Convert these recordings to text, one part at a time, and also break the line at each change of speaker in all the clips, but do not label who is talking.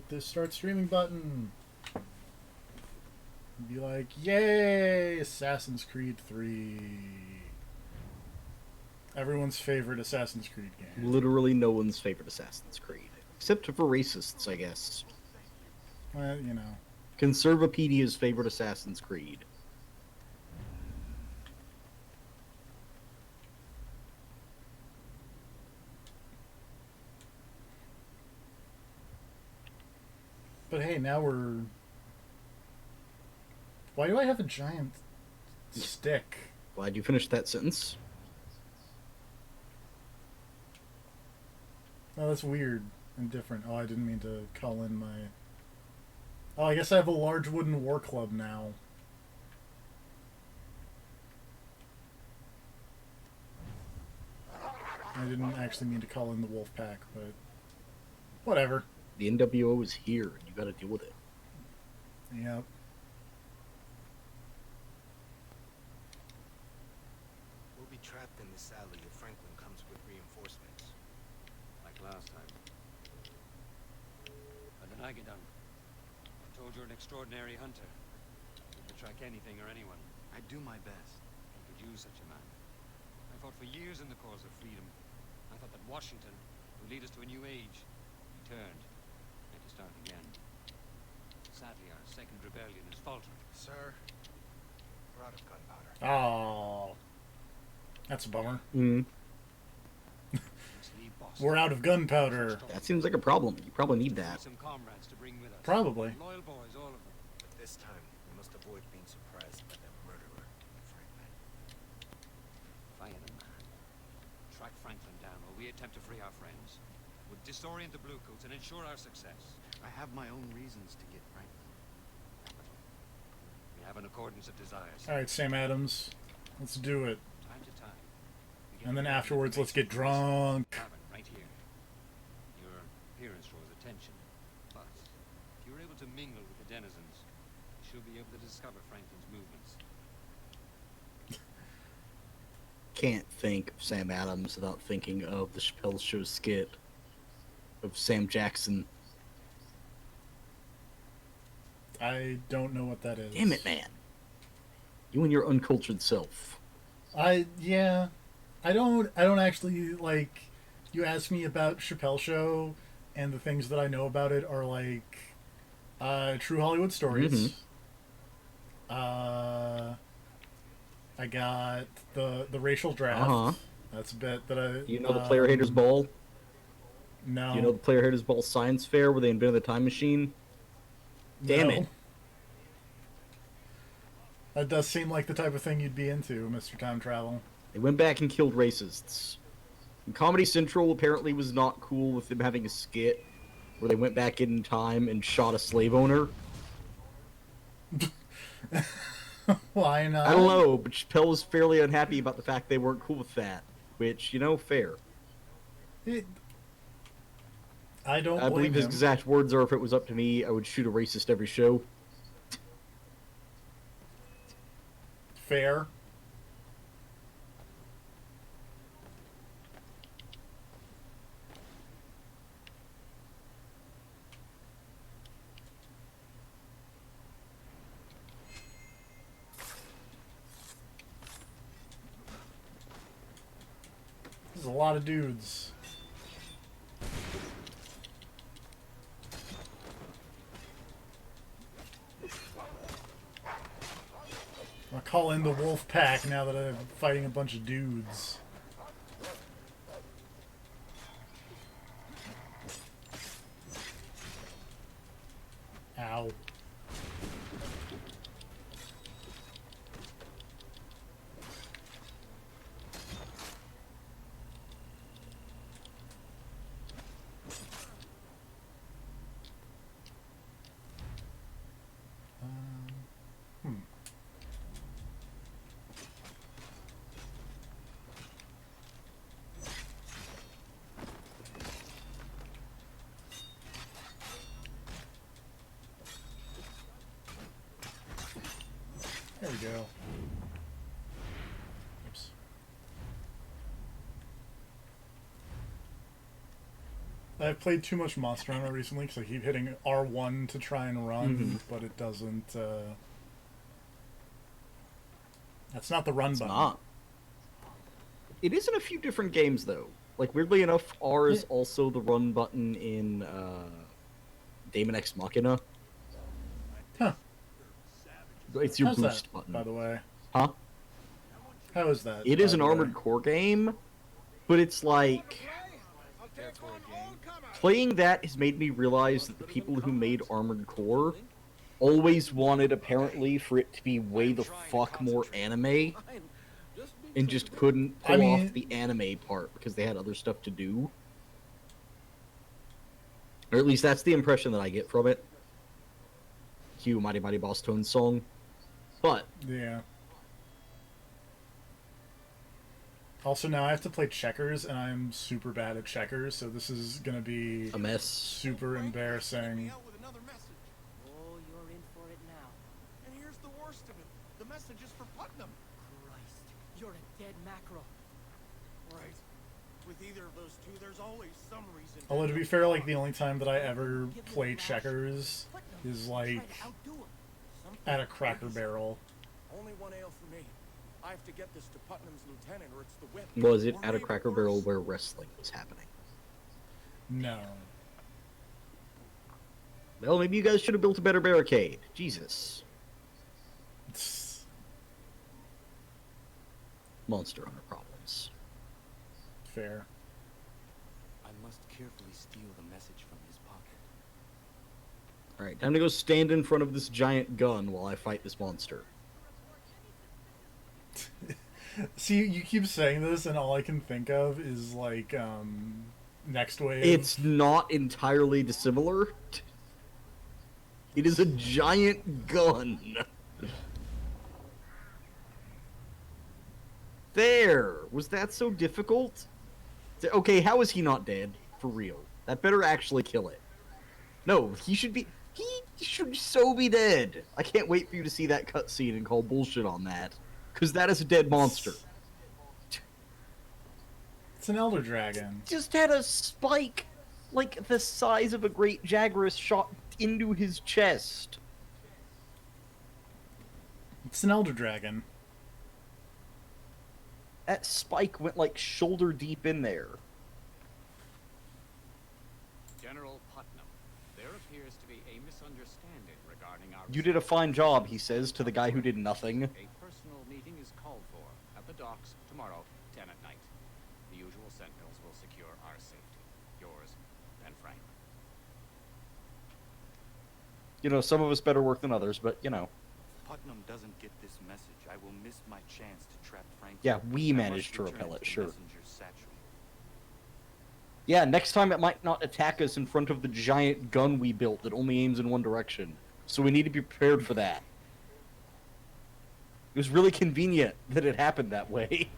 hit this start streaming button. And be like, yay! Assassin's Creed 3. Everyone's favorite Assassin's Creed game.
Literally no one's favorite Assassin's Creed. Except for racists, I guess.
Well, you know.
Conservapedia's favorite Assassin's Creed.
But hey, now we're... Why do I have a giant stick?
Glad you finished that sentence.
Oh, that's weird and different. Oh, I didn't mean to call in my... Oh, I guess I have a large wooden war club now. I didn't actually mean to call in the wolf pack, but... Whatever.
The NWO is here, and you gotta deal with it.
Yep.
We'll be trapped in this alley if Franklin comes with reinforcements.
Like last time. But then I get done. I'm told you're an extraordinary hunter. You could track anything or anyone.
I do my best.
You could use such a man. I fought for years in the cause of freedom. I thought that Washington would lead us to a new age. He turned. Had to start again. Sadly, our second rebellion is faltering.
Sir, we're out of gunpowder.
Oh. That's a bummer.
Mm.
Let's leave Boston.
We're out of gunpowder.
That seems like a problem. You probably need that.
Some comrades to bring with us.
Probably.
Loyal boys, all of them.
But this time, we must avoid being surprised by that murderer, Franklin.
If I had a man, track Franklin down while we attempt to free our friends. Would disorient the Bluecoats and ensure our success.
I have my own reasons to get Franklin.
We have an accordance of desires.
Alright, Sam Adams. Let's do it.
Time to time. we get
And then
together
afterwards,
in the
let's get
basement of this
drunk.
tavern right here. Your appearance draws attention. But if you're able to mingle with the denizens, you should be able to discover Franklin's movements.
Can't think of Sam Adams without thinking of the Chappelle Show skit of Sam Jackson.
I don't know what that is.
Damn it, man. You and your uncultured self.
Yeah. I don't actually, like, you ask me about Chappelle Show, and the things that I know about it are, like, true Hollywood stories. I got the racial draft.
Uh-huh.
That's a bit that I...
You know the Player Haters Ball?
No.
You know the Player Haters Ball science fair where they invented the time machine? Damn
No.
it.
That does seem like the type of thing you'd be into, Mr. Time Travel.
They went back and killed racists. And Comedy Central apparently was not cool with them having a skit where they went back in time and shot a slave owner.
Why not?
I don't know, but Chappelle was fairly unhappy about the fact they weren't cool with that. Which, you know, fair.
I don't
I
blame
believe his
him.
exact words are, if it was up to me, I would shoot a racist every show.
Fair. There's a lot of dudes. I'll call in the wolf pack now that I'm fighting a bunch of dudes. Ow. Hmm. There we go. Oops. I've played too much Monster Hunter recently because I keep hitting R1 to try and run,
Mm-hmm.
but it doesn't. That's not the run
It's
button.
not. It is in a few different games, though. Like, weirdly enough, R is also the run button in Daemon X Machina.
Huh?
It's your
How's
boost
that,
button.
by the way?
Huh?
How is that?
It
by
is an
the way?
Armored Core game, but it's like... Playing that has made me realize that the people who made Armored Core always wanted, apparently, for it to be way the fuck more anime, and just couldn't pull off the anime part because they had other stuff to do. Or at least that's the impression that I get from it. Cue Mighty Mighty Boss Tone's song. But,
Yeah. Also, now I have to play checkers, and I'm super bad at checkers, so this is gonna be
a mess.
super embarrassing.
Oh, you're in for it now.
And here's the worst of it. The message is for Putnam.
Christ, you're a dead mackerel.
Right. With either of those two, there's always some reason.
Although, to be fair, like, the only time that I ever play checkers is, like,
Try to outdo him. Something
at a Cracker Barrel.
Only one ale for me. I have to get this to Putnam's lieutenant, or it's the whip.
Was it
Or
at a
maybe
Cracker
worse.
Barrel where wrestling was happening?
No.
Well, maybe you guys should have built a better barricade. Jesus. Monster Hunter problems.
Fair.
I must carefully steal the message from his pocket.
Alright, time to go stand in front of this giant gun while I fight this monster.
See, you keep saying this, and all I can think of is, like, Next Wave.
It's not entirely dissimilar. It is a giant gun. There! Was that so difficult? Okay, how is he not dead? For real. That better actually kill it. No, he should be... He should so be dead. I can't wait for you to see that cutscene and call bullshit on that. Because that is a dead monster.
It's an Elder Dragon.
Just had a spike like the size of a great Jagras shot into his chest.
It's an Elder Dragon.
That spike went like shoulder deep in there.
General Putnam, there appears to be a misunderstanding regarding our...
You did a fine job, he says to the guy who did nothing.
A personal meeting is called for at the docks tomorrow, 10 at night. The usual sentinels will secure our safety. Yours and Frank.
You know, some of us better work than others, but you know.
Putnam doesn't get this message, I will miss my chance to trap Frank.
Yeah, we
I
managed
must
to
return
repel it,
the
sure.
messenger's satchel.
Yeah, next time it might not attack us in front of the giant gun we built that only aims in one direction. So we need to be prepared for that. It was really convenient that it happened that way.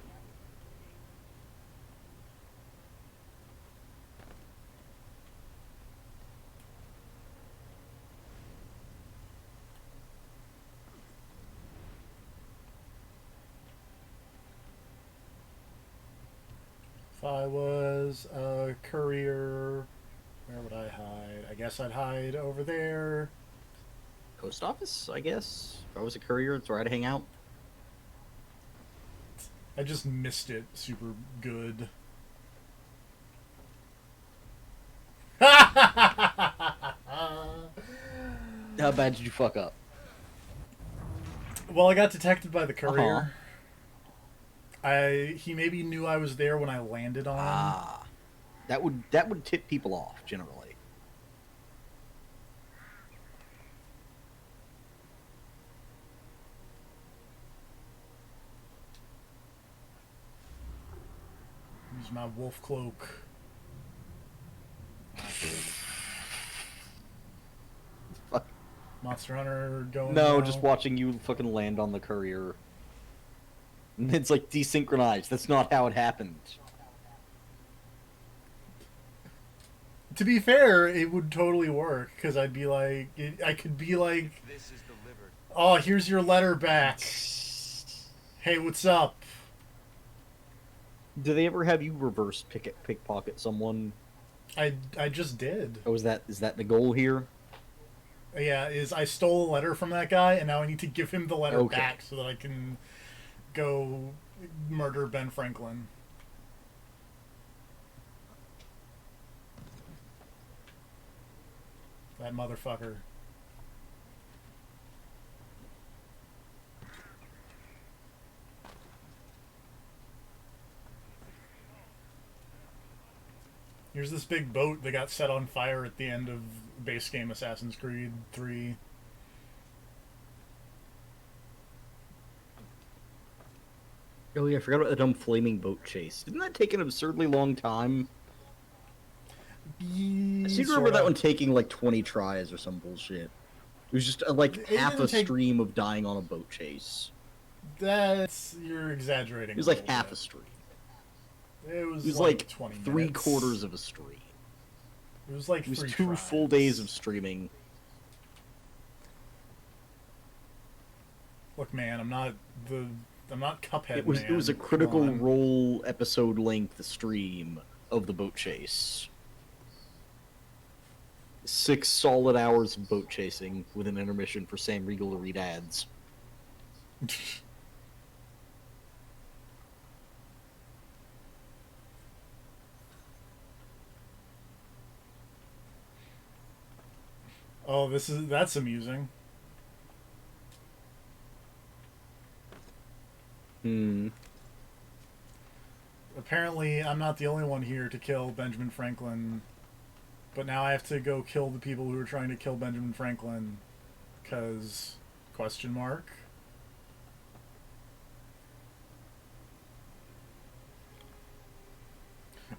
If I was a courier, where would I hide? I guess I'd hide over there.
Post office, I guess. If I was a courier, it's where I'd hang out.
I just missed it super good.
How bad did you fuck up?
Well, I got detected by the courier.
Uh-huh.
He maybe knew I was there when I landed on him.
Ah. That would tip people off, generally.
Use my wolf cloak.
Fuck.
Monster Hunter going
No,
now.
just watching you fucking land on the courier. And it's like desynchronized. That's not how it happened.
To be fair, it would totally work, because I'd be like... I could be like,
This is delivered.
oh, here's your letter back. Hey, what's up?
Do they ever have you reverse pickpocket someone?
I just did.
Oh, is that the goal here?
Yeah, I stole a letter from that guy, and now I need to give him the letter
Okay.
back so that I can go murder Ben Franklin. That motherfucker. Here's this big boat that got set on fire at the end of base game Assassin's Creed 3.
Oh yeah, I forgot about the dumb flaming boat chase. Didn't that take an absurdly long time? I seem to remember that one taking like 20 tries or some bullshit. It was just like
It
half
didn't
a
take-
stream of dying on a boat chase.
You're exaggerating.
It was
a
like
little
half
bit.
a stream.
It was,
It was
like
like
20
three
minutes.
quarters of a stream.
It was like
It was
3
two
tries.
full days of streaming.
Look, man, I'm not Cuphead.
It was a
man.
critical
Come on.
role episode length stream of the boat chase. 6 solid hours of boat chasing with an intermission for Sam Riegel to read ads.
Oh, that's amusing. Apparently, I'm not the only one here to kill Benjamin Franklin, but now I have to go kill the people who are trying to kill Benjamin Franklin, because question mark.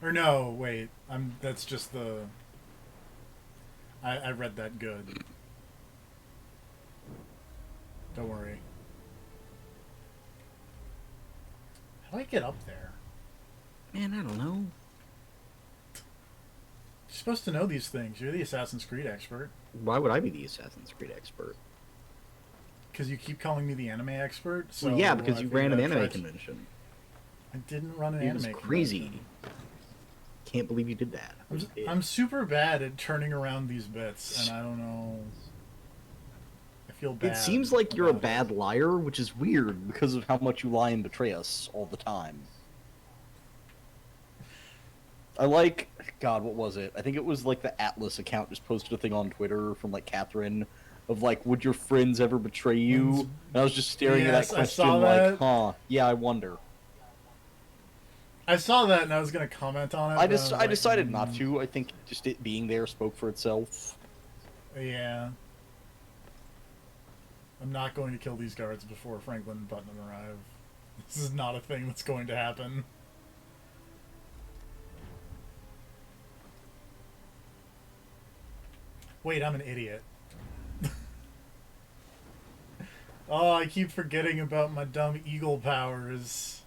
Or no, wait. That's just the. I read that good. Don't worry. How do I get up there?
Man, I don't know.
You're supposed to know these things. You're the Assassin's Creed expert.
Why would I be the Assassin's Creed expert?
Because you keep calling me the anime expert. So
Well, yeah, because
I
you
figured
ran an
I'd
anime
try to-
convention.
I didn't run an
It was
anime
crazy.
convention.
Can't believe you did that.
I'm super bad at turning around these bits, and I don't know. I feel bad.
It seems like you're a
about it.
bad liar, which is weird because of how much you lie and betray us all the time. I like, God, what was it? I think it was like the Atlas account just posted a thing on Twitter from like Catherine of like, would your friends ever betray you? And I was just staring at
Yes,
that
I
question
saw
like,
that.
huh, yeah, I wonder.
I saw that, and I was gonna comment on it.
I
but
just
was
I
like,
decided not to. I think just it being there spoke for itself.
Yeah. I'm not going to kill these guards before Franklin and Putnam arrive. This is not a thing that's going to happen. Wait, I'm an idiot. Oh, I keep forgetting about my dumb eagle powers.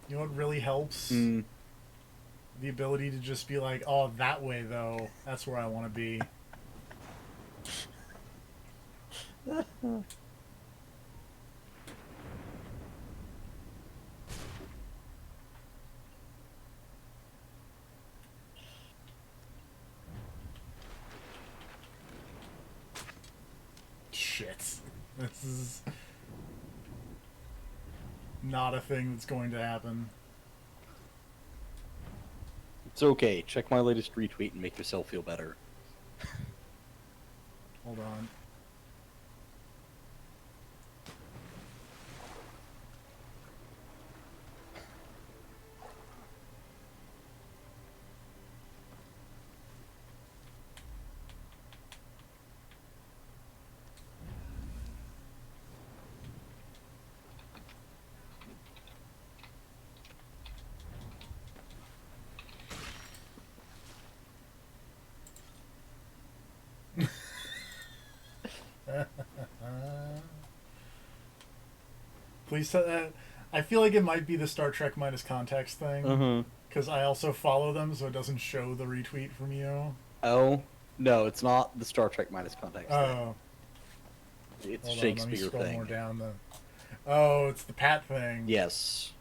You know what really helps?
Hmm.
The ability to just be like, oh, that way, though. That's where I want to be. Shit. This is not a thing that's going to happen.
It's okay. Check my latest retweet and make yourself feel better.
Hold on. Please tell that. I feel like it might be the Star Trek minus context thing.
Uh-huh.
Because I also follow them, so it doesn't show the retweet from you.
Oh, no, it's not the Star Trek minus context thing.
Oh.
It's
Hold on, let me
Shakespeare
scroll
thing.
more down. Oh, it's the Pat thing.
Yes.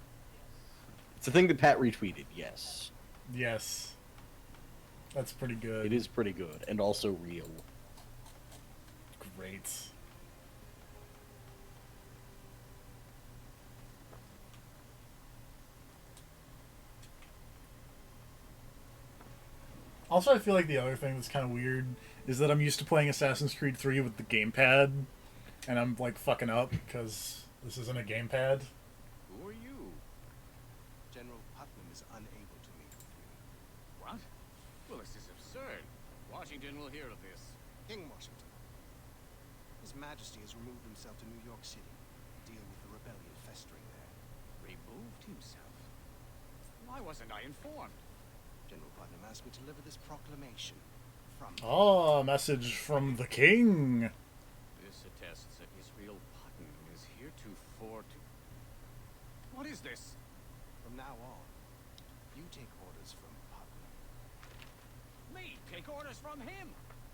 It's a thing that Pat retweeted, yes.
Yes. That's pretty good.
It is pretty good, and also real.
Great. Also, I feel like the other thing that's kind of weird is that I'm used to playing Assassin's Creed 3 with the gamepad, and I'm like fucking up because this isn't a gamepad.
Who are you?
General Putnam is unable to meet with you.
What? Well, this is absurd. Washington will hear of this.
King Washington. His Majesty has removed himself to New York City to deal with the rebellion festering there.
Removed himself? Why wasn't I informed?
General Putnam asked me to deliver this proclamation from
Oh, a message from the king.
This attests that Israel Putnam is heretofore to... What is this?
From now on, you take orders from Putnam.
Me take orders from him?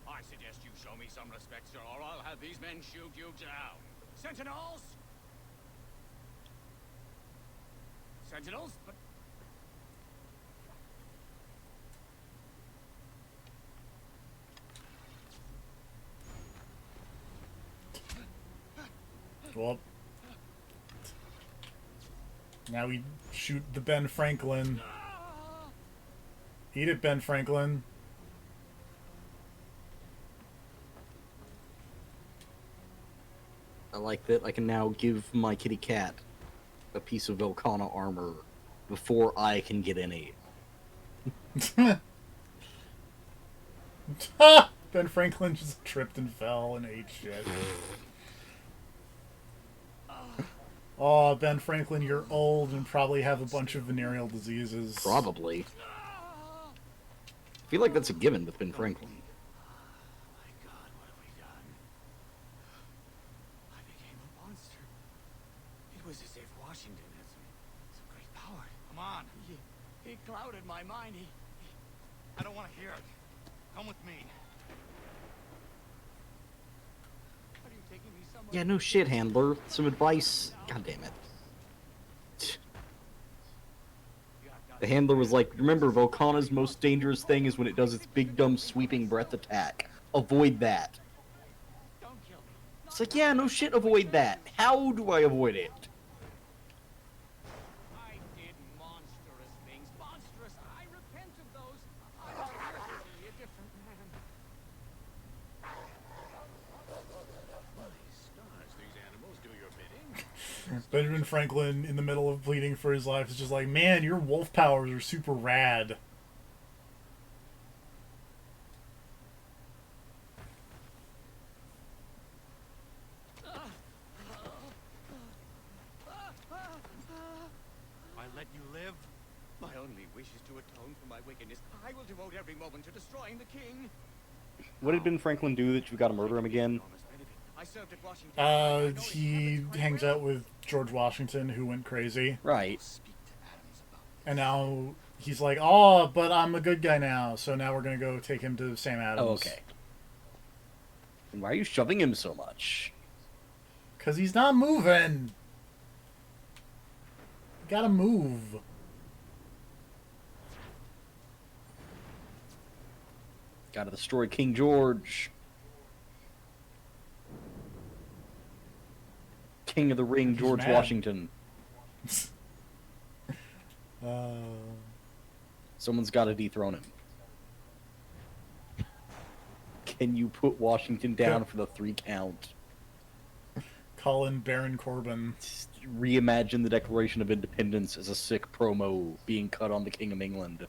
I suggest you show me some respect, sir, or I'll have these men shoot you down. Sentinels? Sentinels? But...
Well, now we shoot the Ben Franklin. Eat it, Ben Franklin.
I like that I can now give my kitty cat a piece of Volcana armor before I can get any.
Ben Franklin just tripped and fell and ate shit. Oh, Ben Franklin, you're old and probably have a bunch of venereal diseases.
Probably. I feel like that's a given with Ben Franklin.
My God, what have we done? I became a monster. It was as if Washington had some great power. Come on. He clouded my mind. I don't want to hear it. Come with me. Are you taking me somewhere?
Yeah, no shit, handler. Some advice. God damn it. The handler was like, remember, Volcana's most dangerous thing is when it does its big, dumb, sweeping breath attack. Avoid that.
Don't kill me.
It's like, yeah, no shit, avoid that. How do I avoid it?
I did monstrous things. Monstrous. I repent of those. I want to be a different man. My stars, these animals do your bidding.
Benjamin Franklin, in the middle of pleading for his life, is just like, man, your wolf powers are super rad.
I let you live. My only wish is to atone for my wickedness. I will devote every moment to destroying the king.
What did Ben Franklin do that you gotta murder him again?
I served at Washington.
He hangs out with George Washington, who went crazy.
Right.
Speak to Adams about
And now he's like, oh, but I'm a good guy now, so now we're gonna go take him to Sam Adams.
Oh, okay. And why are you shoving him so much?
Because he's not moving. You gotta move.
Gotta destroy King George. King of the Ring,
He's
George
mad.
Washington. Someone's gotta dethrone him. Can you put Washington down for the 3 count?
Call in Baron Corbin.
Just reimagine the Declaration of Independence as a sick promo being cut on the King of England.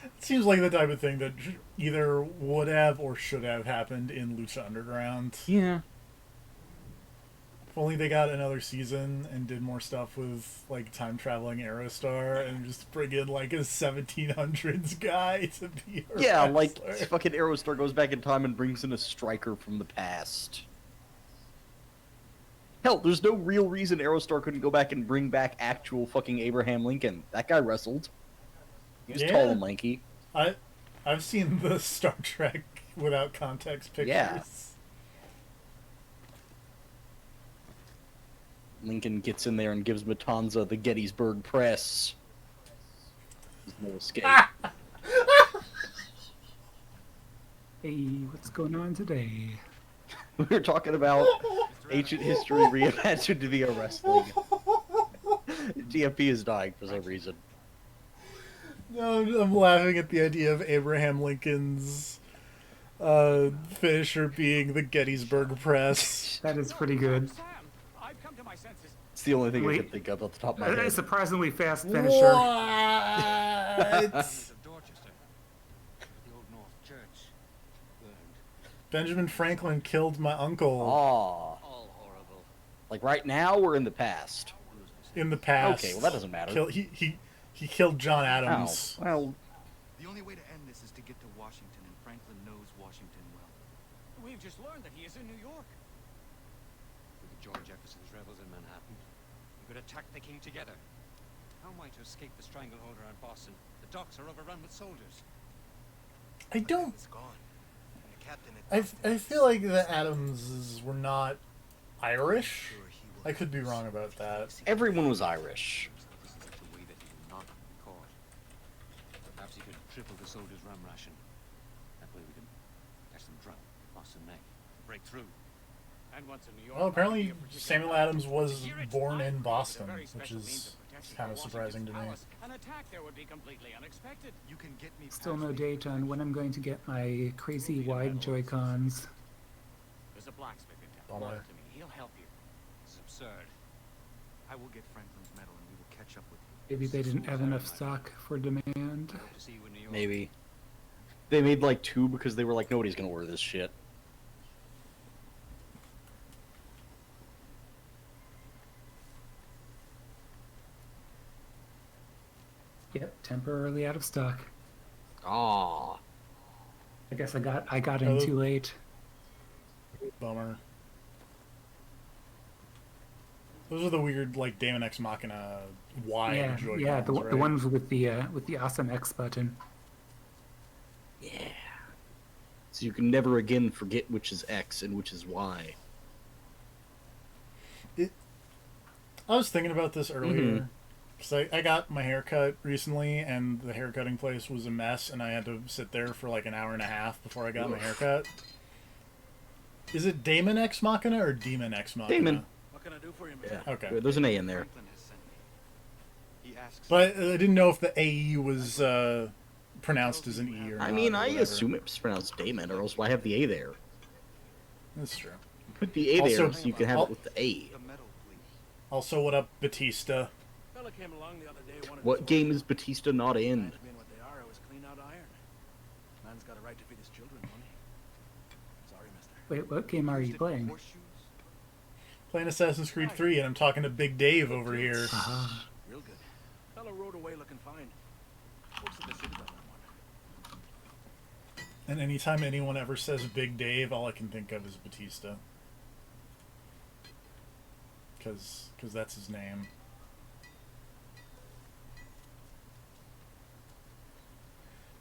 It seems like the type of thing that either would have or should have happened in Lucha Underground.
Yeah.
If only they got another season and did more stuff with, like, time-traveling Aerostar and just bring in, like, a 1700s guy to be a
Yeah, like,
wrestler.
fucking Aerostar goes back in time and brings in a striker from the past. Hell, there's no real reason Aerostar couldn't go back and bring back actual fucking Abraham Lincoln. That guy wrestled. He was
Yeah.
tall and lanky.
I've seen the Star Trek without context pictures.
Yeah. Lincoln gets in there and gives Matanza the Gettysburg Press. There's no escape.
Hey, what's going on today?
We were talking about ancient history reimagined to be a wrestling. GFP is dying for some reason.
No, I'm laughing at the idea of Abraham Lincoln's finisher being the Gettysburg Press.
That is pretty good.
Sam, I've come to my senses.
It's the only thing I
Wait.
can think of off the top of my
A
head.
surprisingly fast finisher.
What?
Of Dorchester. The old North Church. Burned.
Benjamin Franklin killed my uncle
Aw.
All horrible.
Like right now, we're in the past.
in the past.
Okay, well that doesn't matter.
He killed John Adams.
Oh, well,
The only way to end this is to get to Washington, and Franklin knows Washington well.
We've just learned that he is in New York.
We could join Jefferson's rebels in Manhattan. We could attack the king together. How am I to escape the stranglehold around Boston? The docks are overrun with soldiers.
I don't.
It's gone. And the captain had
I feel like the Adamses were not Irish.
sure he was.
I could be wrong about that.
everyone was Irish.
This is the way that he will not be caught. Perhaps he could triple the soldiers' rum ration. That way we can catch them drunk, Boston neck, break through.
And once in New York.
Well, apparently
might be a particular
Samuel
battle.
Adams was
Here it's
born in
time.
Boston,
It's a very
which
special means
is
of protection
kind of
for
surprising to me.
Washington's palace. An attack there would be completely unexpected.
You can get me
Still
past
no
the-
date on when I'm going to get my crazy wide Joy-Cons.
There's a blacksmith in town.
Bummer.
Word to me. He'll help you.
This is absurd.
I will get Franklin's medal, and we will catch up with you.
Maybe they didn't have enough stock for demand.
I hope to see you in New York.
Maybe. They made like 2 because they were like, nobody's gonna order this shit.
Yep, temporarily out of stock.
Aw.
I guess I got in
Oh.
too late.
Bummer. Those are the weird, like, Damon X Machina wide
Yeah,
Joy-Cons,
yeah, the
right?
ones with the awesome X button.
Yeah. So you can never again forget which is X and which is Y.
I was thinking about this earlier. Because I got my hair cut recently, and the haircutting place was a mess, and I had to sit there for like an hour and a half before I got my haircut. Is it Damon X Machina or Demon X Machina?
Damon.
What can I do for you, Mr.
Yeah.
Okay.
There's an A in there.
Franklin has sent me. He asks.
But I didn't know if the AE was pronounced as an E or not.
I mean,
or
I
whatever.
assume it's pronounced Damon, or else why have the A there?
That's true.
Put the A there
Also-
so you can have it with the A.
The medal, please.
Also, what up, Batista?
Fella came along the other day. wanted
What
to-
game is Batista not in?
Man's being what they are, I was clean out iron. Man's got a right to feed his children, don't he? Sorry, mister.
Wait, what game are you playing?
Horseshoes?
Playing Assassin's Creed 3, and I'm talking to Big Dave over here.
Ah,
Real good. Fella rode away looking fine. Folks at the city got that one.
And anytime anyone ever says Big Dave, all I can think of is Batista. Because that's his name.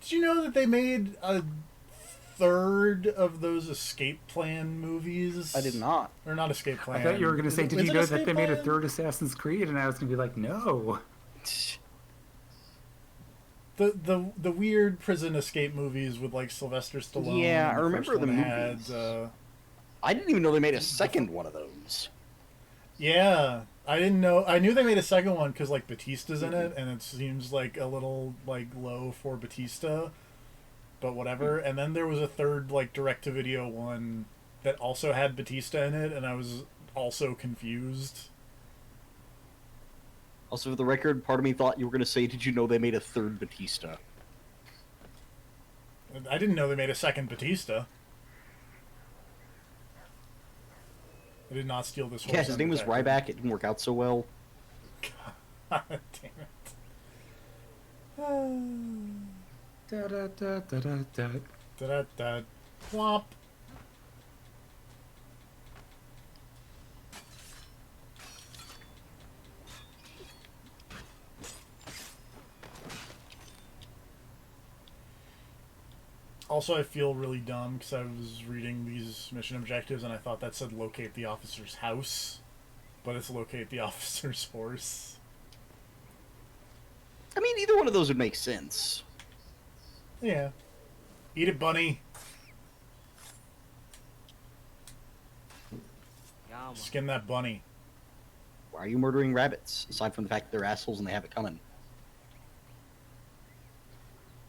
Did you know that they made a third of those Escape Plan movies?
I did not.
Or not Escape Plan.
I thought you were going to
Is
say,
it-
did
is
you
it
know
Escape
that they made a
Plan?
third Assassin's Creed? And I was going to be like, no.
The weird prison escape movies with like Sylvester Stallone.
Yeah, I
The
remember
first
the
one
movies.
had,
I didn't even know they made a second one of those.
yeah, I didn't know. I knew they made a second one because like Batista's in it, and it seems like a little like low for Batista, but whatever. And then there was a third like direct-to-video one that also had Batista in it, and I was also confused.
Also, for the record, part of me thought you were going to say, did you know they made a third Batista?
I didn't know they made a second Batista. I did not steal this horse.
Yeah, his name was
undetected.
Ryback. It didn't work out so well.
God damn it.
Da, da, da, da, da, da.
Da-da-da. Womp. Also, I feel really dumb because I was reading these mission objectives and I thought that said locate the officer's house. but it's locate the officer's horse.
I mean, either one of those would make sense.
Yeah. Eat it, bunny.
Yama.
Skin that bunny.
Why are you murdering rabbits? Aside from the fact that they're assholes and they have it coming.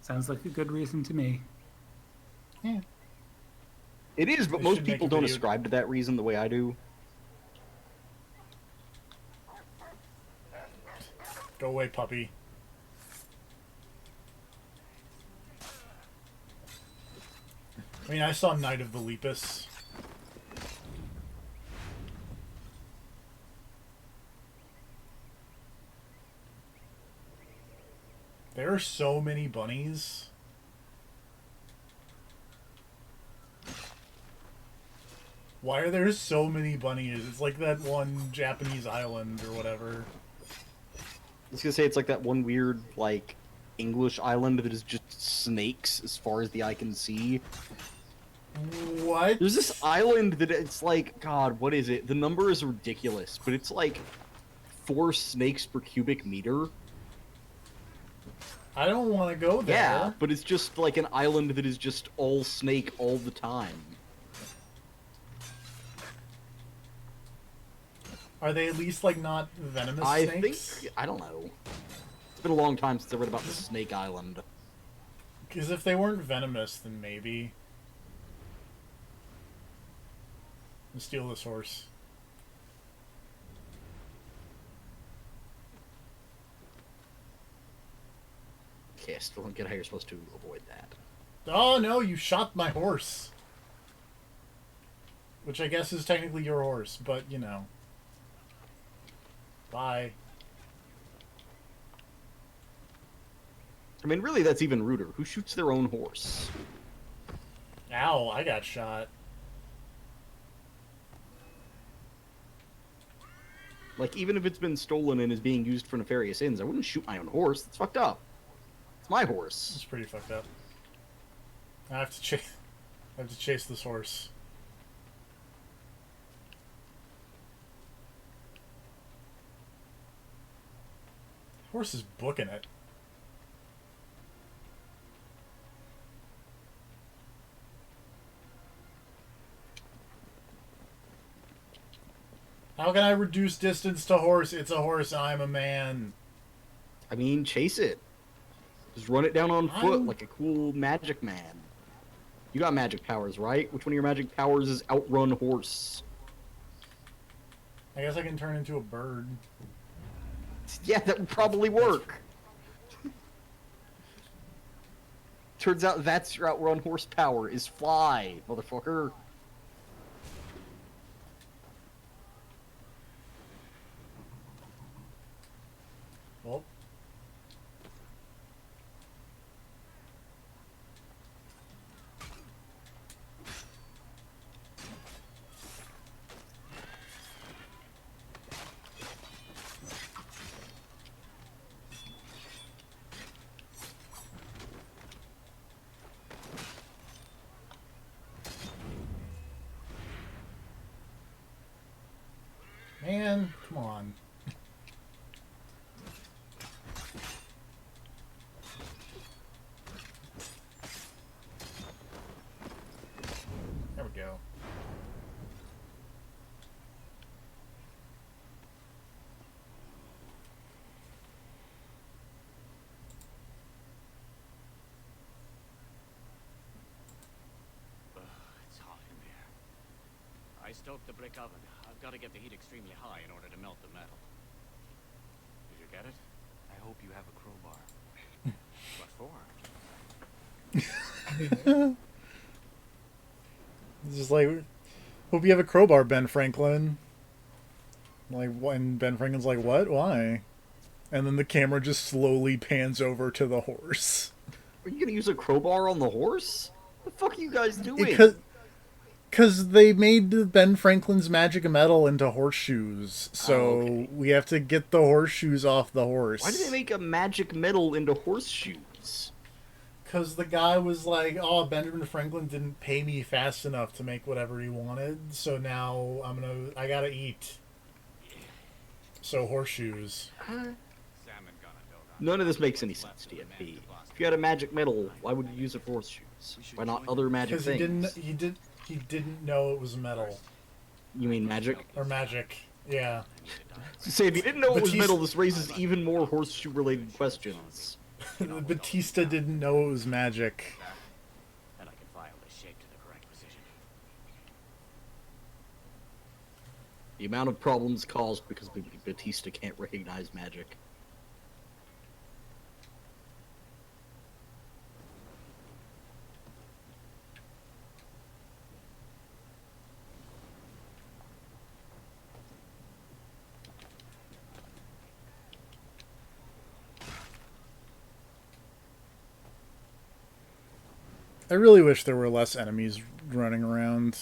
Sounds like a good reason to me.
Yeah.
It is, but
They
most
should make
people
a
don't
video.
ascribe to that reason the way I do.
Go away, puppy. I mean, I saw Night of the Lepus. There are so many bunnies. Why are there so many bunnies? It's like that one Japanese island or whatever.
I was gonna say it's like that one weird, like, English island that is just snakes as far as the eye can see.
What?
There's this island that it's like, God, what is it? The number is ridiculous, but it's like 4 snakes per cubic meter.
I don't want to go there.
Yeah, but it's just like an island that is just all snake all the time.
Are they at least like not venomous
I
snakes?
think, I don't know. It's been a long time since I read about the Snake Island.
Because if they weren't venomous, then maybe. Let's steal this horse.
Okay, I still don't get how you're supposed to avoid that.
Oh no, you shot my horse. Which I guess is technically your horse, but you know. Bye.
I mean, really, that's even ruder. Who shoots their own horse?
Ow, I got shot.
Like, even if it's been stolen and is being used for nefarious ends, I wouldn't shoot my own horse. That's fucked up. It's my horse.
It's pretty fucked up. I have to chase. I have to chase this horse. Horse is booking it. How can I reduce distance to horse? It's a horse. I'm a man.
I mean, chase it. Just run it down on foot
I'm-
like a cool magic man. You got magic powers, right? Which one of your magic powers is outrun horse?
I guess I can turn into a bird.
Yeah, that would probably work. Turns out that's your outrun horse power, is fly, motherfucker.
Well, man, come on. There we go.
It's hot in there. I stoked the brick oven. I've got to get the heat extremely high in order to melt the metal. Did you get it? I hope you have a crowbar. What for?
It's just like, hope you have a crowbar, Ben Franklin. Like, when Ben Franklin's like, what? Why? And then the camera just slowly pans over to the horse.
Are you gonna use a crowbar on the horse? What the fuck are you guys doing?
Because they made Ben Franklin's magic metal into horseshoes, so
okay.
we have to get the horseshoes off the horse.
Why did they make a magic metal into horseshoes?
Because the guy was like, oh, Benjamin Franklin didn't pay me fast enough to make whatever he wanted, so now I gotta eat. So horseshoes.
Salmon gonna build on.
None of this makes any sense, TFP. If you had a magic metal, why would you use it for horseshoes? Why not other magic
Because
things?
he didn't know it was metal
You mean magic?
or magic. Yeah.
Say, if you didn't know it was
Batista-
metal, this raises even more horseshoe-related questions.
Batista didn't know it was magic.
And I can file this shape to the correct position.
The amount of problems caused because Batista can't recognize magic.
I really wish there were less enemies running around.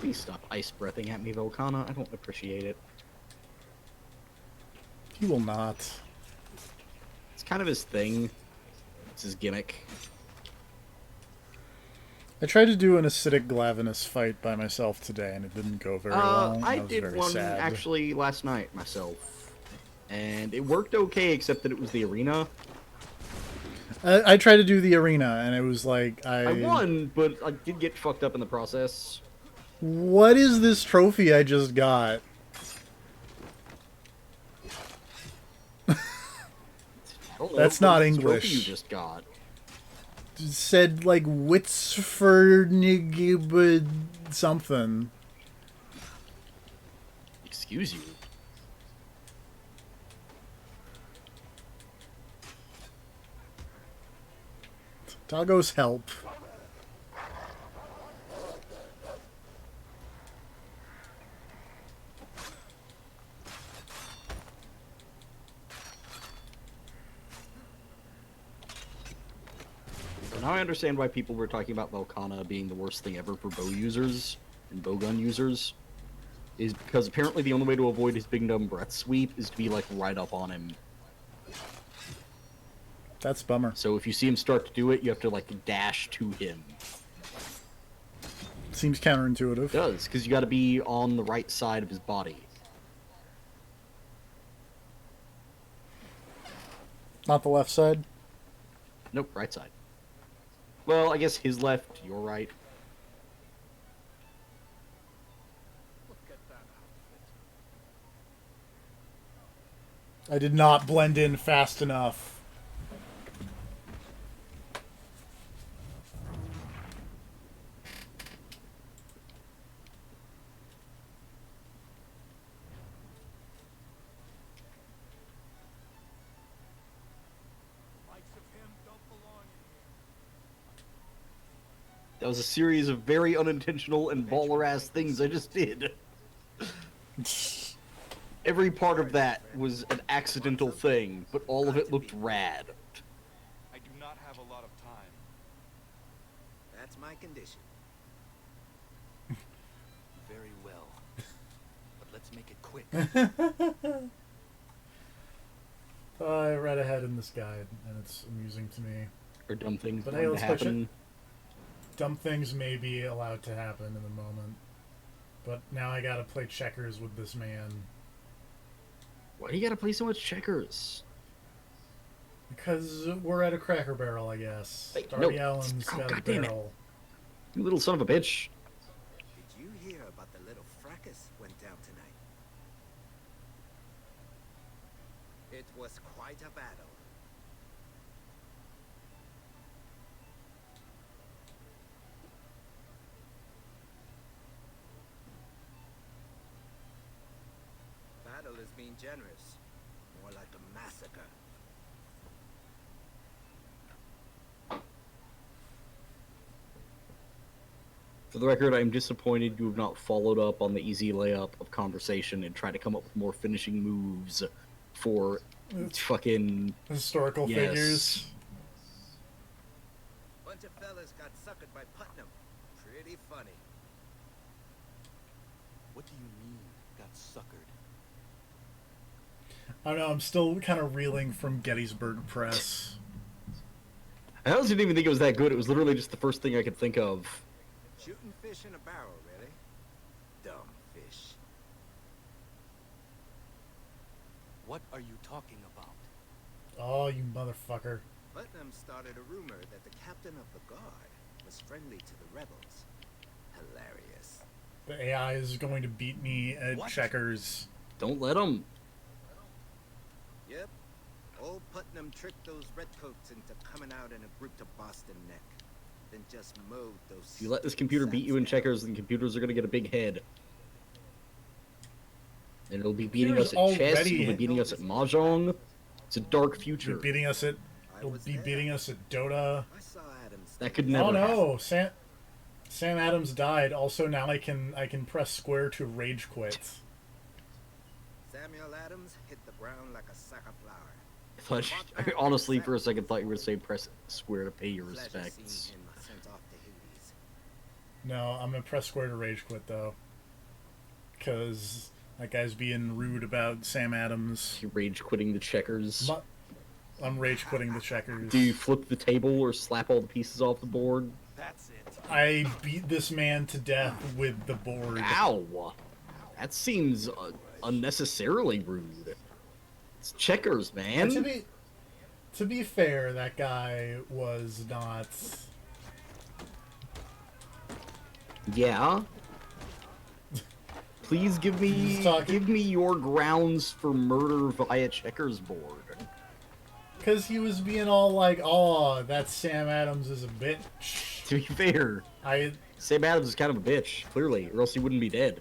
Please stop ice breathing at me, Volcana. I don't appreciate it.
He will not.
It's kind of his thing. It's his gimmick.
I tried to do an acidic Glavenus fight by myself today, and it didn't go very well.
I
was
did
very
one
sad.
actually last night myself, and it worked okay, except that it was the arena.
I tried to do the arena, and it was like
I won, but I did get fucked up in the process.
What is this trophy I just got?
I don't know,
That's not
what trophy
English.
You just got.
It said like Witsford something.
Excuse you.
Doggo's help.
So now I understand why people were talking about Volcana being the worst thing ever for bow users and bowgun users. Is because apparently the only way to avoid his big dumb breath sweep is to be like right up on him.
That's a bummer.
So if you see him start to do it, you have to like dash to him.
Seems counterintuitive.
It does, because you got to be on the right side of his body.
Not the left side.
Nope, right side. Well, I guess his left, your right.
Look at that outfit.
I did not blend in fast enough.
Likes of him don't belong in here.
That was a series of very unintentional and baller-ass things I just did. Every part of that was an accidental thing, but all of it looked rad.
I do not have a lot of time.
That's my condition.
Very well. But let's make it quick.
I read ahead in this guide, and it's amusing to me.
Or dumb things
But
going
hey,
to
let's push
happen.
Dumb things may be allowed to happen in the moment. But now I gotta play checkers with this man.
Why do you gotta play so much checkers?
Because we're at a Cracker Barrel, I guess.
Hey,
Darby
no.
Allin's
Oh,
got a
God damn it.
barrel.
You little son of a bitch.
Did you hear about the little fracas went down tonight? It was quite a battle. Battle is being generous. More like a massacre.
For the record, I'm disappointed you have not followed up on the easy layup of conversation and tried to come up with more finishing moves for fucking
Historical
yes.
figures.
Bunch of fellas got suckered by Putnam. Pretty funny.
What do you mean, got suckered?
I don't know, I'm still kind of reeling from Gettysburg Press.
I honestly didn't even think it was that good. It was literally just the first thing I could think of.
Shooting fish in a barrel, really? Dumb fish.
What are you talking about?
Oh, you motherfucker.
Putnam started a rumor that the captain of the guard was friendly to the rebels. Hilarious.
The AI is going to beat me at
What?
checkers.
Don't let him.
Yep. Old Putnam tricked those redcoats into coming out in a group to Boston Neck. Then just mowed those...
If you let this computer beat you in checkers, then computers are gonna get a big head. And it'll be beating us at chess,
Already-
it'll be beating us at mahjong. It's a dark
It'll
future.
be beating us at...
I
It'll
was
be
there.
beating us at Dota.
I saw Adams.
That could
take
never
Oh
happen.
no, Sam Adams died. Also, now I can press square to rage quit.
Samuel Adams hit the ground like a sack of flour.
I honestly, for a second, thought you were going to say press square to pay your
Pleasure seeing
respects.
him sent off to Hades.
No, I'm gonna press square to rage quit though. Cause that guy's being rude about Sam Adams.
You rage quitting the checkers.
I'm rage quitting the checkers.
Do you flip the table or slap all the pieces off the board?
That's it.
I beat this man to death with the board.
Ow! That seems unnecessarily rude. It's checkers, man.
And to be fair, that guy was not.
Yeah. Please give
He's talking-
me your grounds for murder via checkers board.
Because he was being all like, oh, that Sam Adams is a bitch.
To be fair, Sam Adams is kind of a bitch, clearly, or else he wouldn't be dead.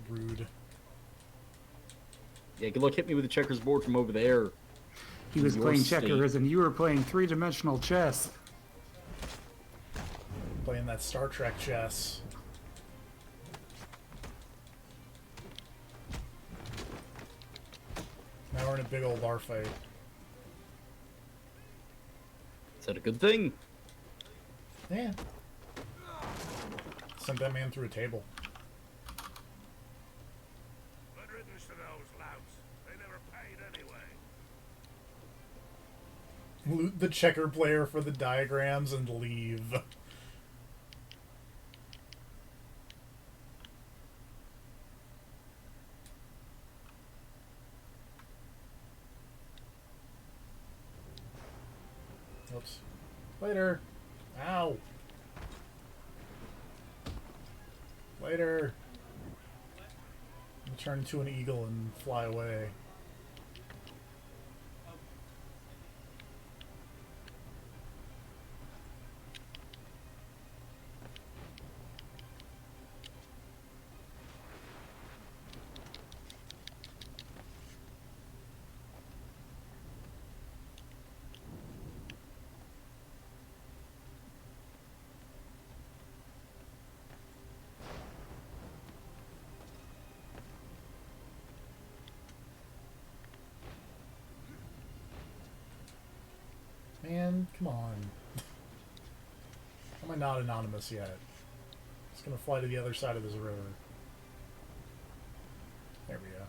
Rude.
Yeah, good luck hitting me with the checkers board from over there.
He was
Your
playing
state.
checkers and you were playing three-dimensional chess.
Playing that Star Trek chess. Now we're in a big old bar fight.
Is that a good thing?
Yeah. Sent that man through a table.
Good riddance to those louts. They never paid anyway.
Loot the checker player for the diagrams and leave. Oops. Later. Ow. Later. I'll turn into an eagle and fly away. Man, come on. How am I not anonymous yet? It's gonna fly to the other side of this river. There we go.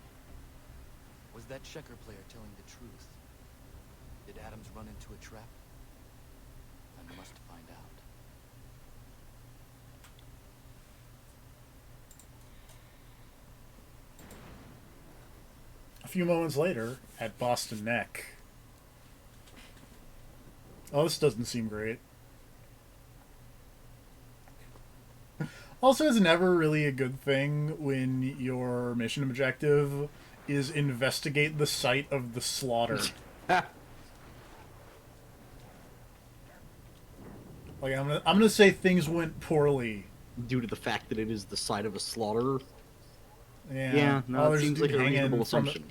Was that checker player telling the truth? Did Adams run into a trap? I must find out.
A few moments later, at Boston Neck. Oh, this doesn't seem great. Also, it's never really a good thing when your mission objective is investigate the site of the slaughter. Like, I'm gonna say things went poorly.
Due to the fact that it is the site of a slaughter.
Yeah.
Yeah, no,
Oh,
it
there's
seems
a dude
like a
hanging
reasonable
from
assumption.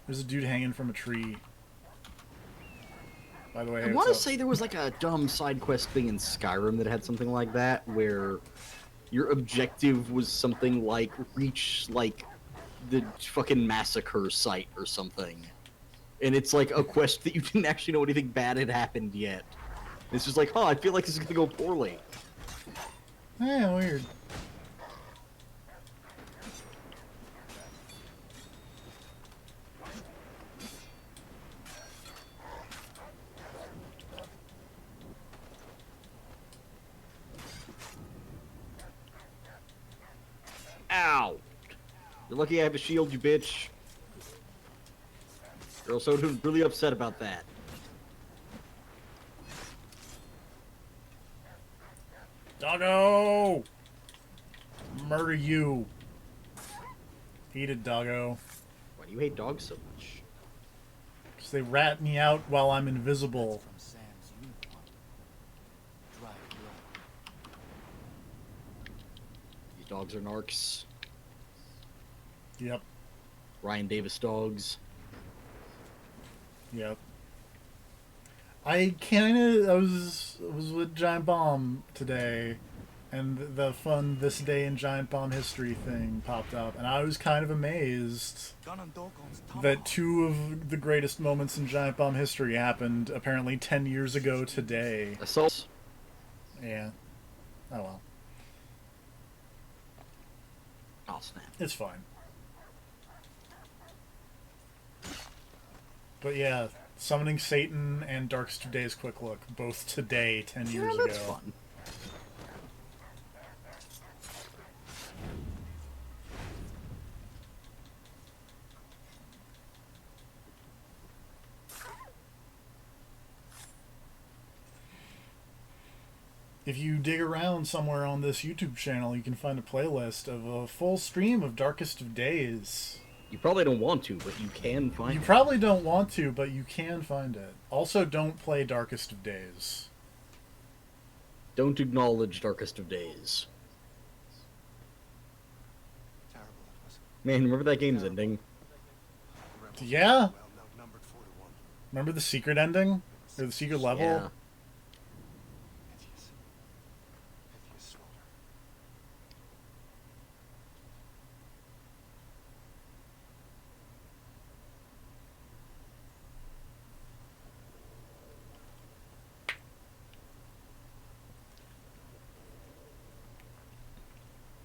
There's a dude hanging from a tree. By the way,
I
hey,
want to
what's up?
say there was like a dumb side quest thing in Skyrim that had something like that, where your objective was something like reach like the fucking massacre site or something, and it's like a quest that you didn't actually know anything bad had happened yet. It's just like, I feel like this is gonna go poorly.
Eh, weird.
Ow! You're lucky I have a shield, you bitch. Girl Soda's really upset about that.
Doggo! Murder you. Eat it, doggo.
Why do you hate dogs so much?
Because they rat me out while I'm invisible.
From Sam's uniform. Drive blood.
These dogs are narcs.
Yep.
Ryan Davis dogs.
Yep. I was with Giant Bomb today, and the fun This Day in Giant Bomb History thing popped up, and I was kind of amazed that two of the greatest moments in Giant Bomb history happened apparently 10 years ago today.
Assault.
Yeah. Oh well.
Oh snap.
It's fine. But yeah, Summoning Satan and Darkest of Days Quick Look, both today, 10 years
Yeah, that's
ago.
fun.
If you dig around somewhere on this YouTube channel, you can find a playlist of a full stream of Darkest of Days.
You probably don't want to, but you can find
You
it.
probably don't want to, but you can find it. Also, don't play Darkest of Days.
Don't acknowledge Darkest of Days.
Terrible it was.
Man, remember that game's ending?
The rebels
Yeah.
well outnumbered 4-1.
Remember the secret ending? Or the secret level?
Yeah.
Piteous. Piteous slaughter.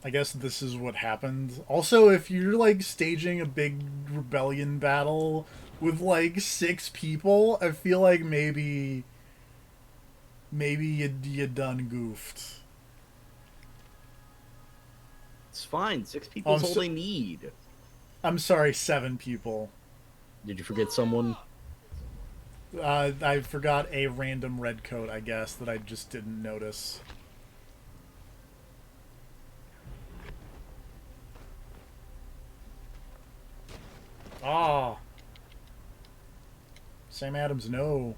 I guess this is what happened. Also, if you're like staging a big rebellion battle with like 6 people, I feel like maybe you done goofed.
It's fine. 6 people is
I'm
all
so-
they need.
I'm sorry, 7 people.
Did you forget someone?
I forgot a random red coat, I guess, that I just didn't notice. Ah. Sam Adams, no.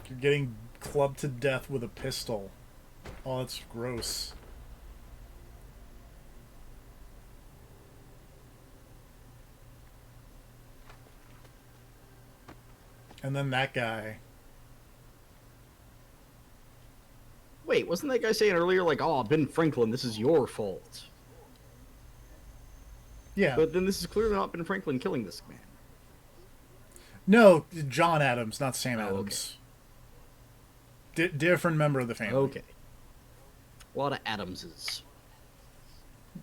You're getting clubbed to death with a pistol. Oh, that's gross. And then that guy.
Wait, wasn't that guy saying earlier, like, oh, Ben Franklin, this is your fault?
Yeah.
But then this is clearly not Ben Franklin killing this man.
No, John Adams, not Sam
Oh, okay.
Adams. Different member of the family.
Okay. A lot of Adamses.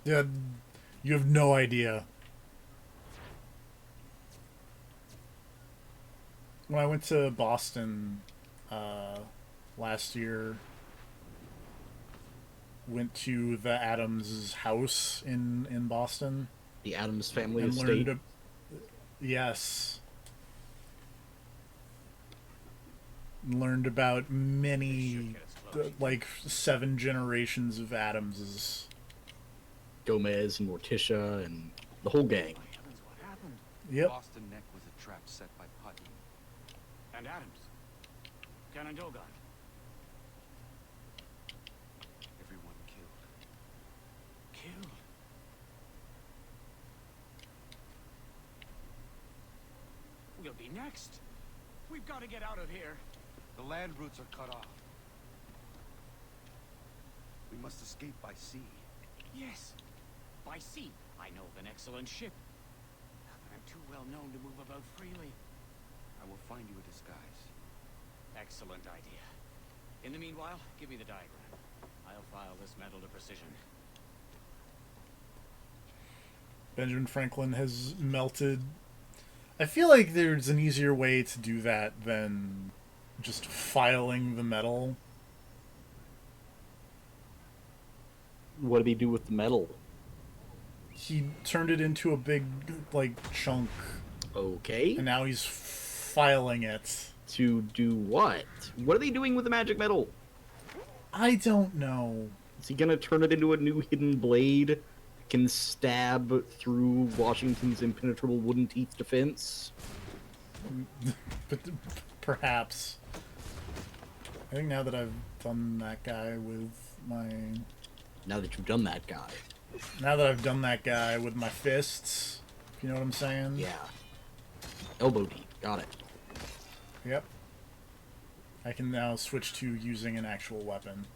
Yeah, you have no idea. When I went to Boston last year, went to the Adams' house in Boston.
The Adams family
And
estate.
learned yes. Learned about many, like 7 generations of Adamses.
Gomez and Morticia and the whole gang.
Heavens, what happened?
Yep.
Boston Neck was a trap set by Putney.
And Adams. Canandoga.
Everyone killed.
Killed. will be next? We've got to get out of here.
The land routes are cut off. We must escape by sea.
Yes. By sea, I know of an excellent ship. But I'm too well known to move about freely.
I will find you a disguise.
Excellent idea. In the meanwhile, give me the diagram. I'll file this metal to precision.
Benjamin Franklin has melted. I feel like there's an easier way to do that than just filing the metal.
What did he do with the metal?
He turned it into a big, like, chunk.
Okay.
And now he's filing it.
To do what? What are they doing with the magic metal?
I don't know.
Is he gonna turn it into a new hidden blade that can stab through Washington's impenetrable wooden teeth defense?
But perhaps. I think now that I've done that guy with my...
Now that you've done that guy.
Now that I've done that guy with my fists, if you know what I'm saying?
Yeah. Elbow deep. Got it.
Yep. I can now switch to using an actual weapon.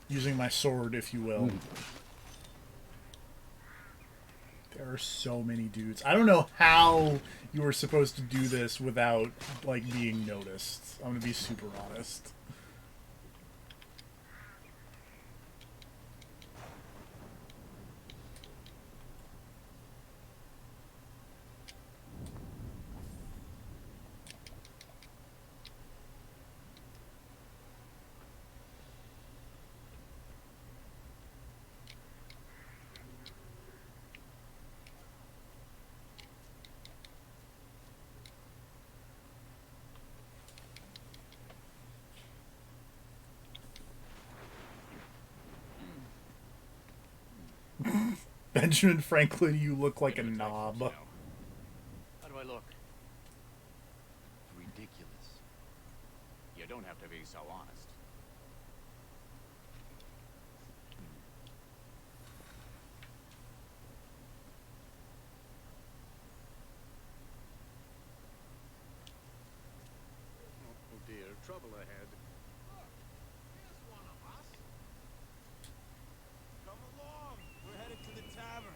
Using my sword, if you will. There are so many dudes. I don't know how you were supposed to do this without, like, being noticed. I'm gonna be super honest. Benjamin Franklin, you look like a knob.
How do I look?
Ridiculous.
You don't have to be so honest.
Oh dear, trouble ahead.
Here's one of us. Come along. We're headed to the tavern.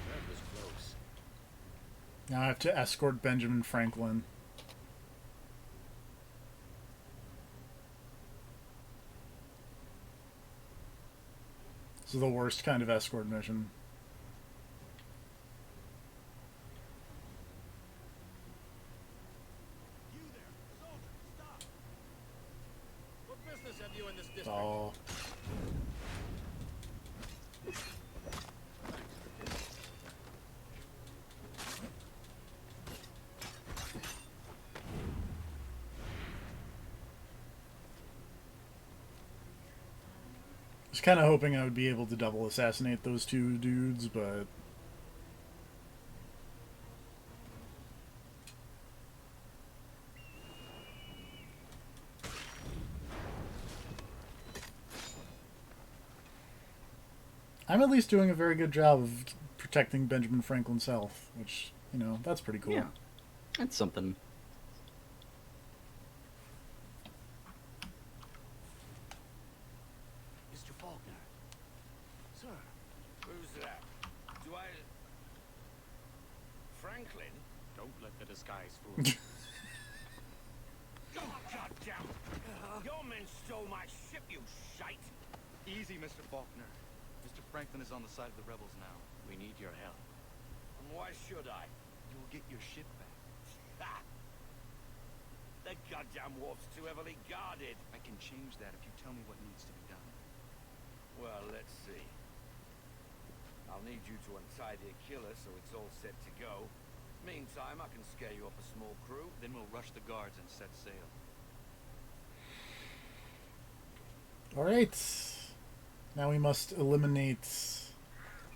That was close.
Now I have to escort Benjamin Franklin. This is the worst kind of escort mission.
You there, soldier, stop. What business have you in this district?
Oh. I was kind of hoping I would be able to double assassinate those two dudes, but... I'm at least doing a very good job of protecting Benjamin Franklin's health, which, you know, that's pretty cool.
Yeah. That's something.
Mr. Faulkner. Sir.
Who's that? Do I... Franklin?
Don't let the disguise fool you.
Oh, goddamn! Your men stole my ship, you shite!
Easy, Mr. Faulkner. Mr. Franklin is on the side of the rebels now.
We need your help.
And why should I?
You will get your ship back.
Ha! The goddamn wharf's too heavily guarded.
I can change that if you tell me what needs to be done.
Well, let's see. I'll need you to untie the Achilles so it's all set to go. Meantime, I can scare you up a small crew.
Then we'll rush the guards and set sail.
Alright. Now we must eliminate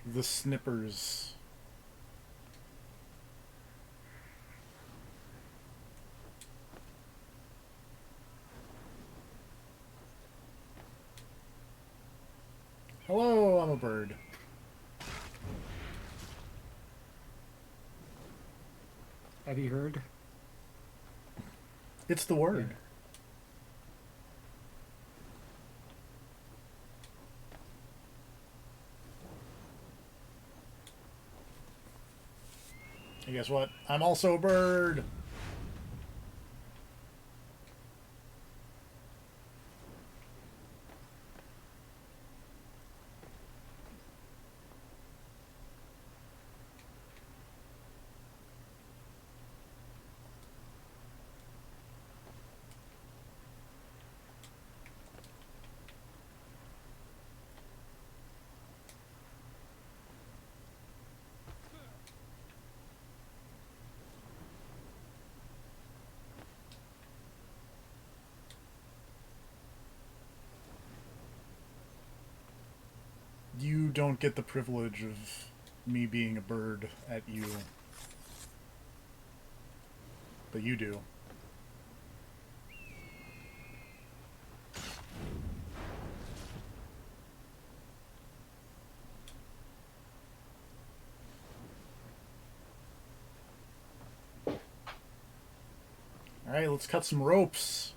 the snippers. Hello, I'm a bird.
Have you heard?
It's the word. And guess what? I'm also a bird. You don't get the privilege of me being a bird at you. But you do. Alright, let's cut some ropes.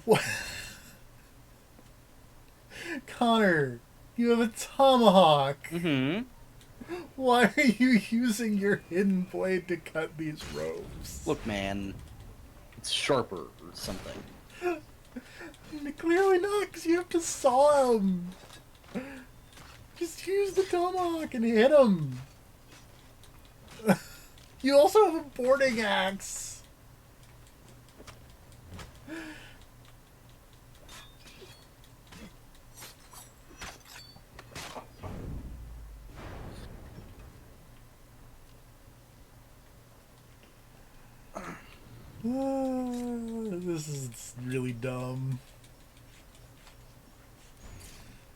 What? Connor, you have a tomahawk.
Mm-hmm.
Why are you using your hidden blade to cut these ropes?
Look, man. It's sharper or something.
Clearly not, because you have to saw him. Just use the tomahawk and hit him. You also have a boarding axe. This is really dumb.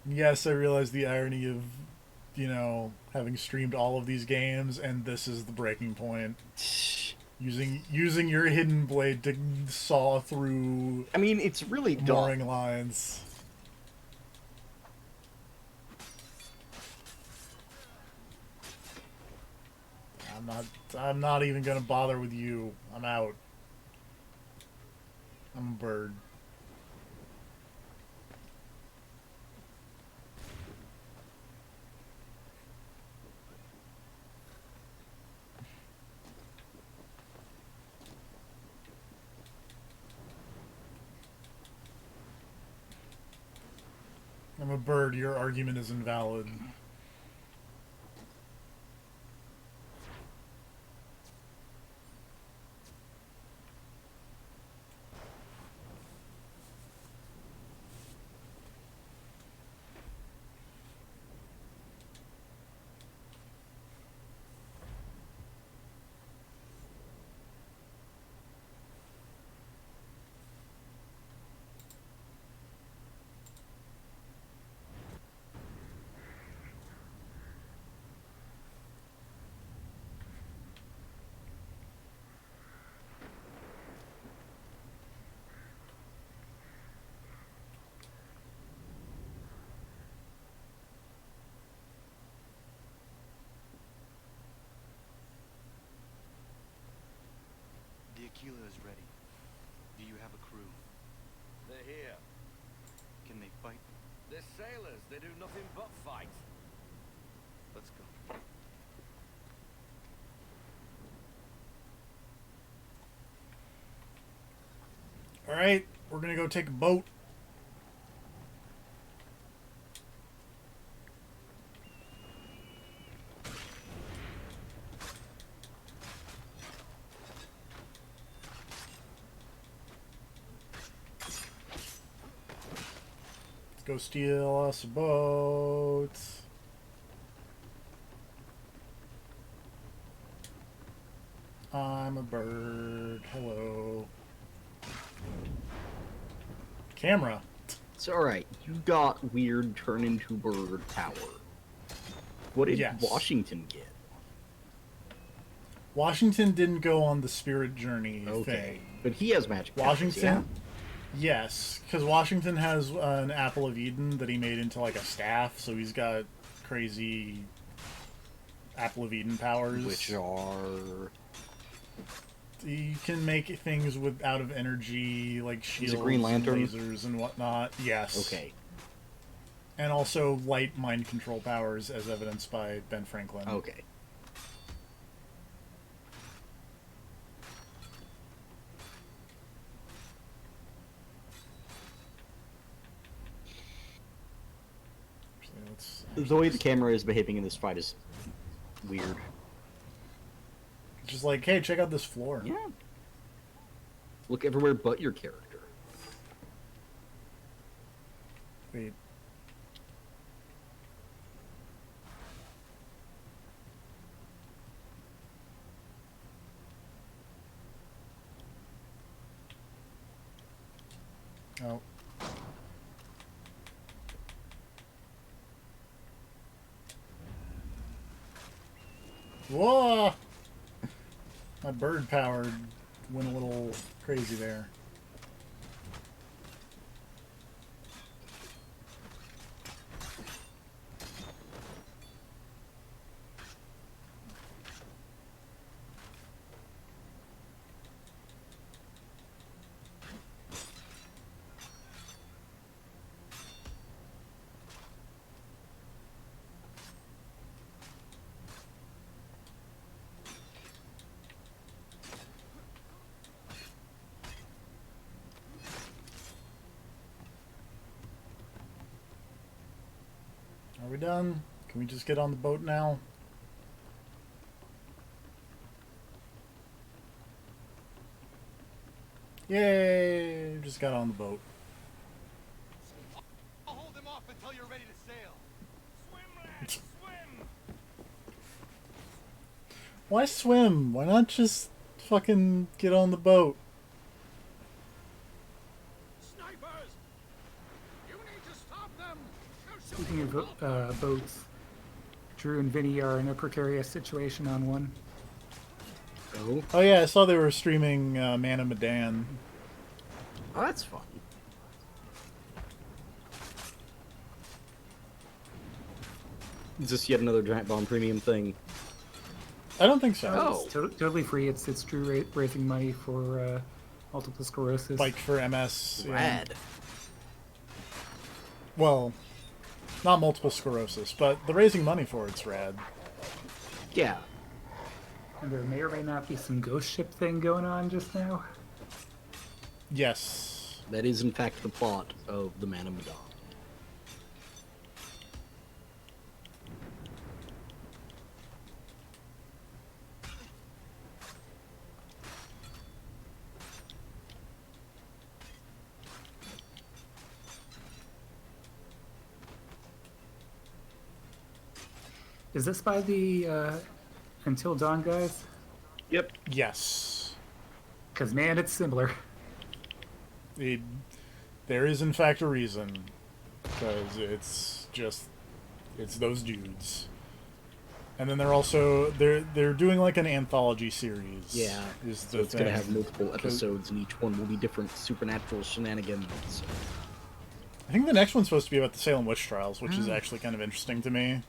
Yes, I realize the irony of, you know, having streamed all of these games, and this is the breaking point. Using your hidden blade to saw through.
I mean, it's really
mooring
dumb.
lines. I'm not even gonna bother with you. I'm out. I'm a bird. I'm a bird. Your argument is invalid.
The Aquila is ready. Do you have a crew?
They're here.
Can they fight?
They're sailors. They do nothing but fight.
Let's go.
Alright, we're gonna go take a boat. Let's go steal us a boat. I'm a bird. Hello. Camera.
It's alright. You got weird turn into bird power. What did
Yes.
Washington get?
Washington didn't go on the spirit journey
Okay,
thing.
but he has magic powers,
Washington, yes, because Washington has an apple of Eden that he made into like a staff, so he's got crazy apple of Eden powers,
which are
he can make things with out of energy, like shields,
Green Lantern?
and lasers and whatnot. Yes.
Okay.
And also light mind control powers, as evidenced by Ben Franklin.
Okay. The way the camera is behaving in this fight is weird.
Just like, hey, check out this floor.
Yeah. Look everywhere but your character.
Wait. Oh. Whoa! My bird power went a little crazy there. Are we done? Can we just get on the boat now? Yay! Just got on the boat.
I'll hold them off until you're ready to sail. Swim, lads, swim!
Why swim? Why not just fucking get on the boat?
Snipers! You need to stop them!
Speaking of boats, Drew and Vinny are in a precarious situation on one.
Oh.
Oh yeah, I saw they were streaming Man of Medan.
Oh, that's fun. Is this yet another Giant Bomb Premium thing?
I don't think so.
Oh.
It's totally free. It's Drew raising money for multiple sclerosis.
Bike for MS. yeah.
Rad.
Well, not multiple sclerosis, but the raising money for it's rad.
Yeah.
And there may or may not be some ghost ship thing going on just now.
Yes.
That is, in fact, the plot of the Man of Medan.
Is this by the Until Dawn guys?
Yep.
Yes.
Because, man, it's similar.
There is, in fact, a reason. Because it's those dudes. And then they're also they're doing like an anthology series.
Yeah.
Is
So
the
it's going to
thing.
have multiple episodes, and each one will be different supernatural shenanigans.
I think the next one's supposed to be about the Salem witch trials, which is actually kind of interesting to me.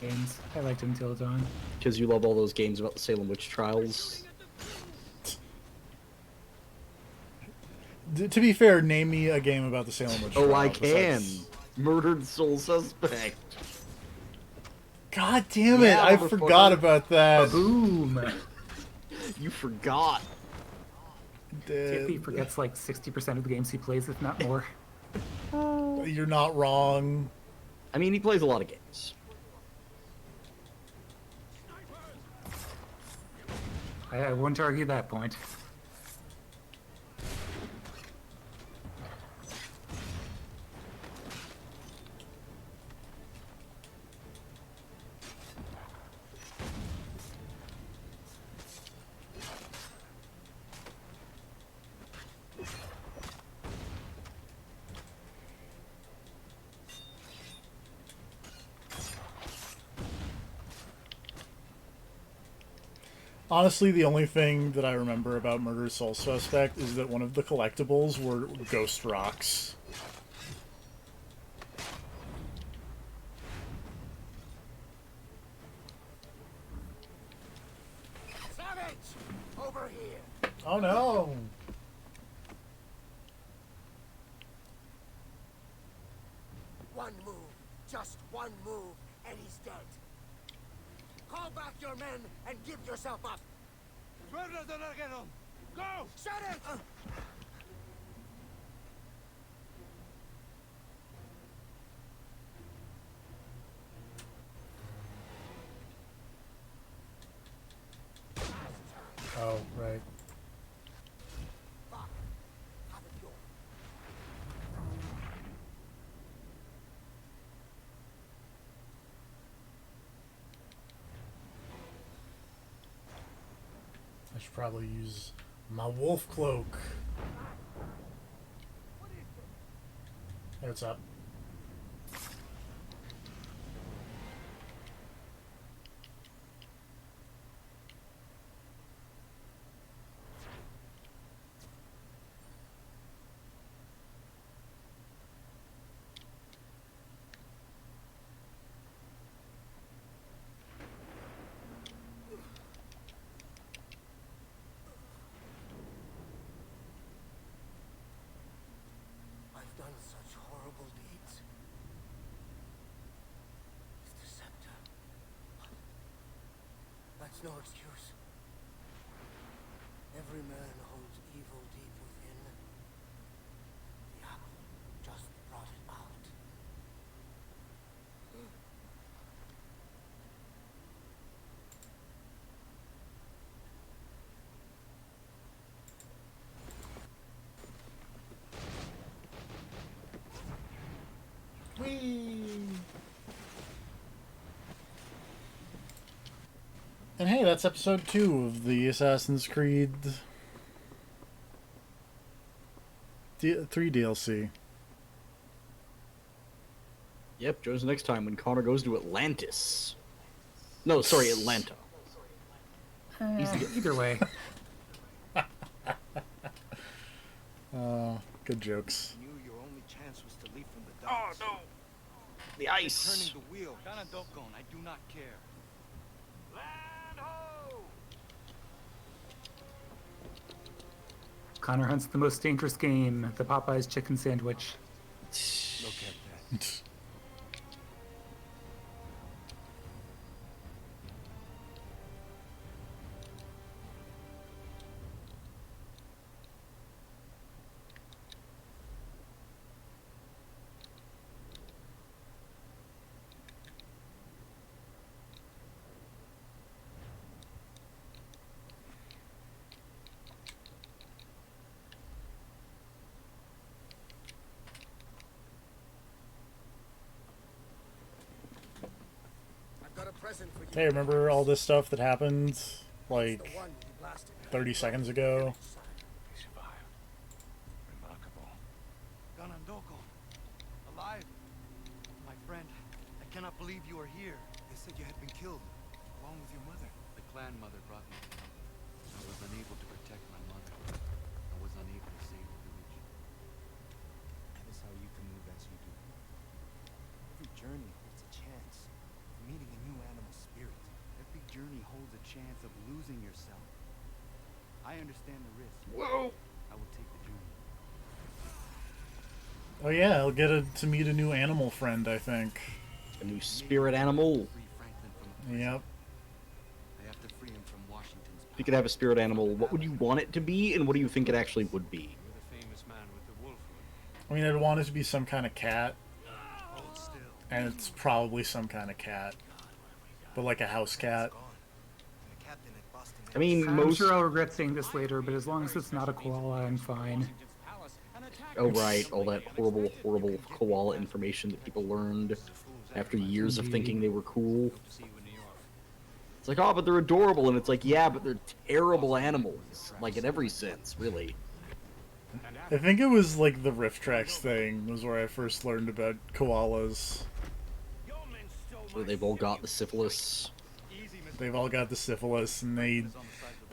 Games. I liked Until Dawn.
Because you love all those games about the Salem witch trials.
To be fair, name me a game about the Salem witch trials.
Oh, I can.
besides-
Murdered Soul Suspect.
God damn it!
Yeah,
I
motherfucker.
forgot about that.
Boom!
You forgot.
Tippy forgets like 60% of the games he plays, if not more.
You're not wrong.
I mean, he plays a lot of games.
I wouldn't argue that point.
Honestly, the only thing that I remember about Murder Soul Suspect is that one of the collectibles were ghost rocks.
Savage! Over here!
Oh no!
One move, just one move, and he's dead. Call back your men and give yourself up. Go! Shut it!
Oh, right.
Fuck. Have it your
I should probably use my wolf cloak. Hey, what's up?
I've done such horrible deeds. It's the scepter. But that's no excuse. Every man holds evil deep within. The apple just brought it out.
And hey, that's episode 2 of the Assassin's Creed 3 DLC.
Yep, Joe's next time when Connor goes to Atlantis. No, sorry, Atlanta.
Either way.
Good jokes.
You knew your only chance was to leave from the docks.
Oh no! The ice!
Turning the wheel.
Ganondokon, I do not care.
Land ho!
Connor hunts the most dangerous game, the Popeye's chicken sandwich.
Look at that.
I've got a present for you.
Hey, remember all this stuff that happened,
The
like,
one you blasted.
30 seconds ago?
He survived. Remarkable. Ganondokon, alive. My friend, I cannot believe you are here.
They said you had been killed, along with your mother.
The clan mother brought me here. I was unable to protect my mother. I was unable to save the village.
That is how you can move as you do. Every journey holds a chance of meeting a new animal spirit. Every journey holds a chance of losing yourself. I understand the risk.
Whoa!
I will take the journey.
Oh yeah, I'll get to meet a new animal friend, I think.
A new spirit animal.
Free Franklin from a prison.
Yep.
I have to free him from Washington's
If you could have a spirit animal, what would you want it to be, and what do you think it actually would be?
You're the famous man with the wolf hood.
I mean, I'd want it to be some kind of cat,
Hold still.
and it's probably some kind of cat. But like a house cat.
Gone. And the captain at Boston.
I mean,
I'm
most...
sure I'll regret saying this later, but as long as it's not a koala, I'm fine.
Oh right, all that horrible, horrible koala information that people learned after years of thinking they were cool.
To see you in New York.
It's like, oh, but they're adorable, and it's like, yeah, but they're terrible animals. Like, in every sense, really.
I think it was like the Rift Tracks thing was where I first learned about koalas.
Your men stole my
Where they've all got the syphilis.
Easy, Mr.
They've all got the syphilis, and they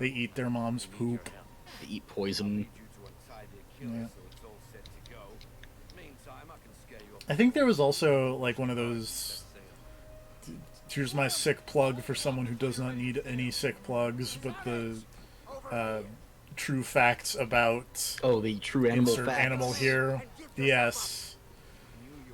eat their mom's poop.
They eat poison.
Yeah. I think there was also like one of those. Here's my sick plug for someone who does not need any sick plugs, but the true facts about
the true animal
insert
facts.
animal here. Yes.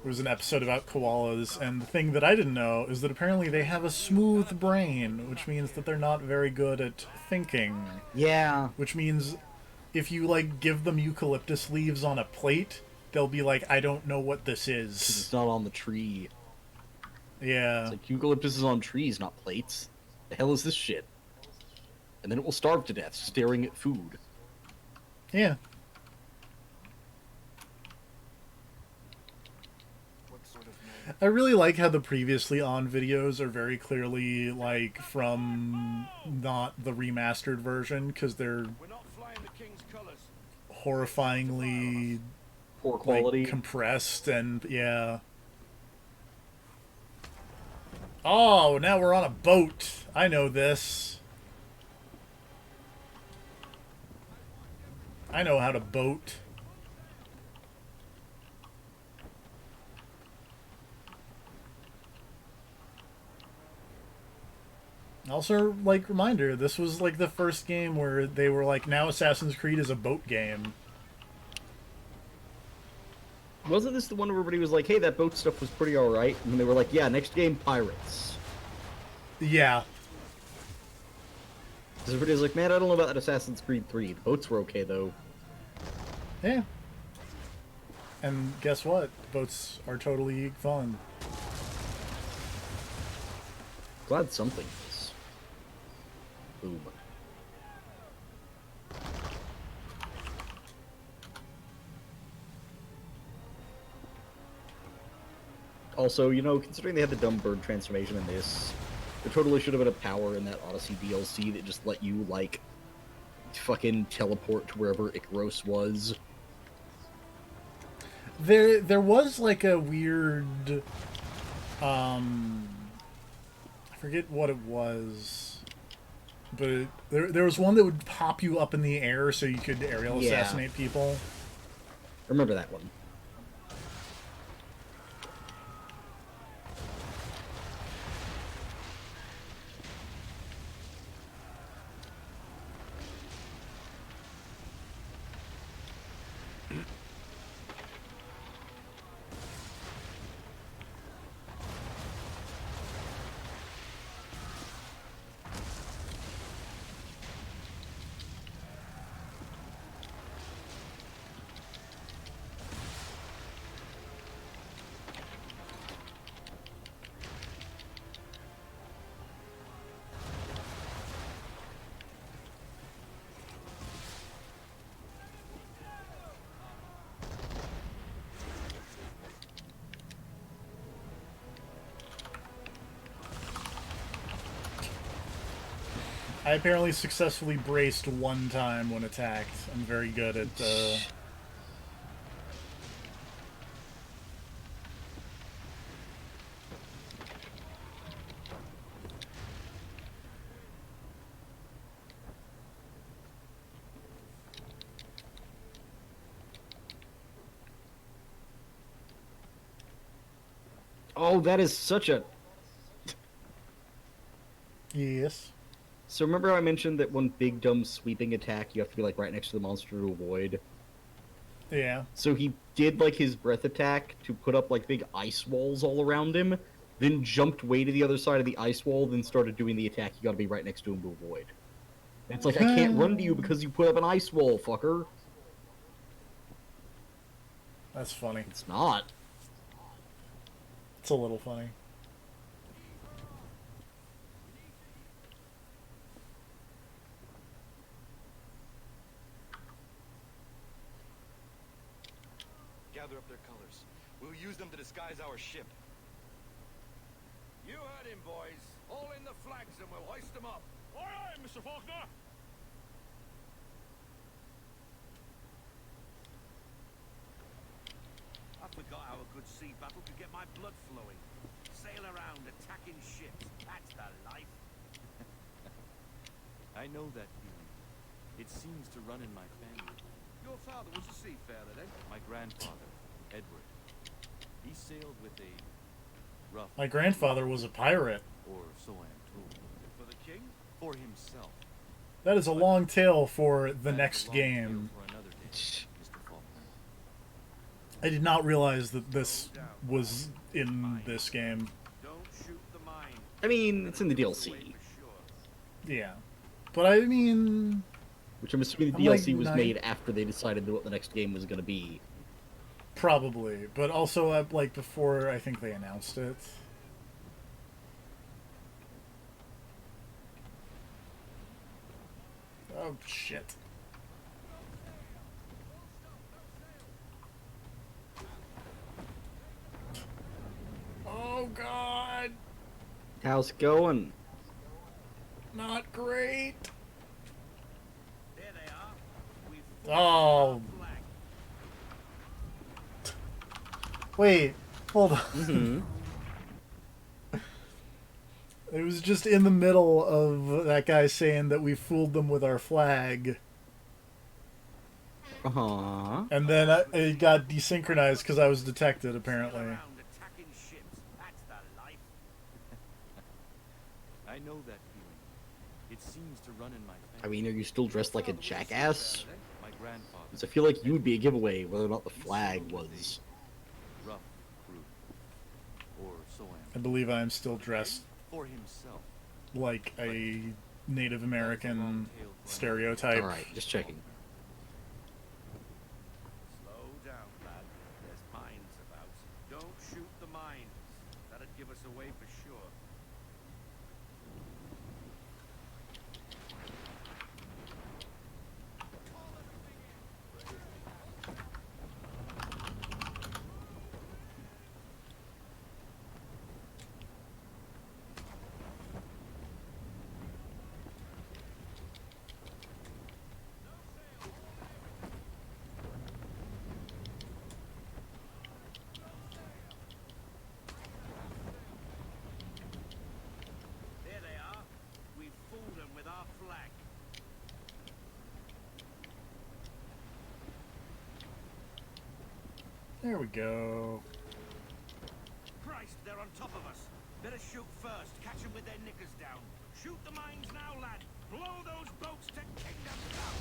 There was an episode about koalas, and the thing that I didn't know is that apparently they have a smooth brain, which means that they're not very good at thinking.
Yeah.
Which means if you, like, give them eucalyptus leaves on a plate, they'll be like, I don't know what this is.
'Cause it's not on the tree.
Yeah.
It's like, eucalyptus is on trees, not plates. The hell is this shit? And then it will starve to death, staring at food.
Yeah. I really like how the previously on videos are very clearly, like, from not the remastered version, because they're horrifyingly
poor quality,
like, compressed, and yeah. Oh, now we're on a boat. I know this. I know how to boat. Also, like, reminder, this was, like, the first game where they were like, now Assassin's Creed is a boat game.
Wasn't this the one where everybody was like, hey, that boat stuff was pretty alright? And they were like, yeah, next game, pirates.
Yeah.
Because everybody was like, man, I don't know about that Assassin's Creed 3. The boats were okay, though.
Yeah. And guess what? Boats are totally fun.
Glad something is. Boom. Also, you know, considering they had the dumb bird transformation in this, there totally should have been a power in that Odyssey DLC that just let you, like, fucking teleport to wherever Icaros was.
There was, like, a weird, I forget what it was, but there was one that would pop you up in the air so you could aerial assassinate people.
Remember that one.
I apparently successfully braced one time when attacked. I'm very good at,
Oh, that is such a...
Yes.
So remember how I mentioned that one big dumb sweeping attack you have to be like right next to the monster to avoid?
Yeah.
So he did like his breath attack to put up like big ice walls all around him, then jumped way to the other side of the ice wall, then started doing the attack you gotta be right next to him to avoid. And it's like, I can't run to you because you put up an ice wall, fucker.
That's funny.
It's not.
It's a little funny.
Gather up their colors. We'll use them to disguise our ship.
You heard him, boys. All in the flags and we'll hoist them up.
Aye, aye, Mr. Faulkner.
I forgot how a good sea battle could get my blood flowing. Sail around attacking ships. That's the life.
I know that feeling. It seems to run in my family.
Your father was a seafarer then?
My grandfather, Edward, he sailed with a rough...
My grandfather was a pirate.
Or so I am told.
For the king?
For himself.
That is a long tale for the
That is
next
a long tale
game.
for another day, Mr. Faulkner.
I did not realize that this was in this game.
Don't shoot the mine.
I mean, it's in the
Away
DLC,
for sure.
Yeah. But I mean...
which I'm assuming the
I'm like
DLC was
nine-
made after they decided what the next game was going to be.
Probably. But also, like, before I think they announced it. Oh, shit. Oh, God.
How's it going?
Not great.
There they are. We've
Oh.
flag.
Wait. Hold on.
Mm-hmm.
It was just in the middle of that guy saying that we fooled them with our flag.
Uh-huh.
And then it got desynchronized because I was detected, apparently.
Around attacking ships. That's the life.
I know that feeling. It seems to run in my family.
I mean, are you still dressed like a jackass?
My grandfather,
Because I feel like you would be a giveaway whether or not the flag was.
rough fruit. Or so I
I
am.
believe I am still dressed
For himself.
like a Native American stereotype.
Alright, just checking.
Slow down, lad. There's mines about. Don't shoot the mines. That'd give us away for sure. There they are. We fooled them with our flag.
There we go.
Christ, they're on top of us. Better shoot first. Catch them with their knickers down. Shoot the mines now, lad. Blow those boats to kingdom come.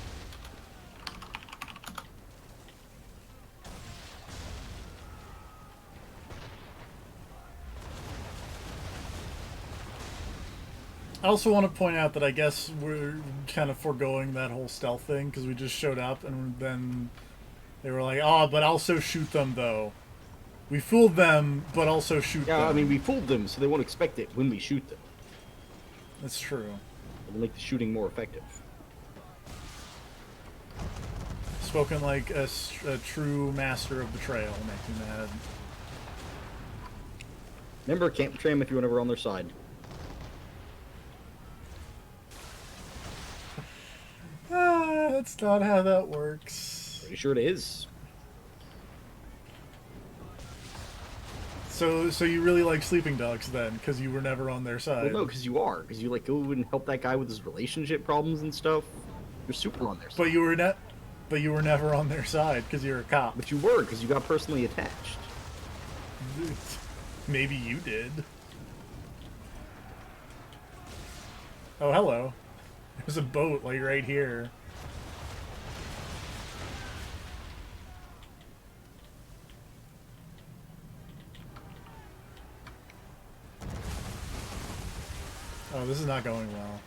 I also want to point out that I guess we're kind of foregoing that whole stealth thing because we just showed up and then they were like, oh, but also shoot them, though. We fooled them, but also shoot them.
Yeah, I mean, we fooled them, so they won't expect it when we shoot them.
That's true.
It'll make the shooting more effective.
Spoken like a true master of betrayal, make me mad.
Remember, can't betray them if you're never on their side.
That's not how that works.
Pretty sure it is.
So you really like Sleeping Dogs then, because you were never on their side.
Well, no, because you are. Because you, like, go and help that guy with his relationship problems and stuff. You're super on their side.
But you were never on their side because you're a cop.
But you were, because you got personally attached.
Maybe you did. Oh, hello. There's a boat like right here. Oh, this is not going well.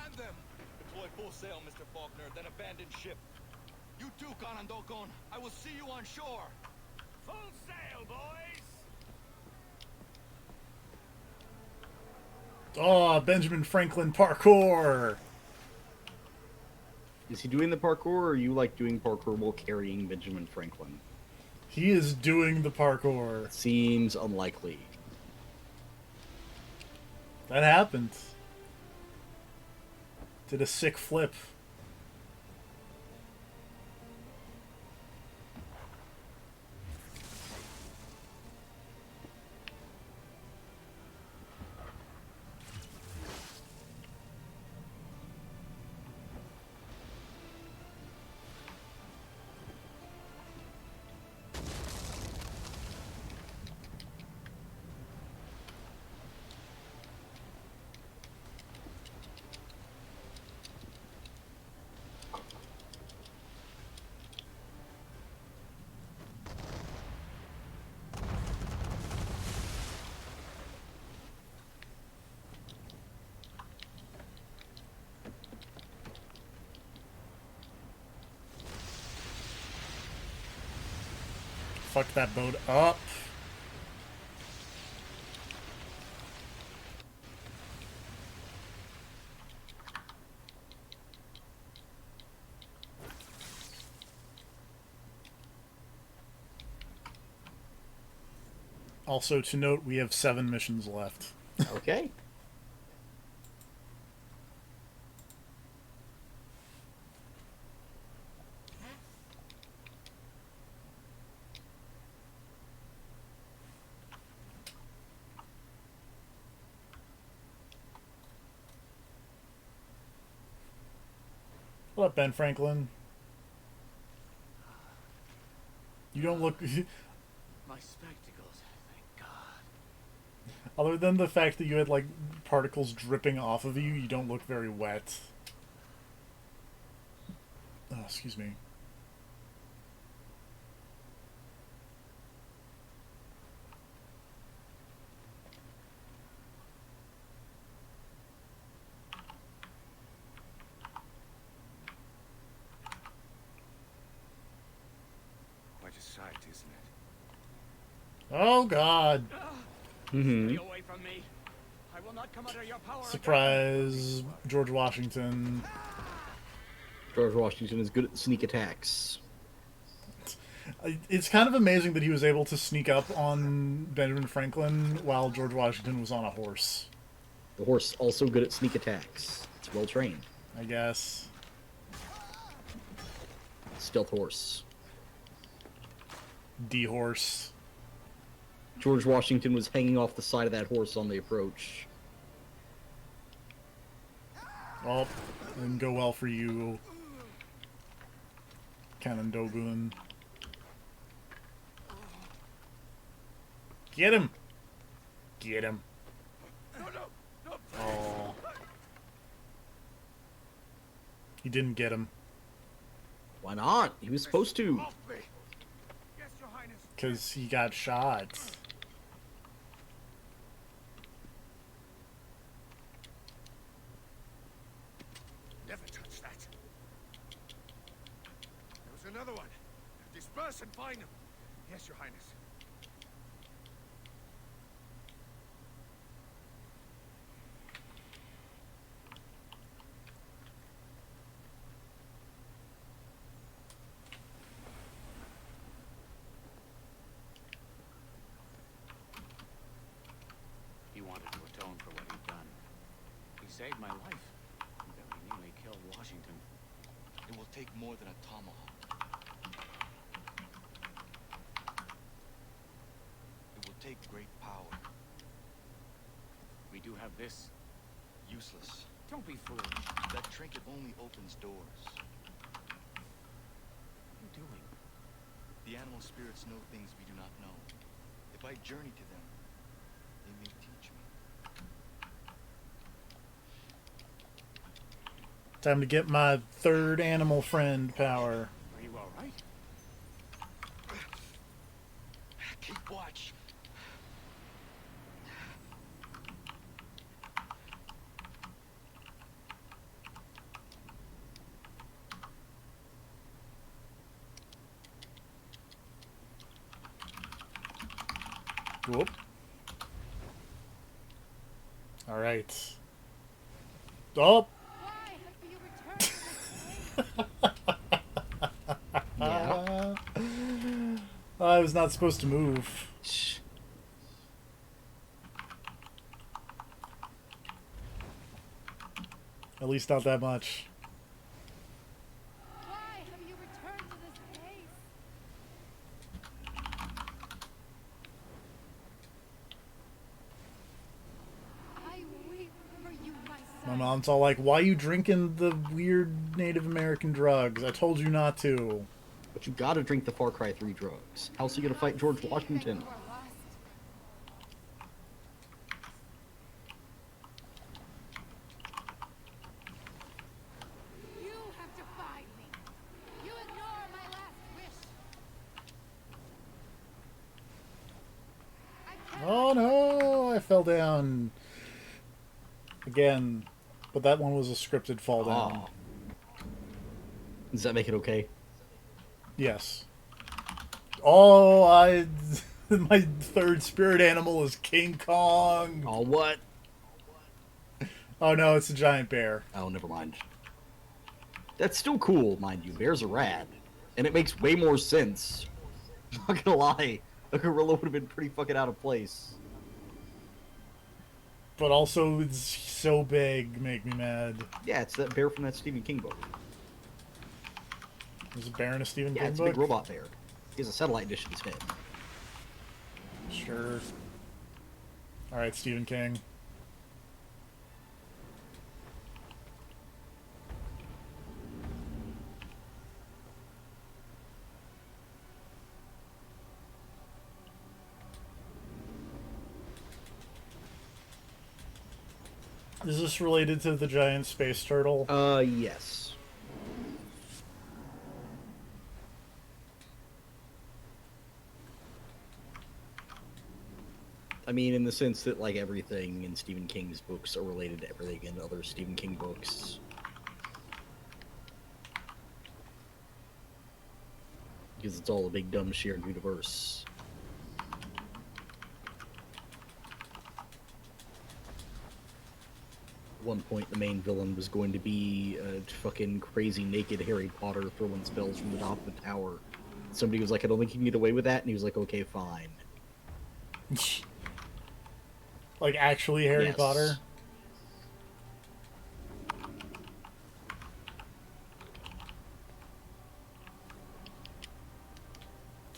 Man them! Deploy full sail, Mr. Faulkner, then abandon ship. You too, Kanandokon. I will see you on shore. Full sail, boys!
Oh, Benjamin Franklin parkour!
Is he doing the parkour, or are you like doing parkour while carrying Benjamin Franklin?
He is doing the parkour.
Seems unlikely.
That happened. Did a sick flip. Fuck that boat up. Also, to note, we have 7 missions left.
Okay.
What up, Ben Franklin? You don't look...
My spectacles, thank God.
Other than the fact that you had, like, particles dripping off of you, you don't look very wet. Oh, excuse me.
Quite a sight, isn't it?
Oh, God.
Mm-hmm.
Stay away from me. I will not come under your power.
Surprise, George Washington.
George Washington is good at sneak attacks.
It's kind of amazing that he was able to sneak up on Benjamin Franklin while George Washington was on a horse.
The horse also good at sneak attacks. It's well trained.
I guess.
Stealth horse.
D-horse.
George Washington was hanging off the side of that horse on the approach.
Oh, didn't go well for you, Kanandogun. Get him! Get him. Oh. He didn't get him.
Why not? He was supposed to.
Off me. Yes, Your Highness.
Because he got shot.
Never touch that. There was another one. Disperse and find them. Yes, Your Highness.
He wanted to atone for what he'd done. He saved my life. He very nearly killed Washington.
It will take more than a tomahawk. It will take great power.
We do have this.
Useless.
Don't be foolish.
That trinket only opens doors.
What are you doing?
The animal spirits know things we do not know. If I journey to them, they may teach me.
Time to get my 3rd animal friend power.
Are you all right?
Keep watch.
Whoop. All right. Oh.
Why have you returned to this place?
Yeah.
I was not supposed to move. At least not that much.
Why have you returned to this place? I weep for you, my
My
son.
mom's all like, why you drinking the weird Native American drugs? I told you not to.
But you gotta drink the Far Cry 3 drugs. How else are you gonna fight George Washington?
You are lost. You have defied me. You ignore my last wish. I cannot
Oh no, I fell down. Again. But that one was a scripted fall down.
Oh. Does that make it okay?
Yes. Oh, my third spirit animal is King Kong.
Oh, what?
Oh no, it's a giant bear.
Oh, never mind. That's still cool, mind you. Bears are rad. And it makes way more sense. Not gonna lie. A gorilla would have been pretty fucking out of place.
But also, it's so big, make me mad.
Yeah, it's that bear from that Stephen King book.
There's a bear in a Stephen
Yeah,
King
it's a
book?
big robot bear. He has a satellite dish in his head.
Sure. Alright, Stephen King. Is this related to the giant space turtle?
Yes. I mean, in the sense that, like, everything in Stephen King's books are related to everything in other Stephen King books. Because it's all a big, dumb, shared universe. At one point, the main villain was going to be a fucking crazy, naked Harry Potter throwing spells from the top of the tower. Somebody was like, I don't think you can get away with that, and he was like, okay, fine.
Like, actually Harry
Yes.
Potter?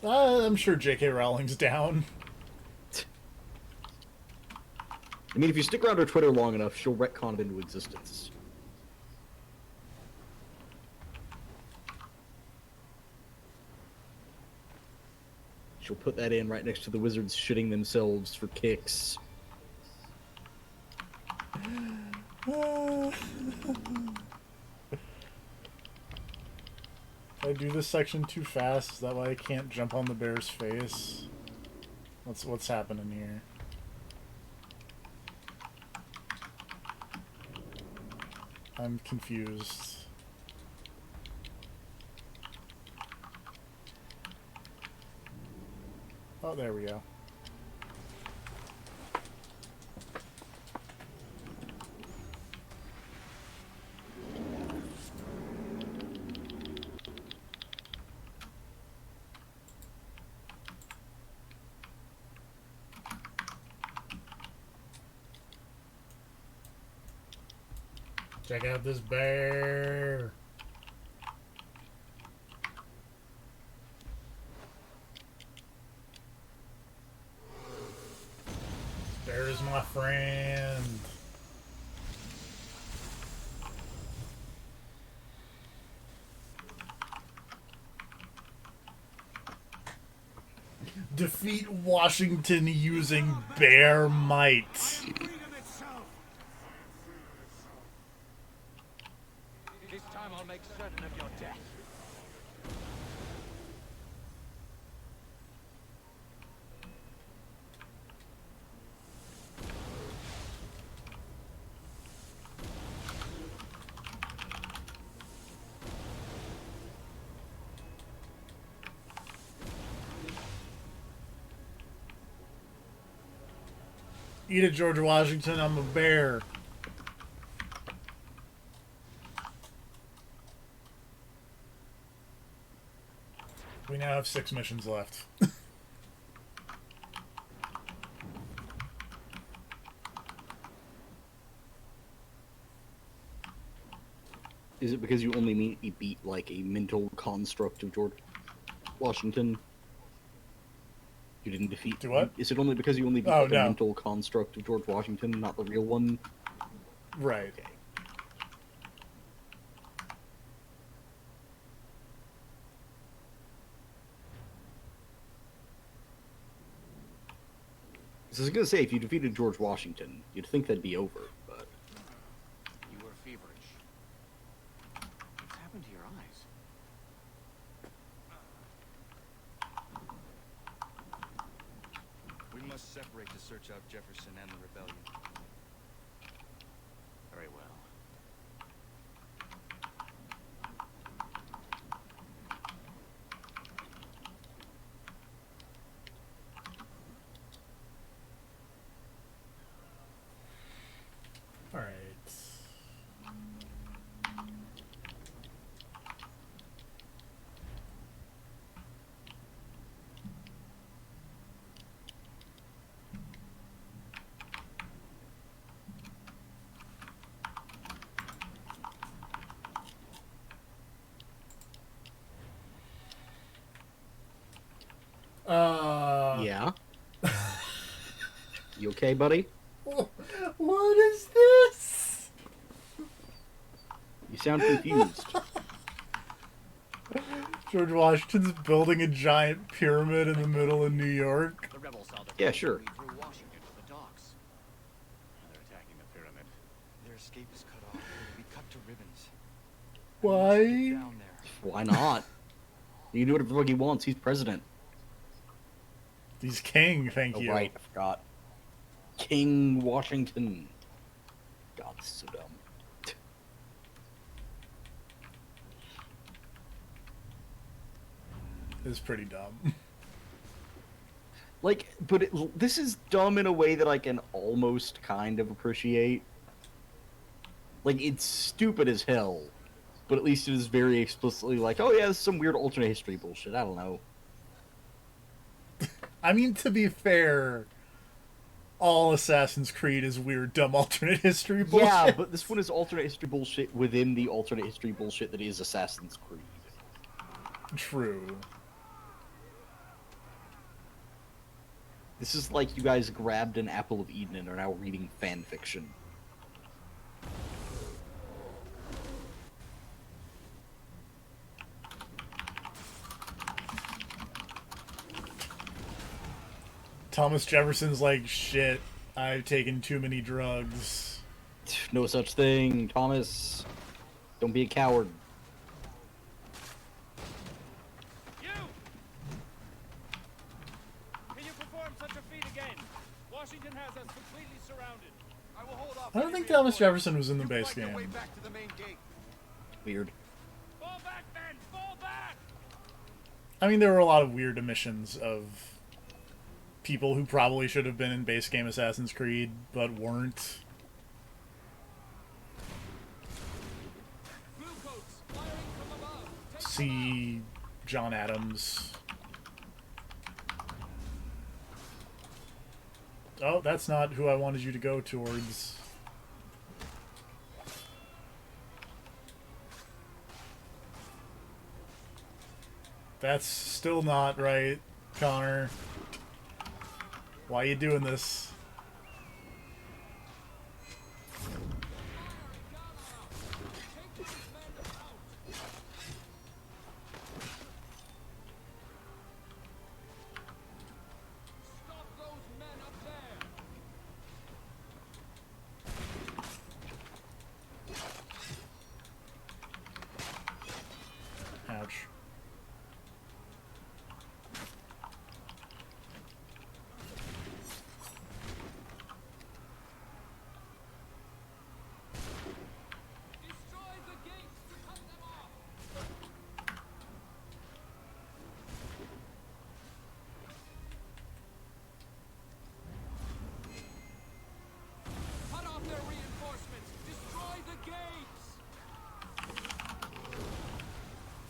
I'm sure J.K. Rowling's down.
I mean, if you stick around her Twitter long enough, she'll retcon it into existence. She'll put that in right next to the wizards shitting themselves for kicks.
Did I do this section too fast? Is that why I can't jump on the bear's face? What's happening here? I'm confused. Oh, there we go. Check out this bear. Bear is my friend. Defeat Washington using bear might.
Freedom itself.
This time I'll make certain of your death.
Eat it, George Washington. I'm a bear. We now have 6 missions left.
Is it because you only beat like a mental construct of George Washington? You didn't defeat.
Do what?
Is it only because you only beat
Oh,
the
no.
mental construct of George Washington, not the real one?
Right.
Okay. So I was gonna say, if you defeated George Washington, you'd think that'd be over, but
You were feverish. What's happened to your eyes?
We must separate to search out Jefferson and the rebellion.
Very well.
All right.
yeah. You okay, buddy?
What is this?
You sound confused.
George Washington's building a giant pyramid in the middle of New York.
The rebels saw their
Yeah, sure.
way through Washington to the docks. They're attacking the pyramid.
Their escape is cut off. They'll be cut to ribbons.
Why?
Down there.
Why not? He can do whatever the fuck he wants. He's president.
He's king, thank
Oh,
you.
right. I forgot. King Washington. God, this is so dumb.
It's pretty dumb.
Like, but this is dumb in a way that I can almost kind of appreciate. Like, it's stupid as hell, but at least it is very explicitly like, oh yeah, this is some weird alternate history bullshit. I don't know.
I mean, to be fair, all Assassin's Creed is weird, dumb alternate history bullshit.
Yeah, but this one is alternate history bullshit within the alternate history bullshit that is Assassin's Creed.
True.
This is like you guys grabbed an apple of Eden and are now reading fan fiction.
Thomas Jefferson's like, shit, I've taken too many drugs.
No such thing, Thomas. Don't be a coward.
You! Can you perform such a feat again? Washington has us completely surrounded.
I will hold off.
I don't think Thomas Jefferson was in the base
Fight your way
game.
back to the main gate.
Weird.
Fall back, men! Fall back!
I mean, there were a lot of weird omissions of people who probably should have been in base game Assassin's Creed, but weren't.
Bluecoats, firing from above. Take
See John Adams. Oh, that's not who I wanted you to go towards. That's still not right, Connor. Why are you doing this?
Stop those men up there!
Ouch.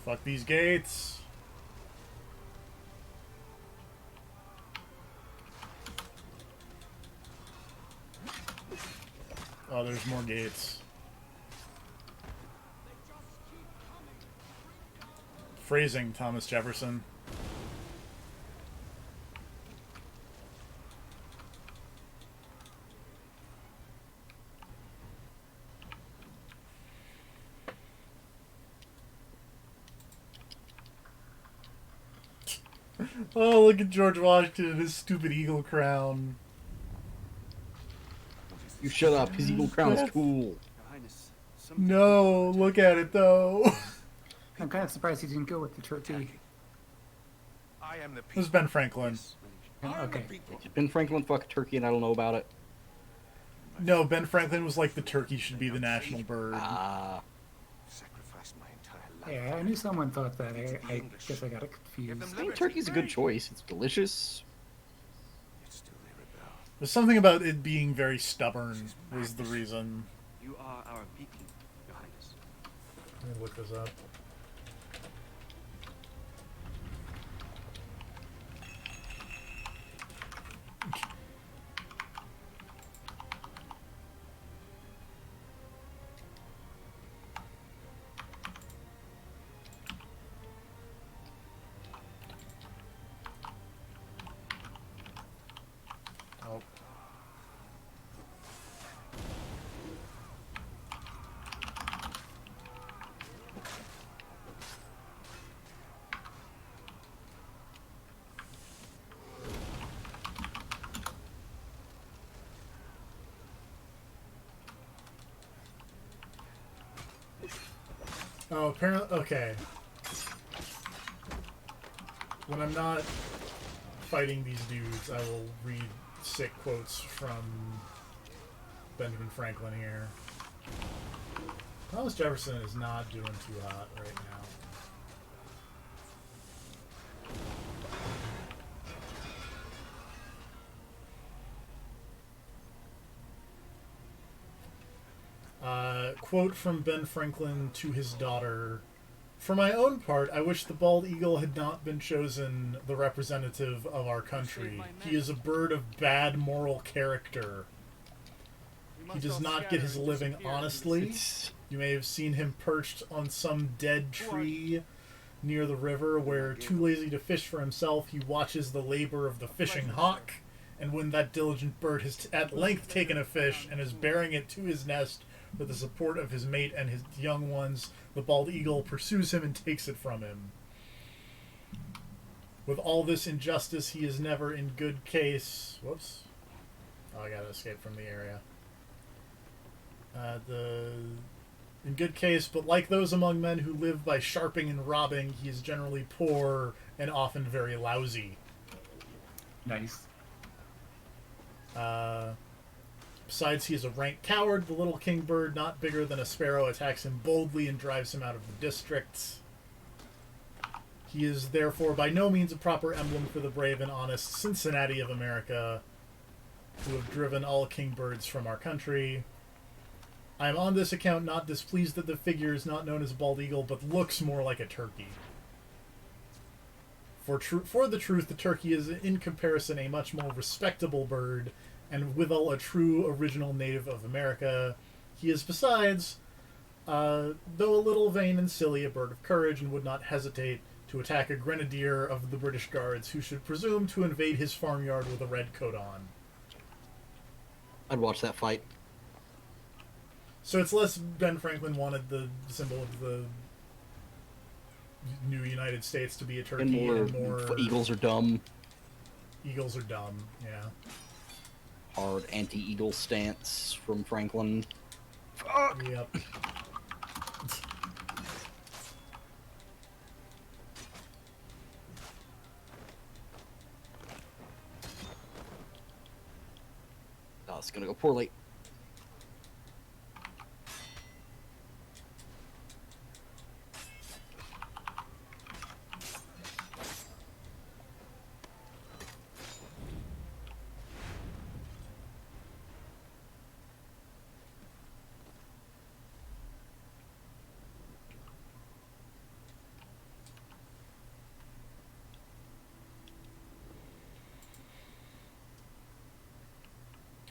Fuck these gates. Oh, there's more gates. Phrasing, Thomas Jefferson. Oh, look at George Washington and his stupid eagle crown.
You shut up. His eagle crown's cool.
Your Highness, something
No, look at it though.
I'm kind of surprised he didn't go with the turkey.
I am the
This is
people.
Ben Franklin.
I am the
Okay.
people.
Ben Franklin fuck a turkey and I don't know about it.
No, Ben Franklin was like the turkey should be the national bird.
Ah.
Sacrificed my entire life.
Yeah, I knew someone thought that. I guess I got it confused.
them
I think turkey's a good choice. It's delicious.
Yet still they rebel.
There's something about it being very stubborn was the reason.
You are our people, Your Highness.
Let me look this up. Oh. Oh, apparently, okay. When I'm not fighting these dudes, I will read sick quotes from Benjamin Franklin here. Thomas Jefferson is not doing too hot right now. Quote from Ben Franklin to his daughter. For my own part, I wish the bald eagle had not been chosen the representative of our country. He is a bird of bad moral character. He does not get his living honestly. You may have seen him perched on some dead tree near the river where, too lazy to fish for himself, he watches the labor of the fishing hawk. And when that diligent bird has at length taken a fish and is bearing it to his nest for the support of his mate and his young ones, the bald eagle pursues him and takes it from him. With all this injustice, he is never in good case. Whoops. Oh, I gotta escape from the area. In good case, but like those among men who live by sharping and robbing, he is generally poor and often very lousy.
Nice.
Besides, he is a rank coward. The little kingbird, not bigger than a sparrow, attacks him boldly and drives him out of the district. He is therefore by no means a proper emblem for the brave and honest Cincinnati of America, who have driven all kingbirds from our country. I am on this account not displeased that the figure is not known as a bald eagle, but looks more like a turkey. For the truth, the turkey is, in comparison, a much more respectable bird, and withal a true original native of America. He is, besides, though a little vain and silly, a bird of courage, and would not hesitate to attack a grenadier of the British Guards who should presume to invade his farmyard with a red coat on.
I'd watch that fight.
So it's less Ben Franklin wanted the symbol of the new United States to be a turkey,
And more eagles are dumb.
Eagles are dumb, yeah.
Hard anti-eagle stance from Franklin.
Yep.
Oh, it's gonna go poorly.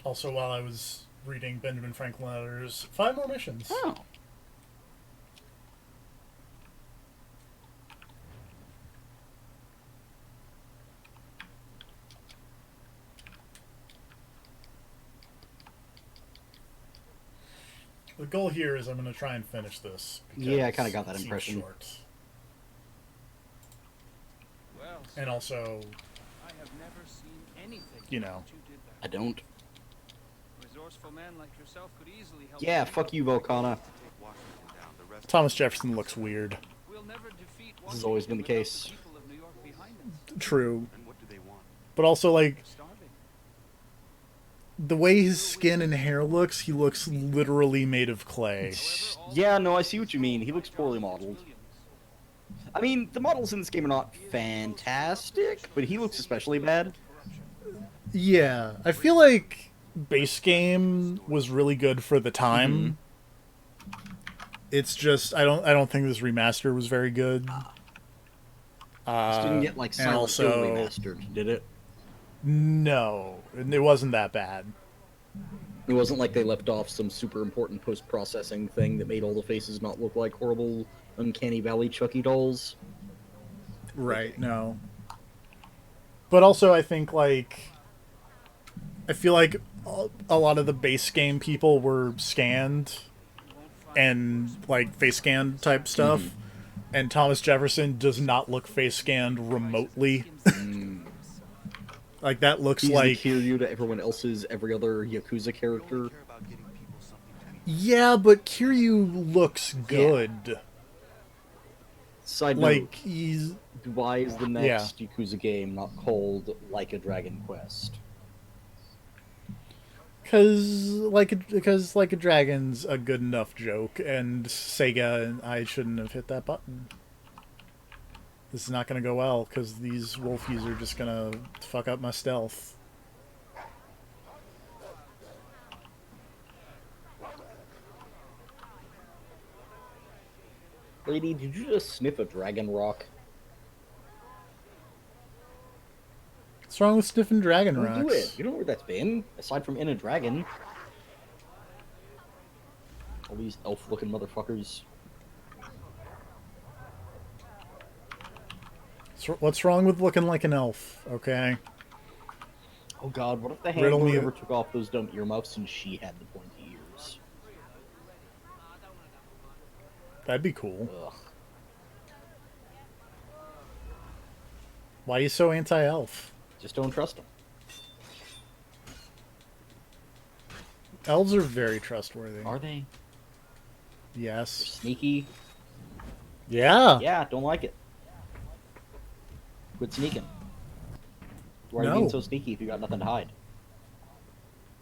Also, while I was reading Benjamin Franklin letters, 5 more missions.
Oh.
The goal here is I'm going to try and finish this.
Yeah, I kind of got that
it seems
impression.
Short.
Well,
And also,
I have never seen anything
you know.
that you did
I
that.
don't.
Resourceful men like yourself could easily help.
Yeah,
us.
fuck you, Volcana.
Take Washington down. The rest
Thomas Jefferson looks weird.
We'll never defeat
This has always been the
Washington
case.
without the people of New York behind us.
True.
And what do they want?
But also, like,
They're starving.
the way his skin and hair looks, he looks literally made of clay.
Yeah, no, I see what you mean. He looks poorly modeled. I mean, the models in this game are not fantastic, but he looks especially bad.
Yeah, I feel like base game was really good for the time. It's just I don't think this remaster was very good.
This didn't get like
and
Silent Hill
also
remastered, did it?
no, it wasn't that bad.
It wasn't like they left off some super important post-processing thing that made all the faces not look like horrible, uncanny valley Chucky dolls.
Right, no. But also I think like I feel like a lot of the base game people were scanned and like face scanned type stuff. And Thomas Jefferson does not look face scanned remotely. Like that looks
He's
like
the Kiryu to everyone else's every other Yakuza character.
Care about getting people something to eat.
yeah, but Kiryu looks good.
Side note,
Like he's
why is the next Yakuza game not called Like a Dragon Quest?
because like a dragon's a good enough joke, and Sega and I shouldn't have hit that button. This is not going to go well because these wolfies are just going to fuck up my stealth.
Lady, did you just sniff a dragon rock?
What's wrong with sniffing dragon
Don't
rocks?
do it. You don't know where that's been, aside from in a dragon. All these elf-looking motherfuckers.
What's wrong with looking like an elf? Okay.
Oh god, what if the
Riddle
handler
me-
ever took off those dumb earmuffs and she had the pointy ears?
That'd be cool.
Ugh.
Why are you so anti-elf?
Just don't trust them.
Elves are very trustworthy.
Are they? They're
Yes.
sneaky.
Yeah.
Yeah, don't like it. Quit sneaking. Why are you
No.
being so sneaky if you got nothing to hide?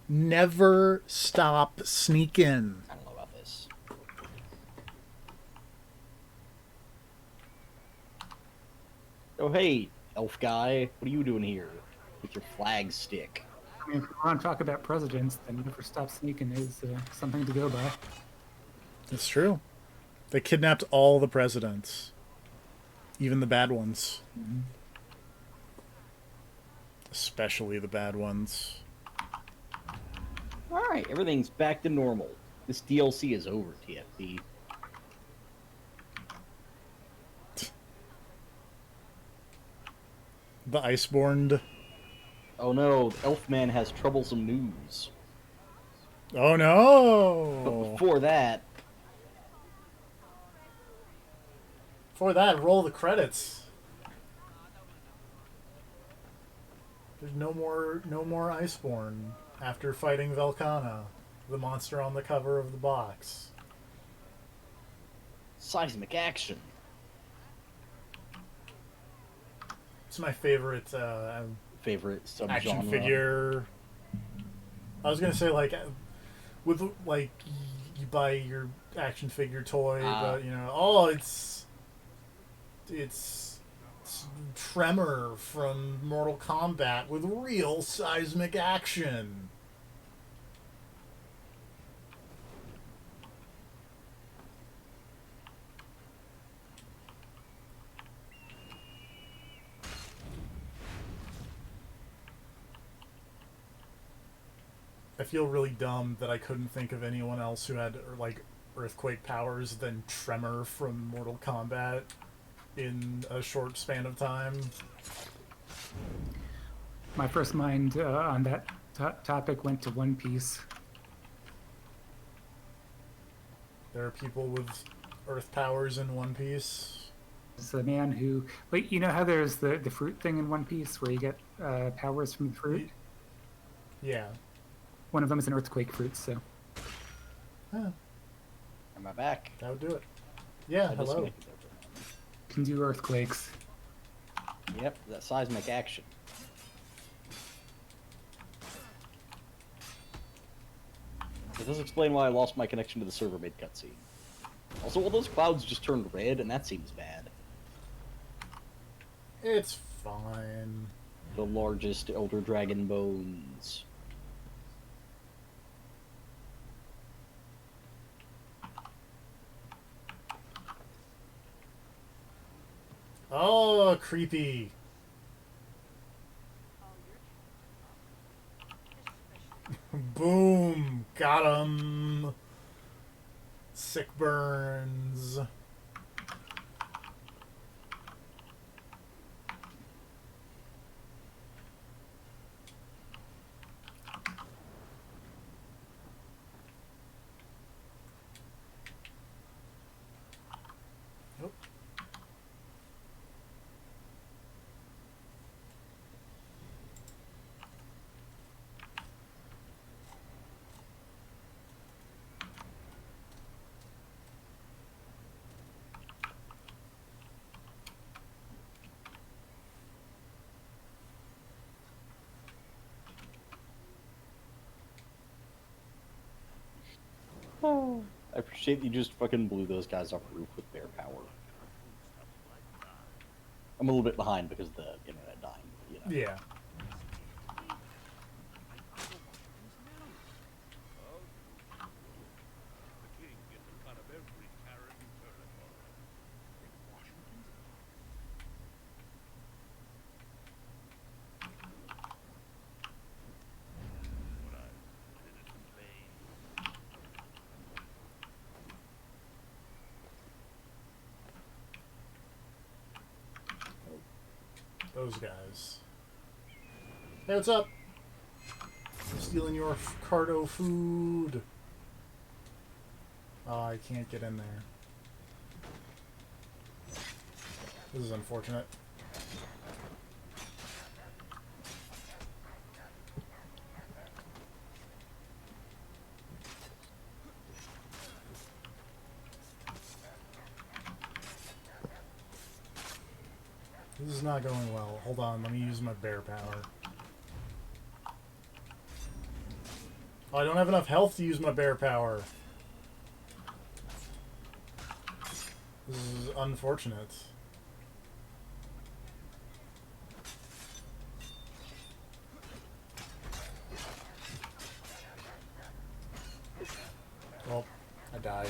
Never stop sneaking.
I don't know about this. Oh hey, elf guy, what are you doing here with your flag stick?
I mean, if we want to talk about presidents, then never stop sneaking is something to go by.
It's true. They kidnapped all the presidents. Even the bad ones. Especially the bad ones.
Alright, everything's back to normal. This DLC is over, TFP.
The Iceborne.
Oh no, Elfman has troublesome news.
Oh
But
no!
before that,
Before that, roll the credits. There's no more Iceborne after fighting Velkhana, the monster on the cover of the box.
seismic action.
It's my favorite
Favorite subgenre.
action figure. I was gonna say like with like you buy your action figure toy, but you know, it's Tremor from Mortal Kombat with real seismic action. I feel really dumb that I couldn't think of anyone else who had like earthquake powers than Tremor from Mortal Kombat in a short span of time.
My first mind on that topic went to One Piece.
There are people with earth powers in One Piece.
It's the man who, wait, you know how there's the fruit thing in One Piece where you get powers from the fruit?
Yeah.
One of them is an earthquake fruit, so.
Huh.
Am I back?
That would do it. Yeah,
I
hello.
Can do earthquakes.
Yep, that seismic action. It does explain why I lost my connection to the server mid cutscene. Also, all those clouds just turned red, and that seems bad.
It's fine.
The largest Elder Dragon bones.
Oh, creepy. Boom. Got him. Sick burns. Nope.
I appreciate that you just fucking blew those guys off the roof with bear power. I'm a little bit behind because of the internet dying, you know.
Yeah. Those guys. Hey, what's up? I'm stealing your cardo food. Oh, I can't get in there. This is unfortunate. This is not going well. Hold on, let me use my bear power. Oh, I don't have enough health to use my bear power. This is unfortunate. Well, I died.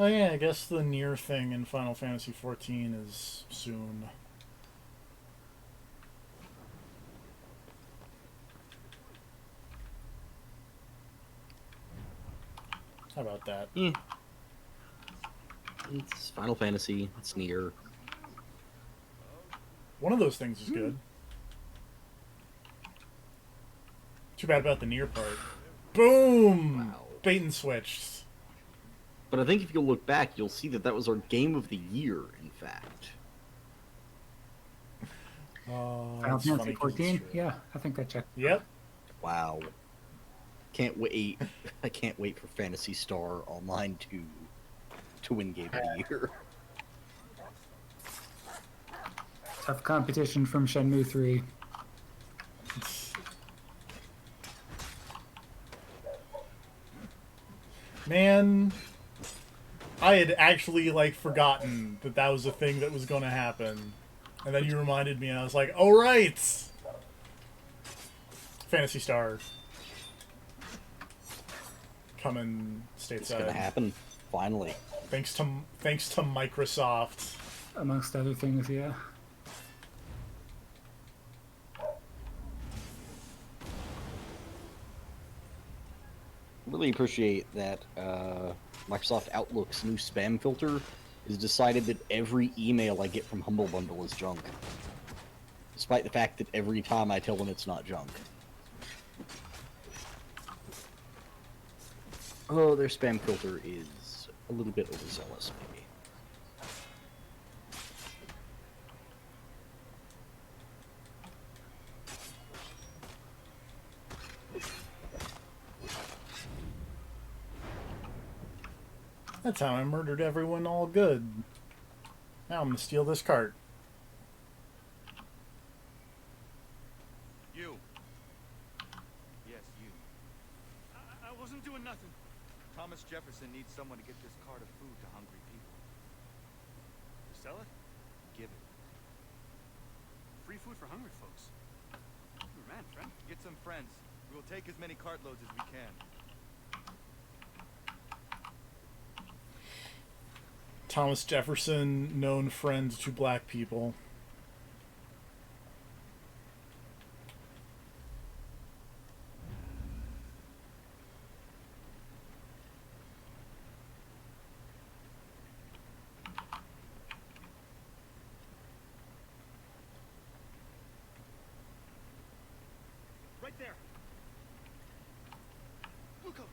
Oh yeah, I guess the near thing in Final Fantasy XIV is soon. How about that?
It's Final Fantasy. It's near.
One of those things is good. Too bad about the near part. Boom!
Wow.
Bait and switched.
But I think if you look back, you'll see that that was our game of the year, in fact.
Final Fantasy 14? Yeah, I think I checked.
Yep.
Wow. Can't wait. I can't wait for Phantasy Star Online to win Game of the Year.
Tough competition from Shenmue 3.
Man, I had actually, like, forgotten that that was a thing that was going to happen. And then you reminded me, and I was like, oh, right! Phantasy Star. coming stateside.
It's gonna happen, finally.
Thanks to Microsoft.
Amongst other things, yeah.
Really appreciate that Microsoft Outlook's new spam filter has decided that every email I get from Humble Bundle is junk. Despite the fact that every time I tell them it's not junk. Oh, their spam filter is a little bit overzealous, maybe.
That's how I murdered everyone all good. Now I'm gonna steal this cart.
You. Yes, you.
I wasn't doing nothing.
Thomas Jefferson needs someone to get this cart of food to hungry people.
Sell it?
Give it.
Free food for hungry folks. You're a man, friend.
Get some friends. We will take as many cartloads as we can.
Thomas Jefferson, known friend to black people.
Right there. Glucose.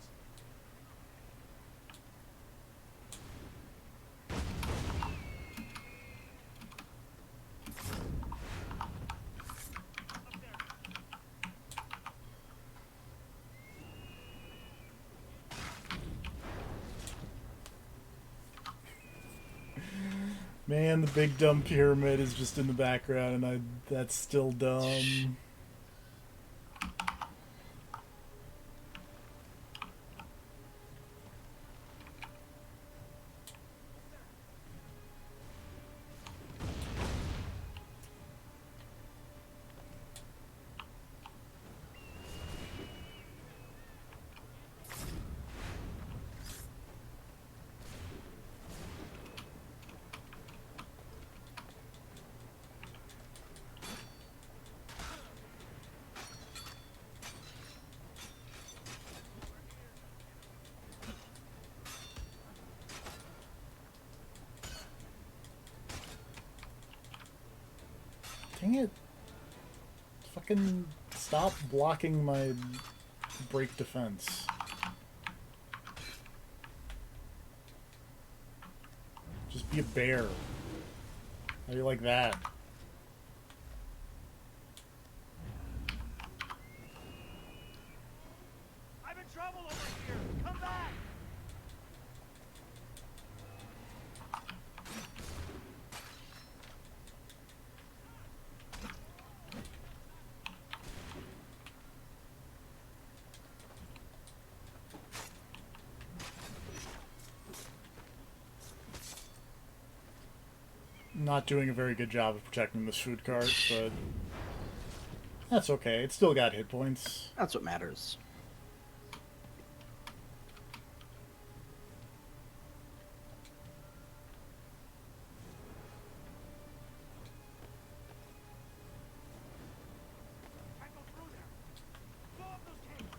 Man, the big dumb pyramid is just in the background, and that's still dumb. Dang it. Fucking stop blocking my break defense. Just be a bear. How do you like that?
I'm in trouble over here. Come back.
Not doing a very good job of protecting this food cart, but that's okay. It's still got hit points.
That's what matters.
Can't go through there. Blow up those cages.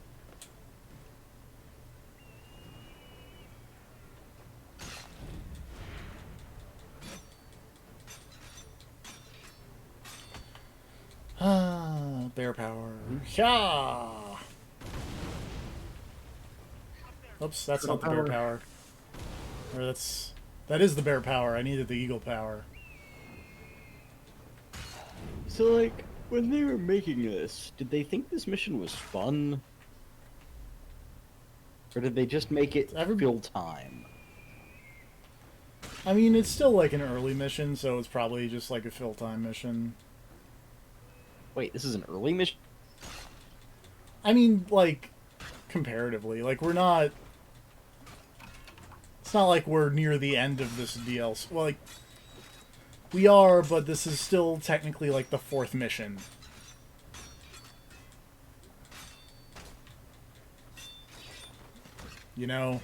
Ah, bear power. Yeah. Oops, that's not the bear power. Or that is the bear power. I needed the eagle power.
So, like, when they were making this, did they think this mission was fun? Or did they just make it fill time?
I mean, it's still like an early mission, so it's probably just like a fill time mission.
Wait, this is an early mission?
I mean, like, comparatively. Like, we're not... It's not like we're near the end of this DLC. Well, like, we are, but this is still technically, like, the 4th mission. You know?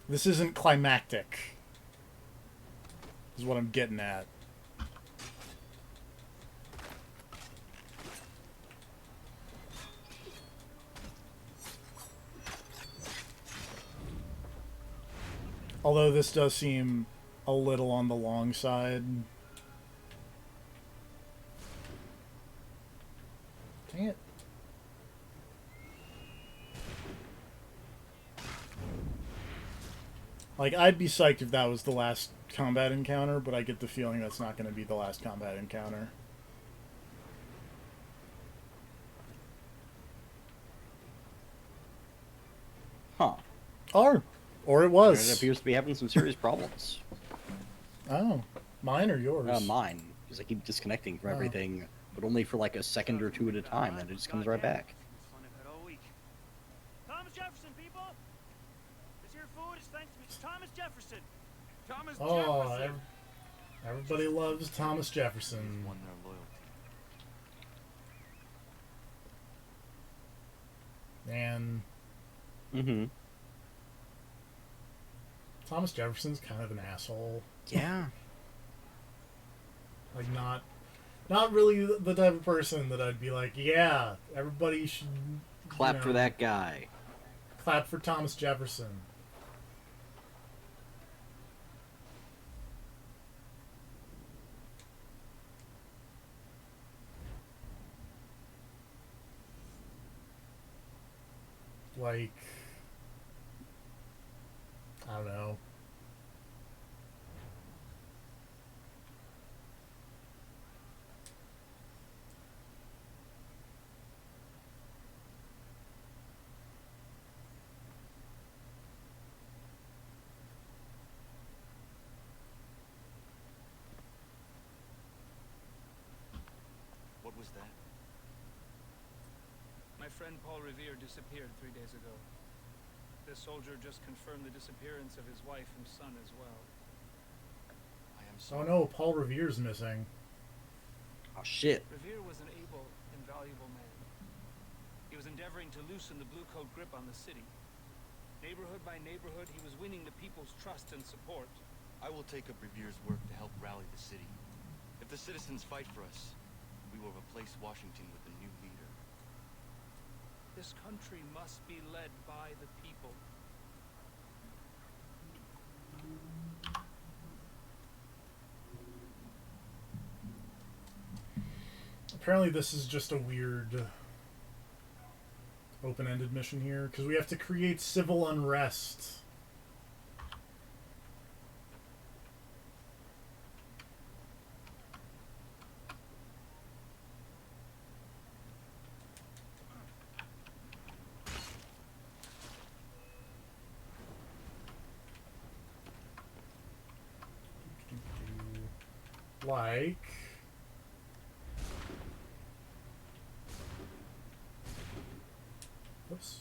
This isn't climactic. Is what I'm getting at. Although this does seem a little on the long side. Dang it. Like, I'd be psyched if that was the last combat encounter, but I get the feeling that's not going to be the last combat encounter.
Huh.
Or it was.
It appears to be having some serious problems.
Oh. Mine or yours?
Mine. Because I keep disconnecting from everything, but only for like a second or two at a time, then it just comes right back.
Thomas Jefferson, people! This here food is thanks to Thomas Jefferson. Thomas
Jefferson! Everybody loves Thomas Jefferson.
Won their loyalty.
And...
Mm-hmm.
Thomas Jefferson's kind of an asshole.
Yeah.
Like, not really the type of person that I'd be like, yeah, everybody should...
Clap for that guy.
Clap for Thomas Jefferson. Like... I don't know.
What was that?
My friend Paul Revere disappeared 3 days ago. This soldier just confirmed the disappearance of his wife and son as well.
I am
Oh
sorry.
no, Paul Revere's missing.
Oh shit.
Revere was an able and valuable man. He was endeavoring to loosen the blue coat grip on the city. Neighborhood by neighborhood, he was winning the people's trust and support.
I will take up Revere's work to help rally the city. If the citizens fight for us, we will replace Washington with a new leader.
This country must be led by the people.
Apparently this is just a weird open-ended mission here, because we have to create civil unrest. Like... Whoops.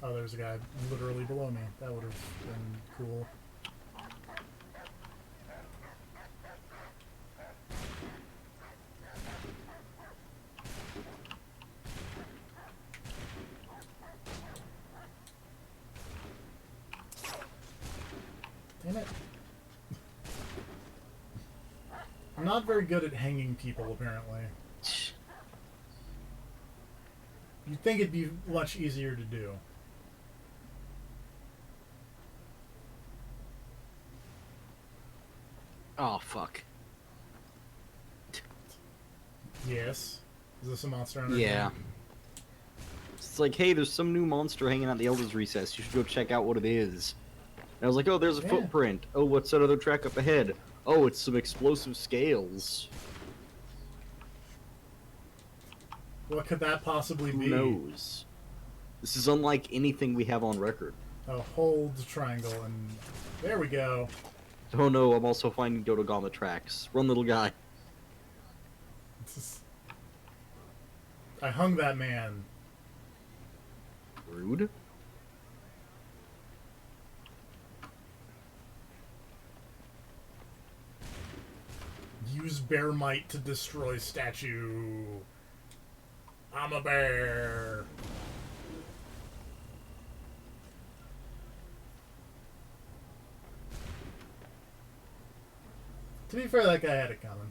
Oh, there's a guy literally below me. That would have been cool. Damn it. I'm not very good at hanging people, apparently. You'd think it'd be much easier to do.
Oh, fuck.
Yes. Is this a monster hunter?
Yeah. It's like, hey, there's some new monster hanging out in the Elder's Recess. You should go check out what it is. And I was like, oh, there's a footprint. Oh, what's that other track up ahead? Oh, it's some explosive scales.
What could that possibly be?
Who knows? This is unlike anything we have on record.
Oh, hold triangle and... There we go.
Oh no, I'm also finding Dodogama tracks. Run, little guy.
I hung that man.
Rude.
Use bear might to destroy statue. I'm a bear. To be fair, that guy had it coming.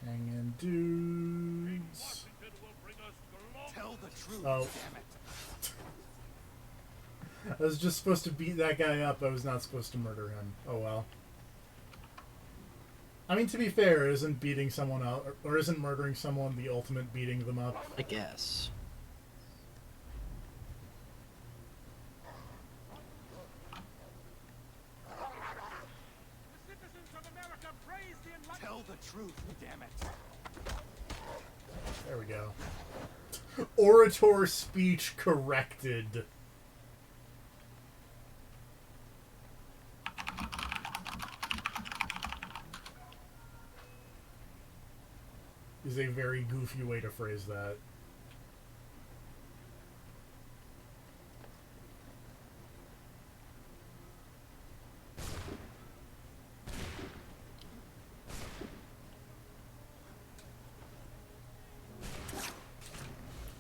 Hanging dudes.
Tell the truth,
Oh.
damn it.
I was just supposed to beat that guy up. I was not supposed to murder him. Oh well. I mean, to be fair, isn't beating someone up, or isn't murdering someone the ultimate beating them up?
I guess.
The citizens of America praise the enlightenment.
Tell the truth, damn it.
There we go. Orator speech corrected. Is a very goofy way to phrase that.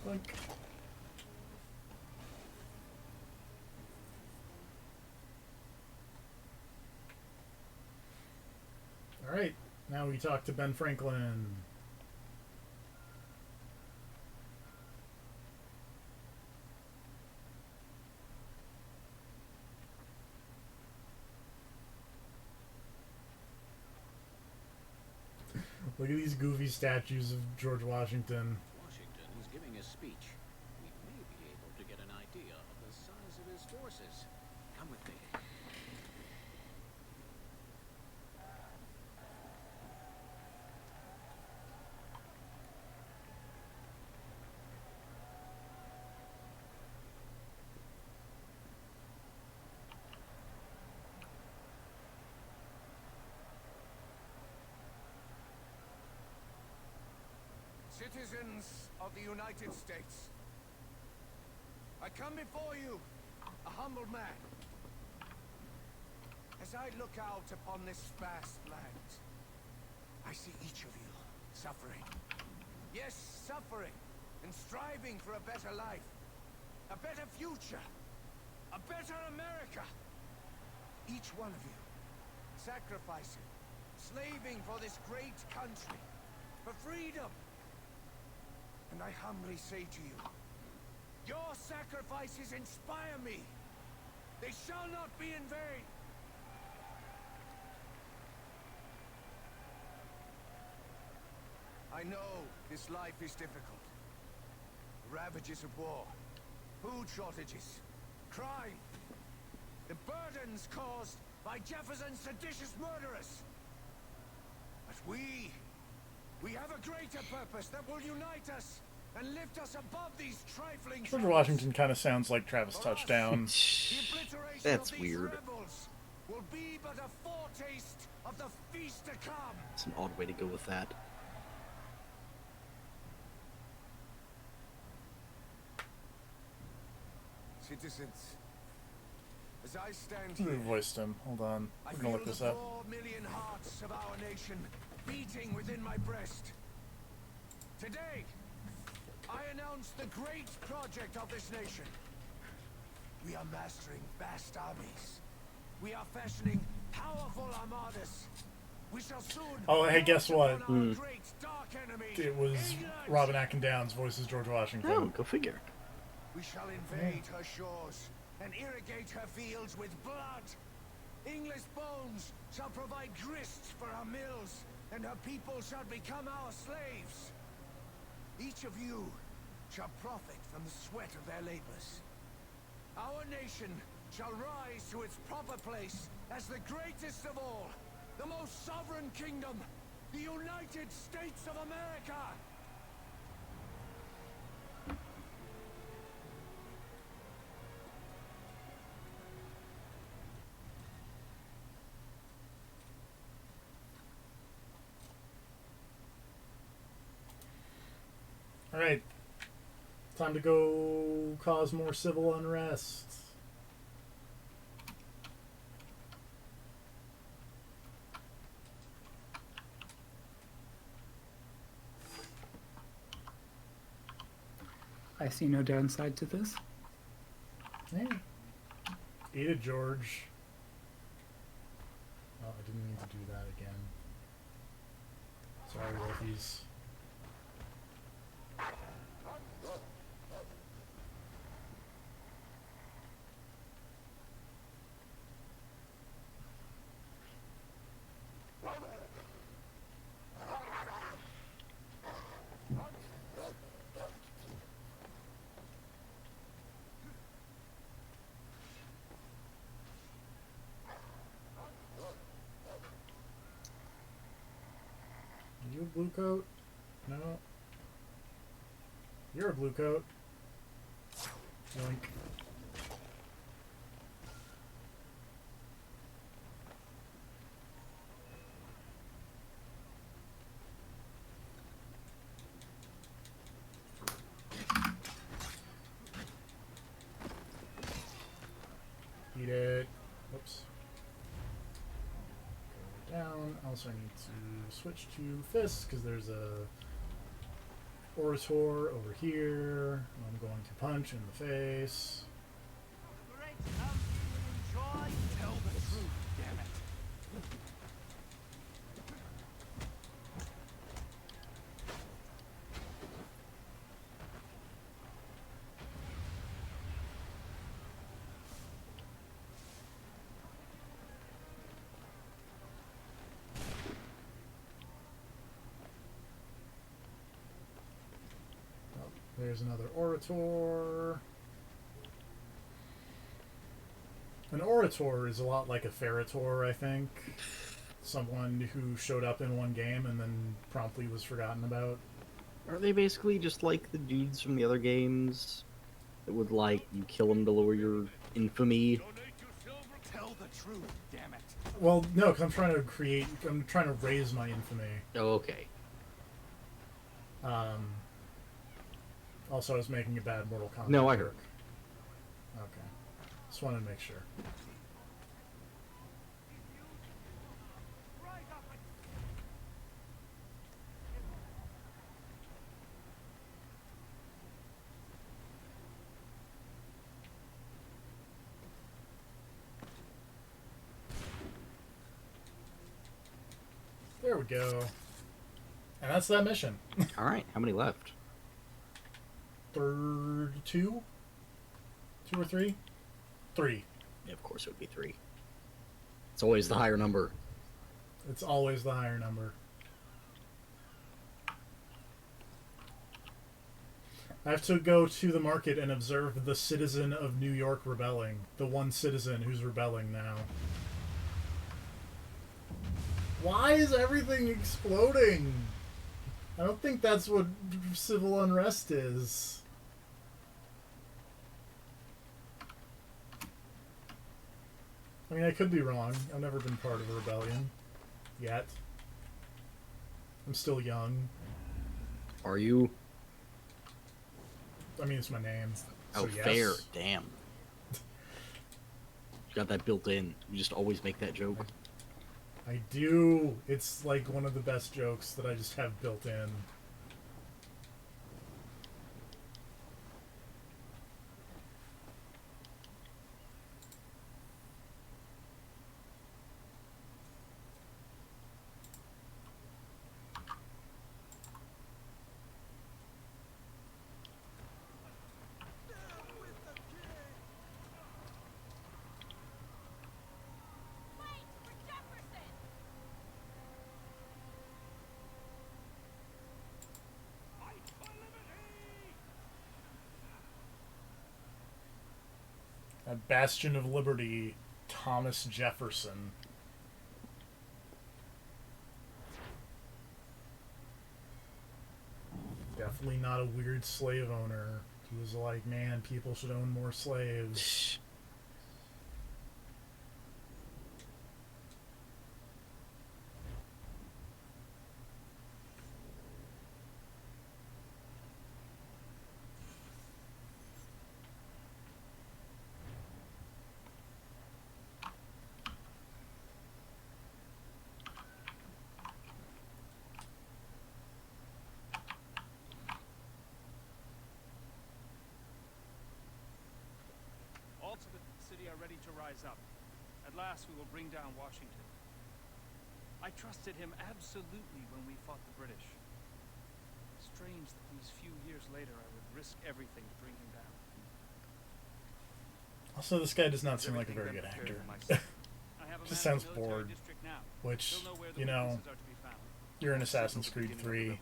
Like. All right, now we talk to Ben Franklin. Look at these goofy statues of George Washington.
Washington is giving a speech. We may be able to get an idea of the size of his forces. Come with me.
Citizens of the United States, I come before you, a humble man. As I look out upon this vast land, I see each of you suffering. Yes, suffering and striving for a better life, a better future, a better America. Each one of you sacrificing, slaving for this great country, for freedom. And I humbly say to you, your sacrifices inspire me. They shall not be in vain. I know this life is difficult. The ravages of war, food shortages, crime, the burdens caused by Jefferson's seditious murderers. But we have a greater purpose that will unite us and lift us above these trifling
George
troubles.
Washington kind of sounds like Travis Touchdown.
The obliteration
That's
of these
weird.
rebels will be but a foretaste of the feast to come.
It's an odd way to go with that.
Citizens, as I stand
Who
here,
voiced him? Hold on.
I
I'm
feel
gonna look
the
this up.
4 million hearts of our nation beating within my breast. Today, I announce the great project of this nation. We are mastering vast armies. We are fashioning powerful armadas. We shall soon.
Oh, hey, guess what?
march upon our great dark enemy,
It was
England.
Robin Atkin-Downs voices George Washington.
Oh, go figure.
We shall invade her shores and irrigate her fields with blood. English bones shall provide grist for our mills, and her people shall become our slaves. Each of you shall profit from the sweat of their labors. Our nation shall rise to its proper place as the greatest of all, the most sovereign kingdom, the United States of America.
All right. Time to go cause more civil unrest.
I see no downside to this.
Yeah. Eat it, George. Oh, I didn't mean to do that again. Sorry, Wolfies. Are you a blue coat? No. You're a blue coat. Yoink. Eat it. Whoops. Go down. Also, I need to switch to fists because there's a orator over here. I'm going to punch in the face.
Great enjoy. Tell the truth, damn it.
There's another orator. An orator is a lot like a ferritor, I think. Someone who showed up in one game and then promptly was forgotten about.
Are they basically just like the dudes from the other games? That would, like, you kill them to lower your infamy?
Tell the truth, damn it.
Well, no, 'cause I'm trying to raise my infamy.
Oh, okay.
Also, I was making a bad Mortal Kombat
No, I
joke.
heard.
Okay. Just wanted to make sure. There we go. And that's that mission.
Alright, how many left?
Two or three? Three.
Yeah, of course it would be 3. It's always the higher number.
It's always the higher number. I have to go to the market and observe the citizen of New York rebelling. The one citizen who's rebelling now. Why is everything exploding? I don't think that's what civil unrest is. I mean, I could be wrong. I've never been part of a rebellion. Yet. I'm still young.
Are you?
I mean, it's my name.
Oh,
So yes.
fair. Damn. You got that built in. You just always make that joke.
I do. It's like one of the best jokes that I just have built in. A bastion of liberty, Thomas Jefferson. Definitely not a weird slave owner. He was like, man, people should own more slaves.
are ready to rise up. At last we will bring down Washington. I trusted him absolutely when we fought the British. Strange that these few years later I would risk everything to bring him down.
Also, this guy does not seem like a very good actor. Just sounds bored. Which, you know, you're in Assassin's Creed 3.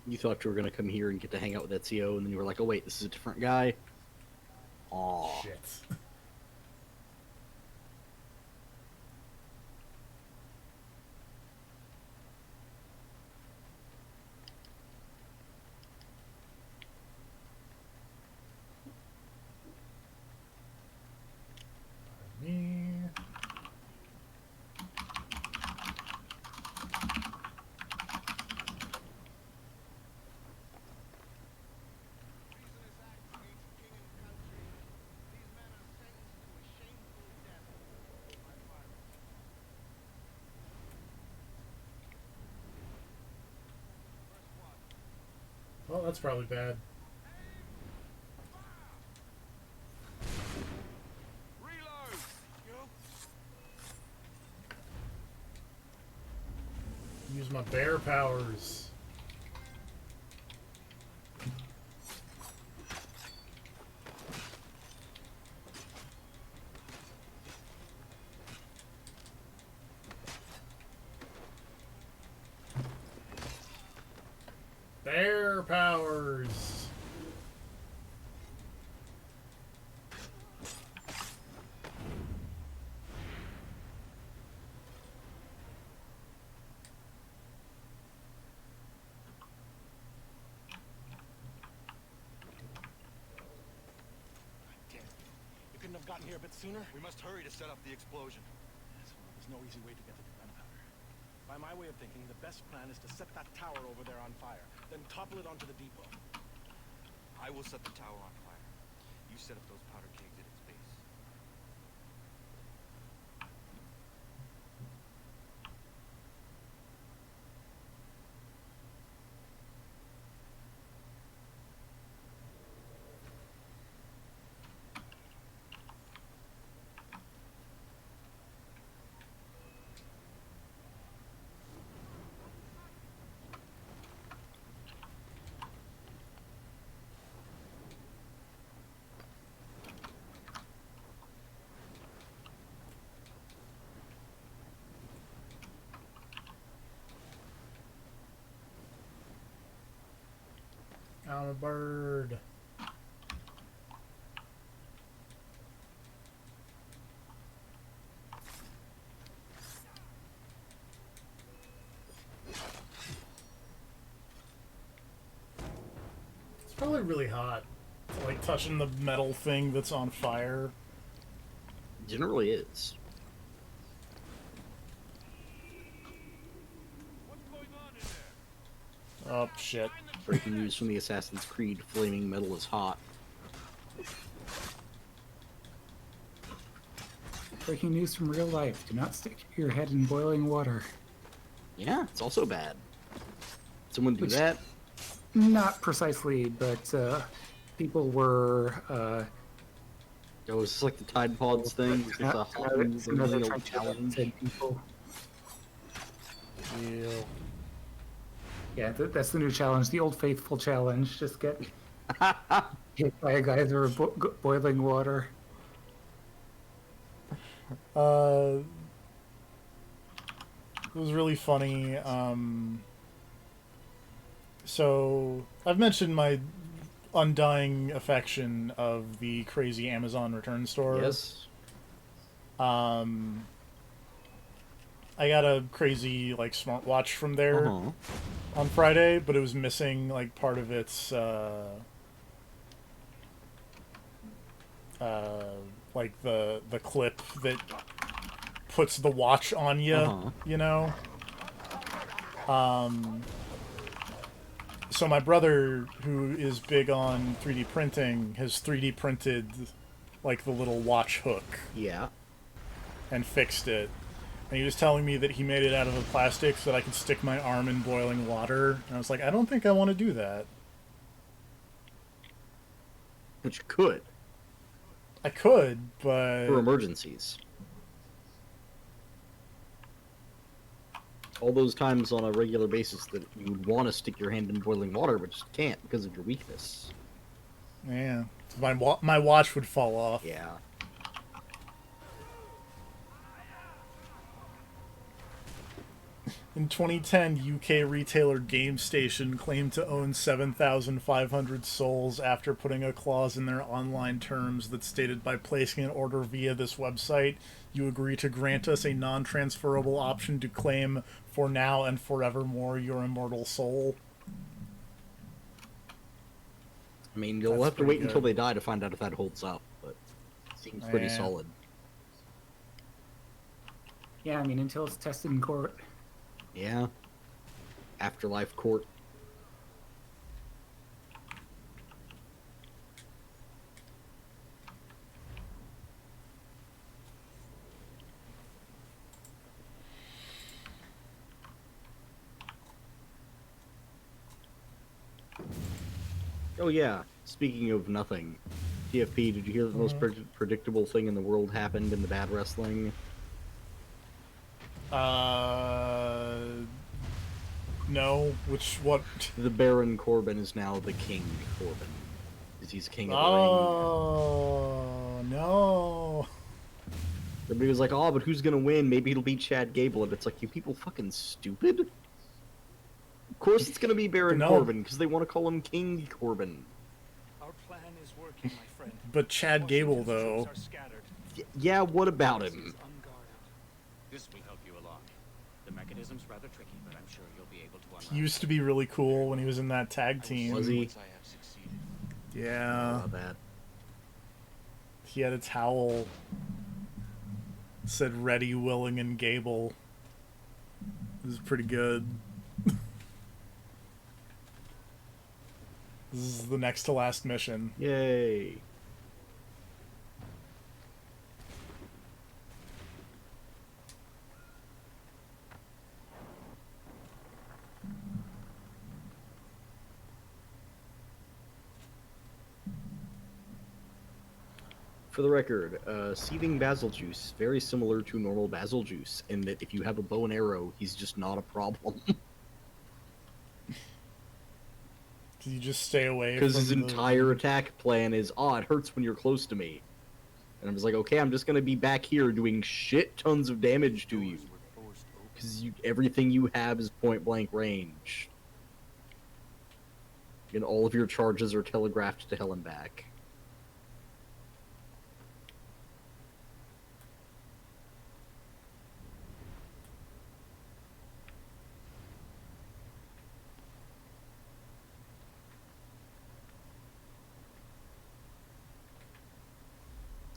You thought you were gonna come here and get to hang out with Ezio, and then you were like, oh wait, this is a different guy? Aw.
Shit. Me. Well, that's probably bad. Use my bear powers. Bear powers.
Have gotten here a bit sooner? We must hurry to set up the explosion. Yes, well, there's no easy way to get to the gunpowder. By my way of thinking, the best plan is to set that tower over there on fire, then topple it onto the depot. I will set the tower on fire. You set up those powder kegs at its base.
I'm a bird. It's probably really hot. Like touching the metal thing that's on fire.
Generally is.
Oh, shit.
Breaking news from the Assassin's Creed, flaming metal is hot.
Breaking news from real life. Do not stick your head in boiling water.
Yeah, it's also bad. Someone do that?
Not precisely, but people were...
Oh, is this like the Tide Pods thing? It's a hot meal challenge.
People.
Ew.
Yeah, that's the new challenge, the Old Faithful challenge. Just get hit by a guy through boiling water.
It was really funny. So I've mentioned my undying affection of the crazy Amazon return store.
Yes.
I got a crazy like smartwatch from there on Friday, but it was missing like part of its like the clip that puts the watch on you, you know. So my brother, who is big on 3D printing, has 3D printed like the little watch hook.
Yeah.
And fixed it. And he was telling me that he made it out of a plastic so that I could stick my arm in boiling water. And I was like, I don't think I want to do that.
Which you could.
I could, but
For emergencies. All those times on a regular basis that you would want to stick your hand in boiling water, but just can't because of your weakness.
yeah, my watch would fall off.
Yeah.
In 2010, UK retailer GameStation claimed to own 7,500 souls after putting a clause in their online terms that stated by placing an order via this website, you agree to grant us a non-transferable option to claim for now and forevermore your immortal soul.
I mean, you'll
That's
have to wait
pretty
until
good.
they die to find out if that holds up, but it seems pretty
Yeah.
solid.
Yeah, I mean, until it's tested in court.
Yeah. Afterlife court. Oh yeah, speaking of nothing. TFP, did you hear that the most predictable thing in the world happened in the bad wrestling?
No. What?
The Baron Corbin is now the King Corbin. Because he's king of the ring.
Oh, no.
Everybody was like, oh, but who's gonna win? Maybe it'll be Chad Gable. And it's like, you people fucking stupid? Of course it's gonna be Baron
No.
Corbin, because they want to call him King Corbin.
Our plan is working, my friend.
But Chad Gable,
Washington's
though.
troops are scattered.
Yeah, what about
This
him?
is unguarded.
This will help you along. The mechanism's rather tricky, but I'm sure you'll be able to unlock
He used to be really cool when he was in that tag team.
Was he?
Once I have succeeded.
Yeah.
About that.
He had a towel. Said ready, willing, and Gable. It was pretty good. This is the next to last mission.
Yay. For the record, seething basil juice, very similar to normal basil juice, in that if you have a bow and arrow, he's just not a problem.
Did you just stay away
Because
from
his entire attack plan is, oh, it hurts when you're close to me. And I'm just like, okay, I'm just gonna be back here doing shit tons of damage to you. Because everything you have is point blank range. And all of your charges are telegraphed to hell and back.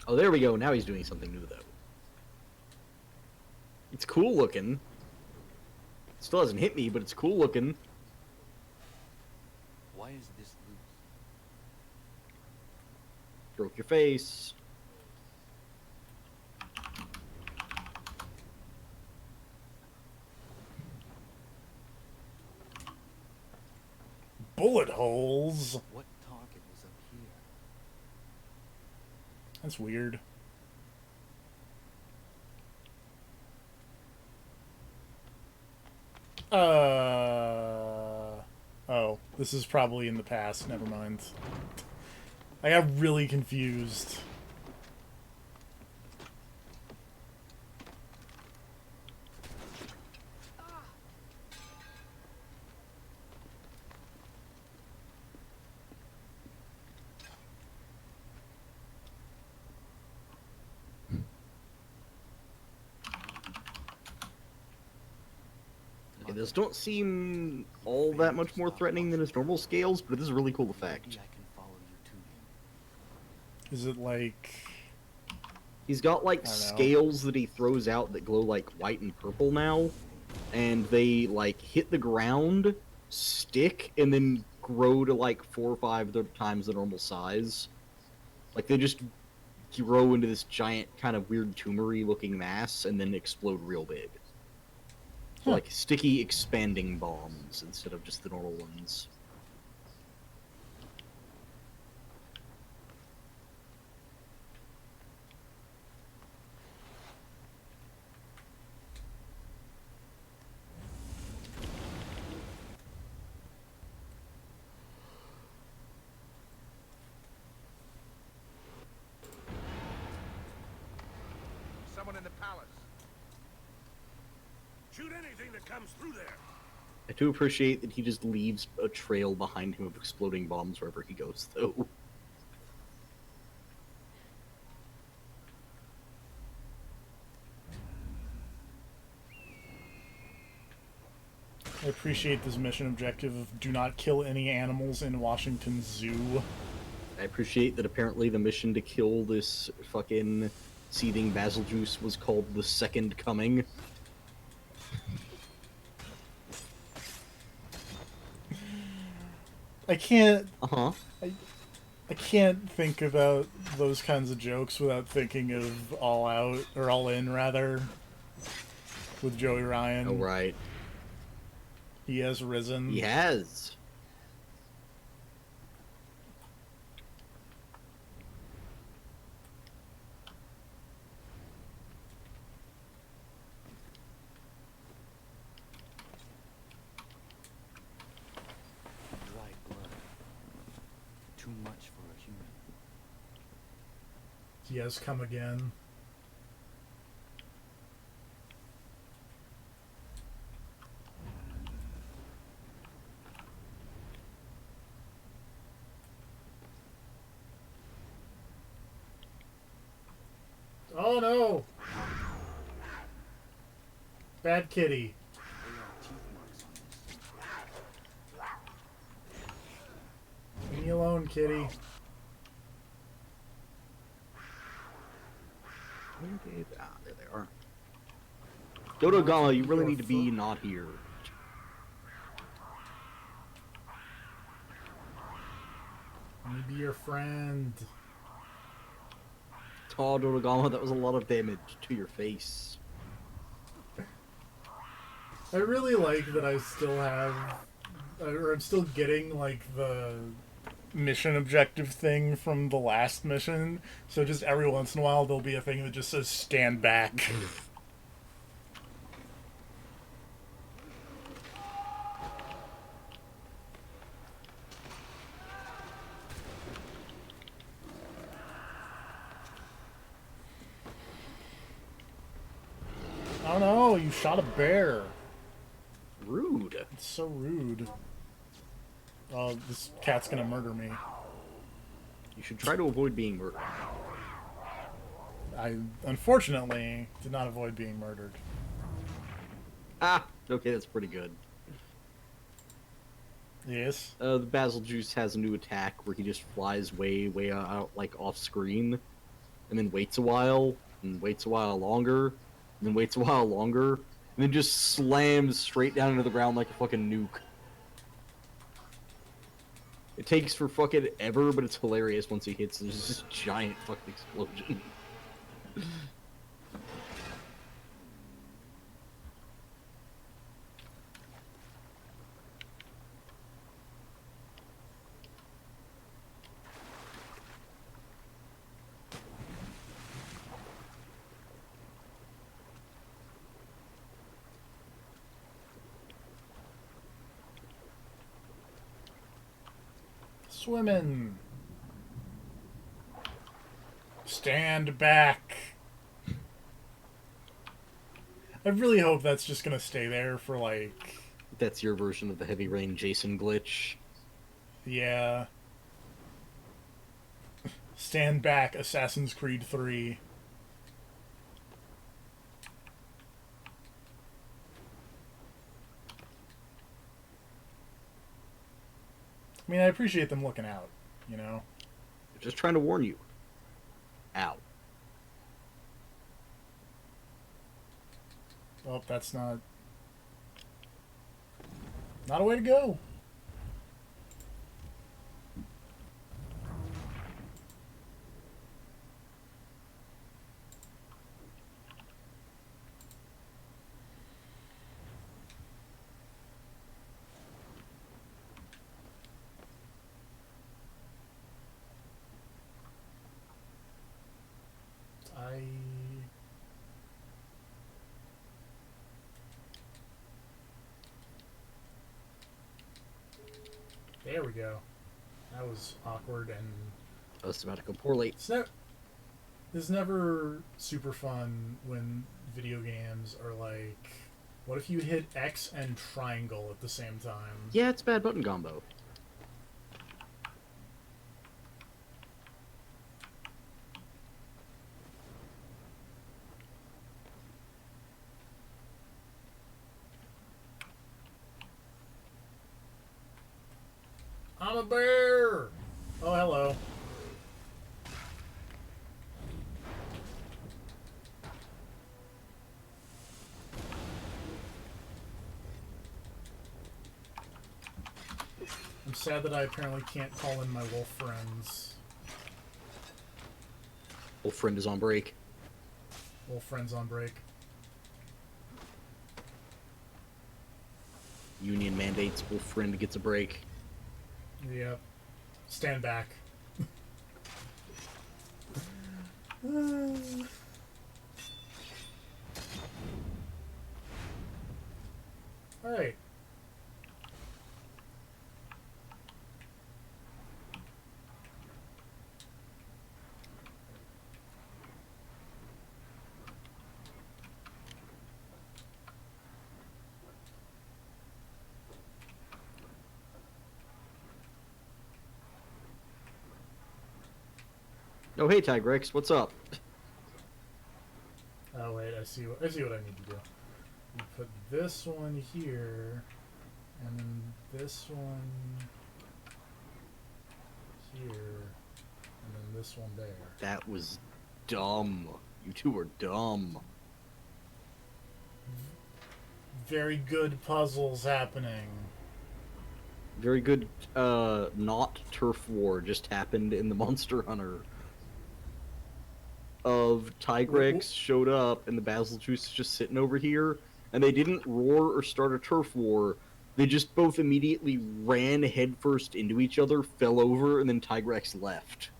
Oh, there we go. Now he's doing something new, though. It's cool looking. Still hasn't hit me, but it's cool looking.
Why is this loose?
Broke your face.
bullet holes.
What target was up here?
That's weird. Oh, this is probably in the past. Never mind. I got really confused.
Okay, those don't seem all that much more threatening than his normal scales, but it is a really cool effect.
Maybe I can follow you to him.
Is it like...
He's got like
I don't know.
scales that he throws out that glow like white and purple now, and they like hit the ground, stick, and then grow to like 4 or 5 times the normal size. Like they just grow into this giant kind of weird tumory looking mass and then explode real big.
Huh.
Like sticky expanding bombs instead of just the normal ones.
palace. Shoot anything that comes through there.
I do appreciate that he just leaves a trail behind him of exploding bombs wherever he goes, though.
I appreciate this mission objective of do not kill any animals in Washington Zoo.
I appreciate that apparently the mission to kill this fucking seething basil juice was called the Second Coming.
I can't...
Uh-huh.
I can't think about those kinds of jokes without thinking of All Out, or All In, rather, with Joey Ryan.
Oh, right.
He has risen.
He has.
Dried blood. Too much for a human.
He has come again. Oh no! Bad kitty. Leave me alone, kitty.
Ah, there they are. Dodogama, you really need to be not here.
Let me be your friend.
Oh, Dodogama, that was a lot of damage to your face.
I really like that I still have, or I'm still getting, like, the mission objective thing from the last mission. So just every once in a while, there'll be a thing that just says, stand back. Oh no, you shot a bear.
Rude.
It's so rude. Oh, this cat's gonna murder me.
You should try to avoid being murdered.
I, unfortunately, did not avoid being murdered.
Ah, okay, that's pretty good.
Yes?
The Basil Juice has a new attack where he just flies way, way out, like, off screen, and then waits a while, and waits a while longer, and then waits a while longer, and then just slams straight down into the ground like a fucking nuke. It takes for fucking ever, but it's hilarious once he hits this giant fucking explosion.
Swimming. Stand back. I really hope that's just gonna stay there for, like...
That's your version of the Heavy Rain Jason glitch.
Yeah. Stand back, Assassin's Creed 3. I mean, I appreciate them looking out, you know?
Just trying to warn you. Ow.
Oh, that's not a way to go. There we go. That was awkward and...
I was about to go poorly.
Snap! It's never super fun when video games are like, what if you hit X and triangle at the same time?
Yeah, it's bad button combo.
I'm a bear! Oh, hello. I'm sad that I apparently can't call in my wolf friends.
Old friend is on break.
Wolf friends on break.
Union mandates. Old friend gets a break.
Yep. Stand back. Alright.
Oh, hey, Tigrex, what's up?
Oh wait, I see what I need to do. You put this one here, and then this one here, and then this one there.
That was dumb. You two are dumb.
Very good puzzles happening.
Very good, not turf war just happened in the Monster Hunter. Of Tigrex showed up and the Basil Juice is just sitting over here, and they didn't roar or start a turf war. They just both immediately ran headfirst into each other, fell over, and then Tigrex left.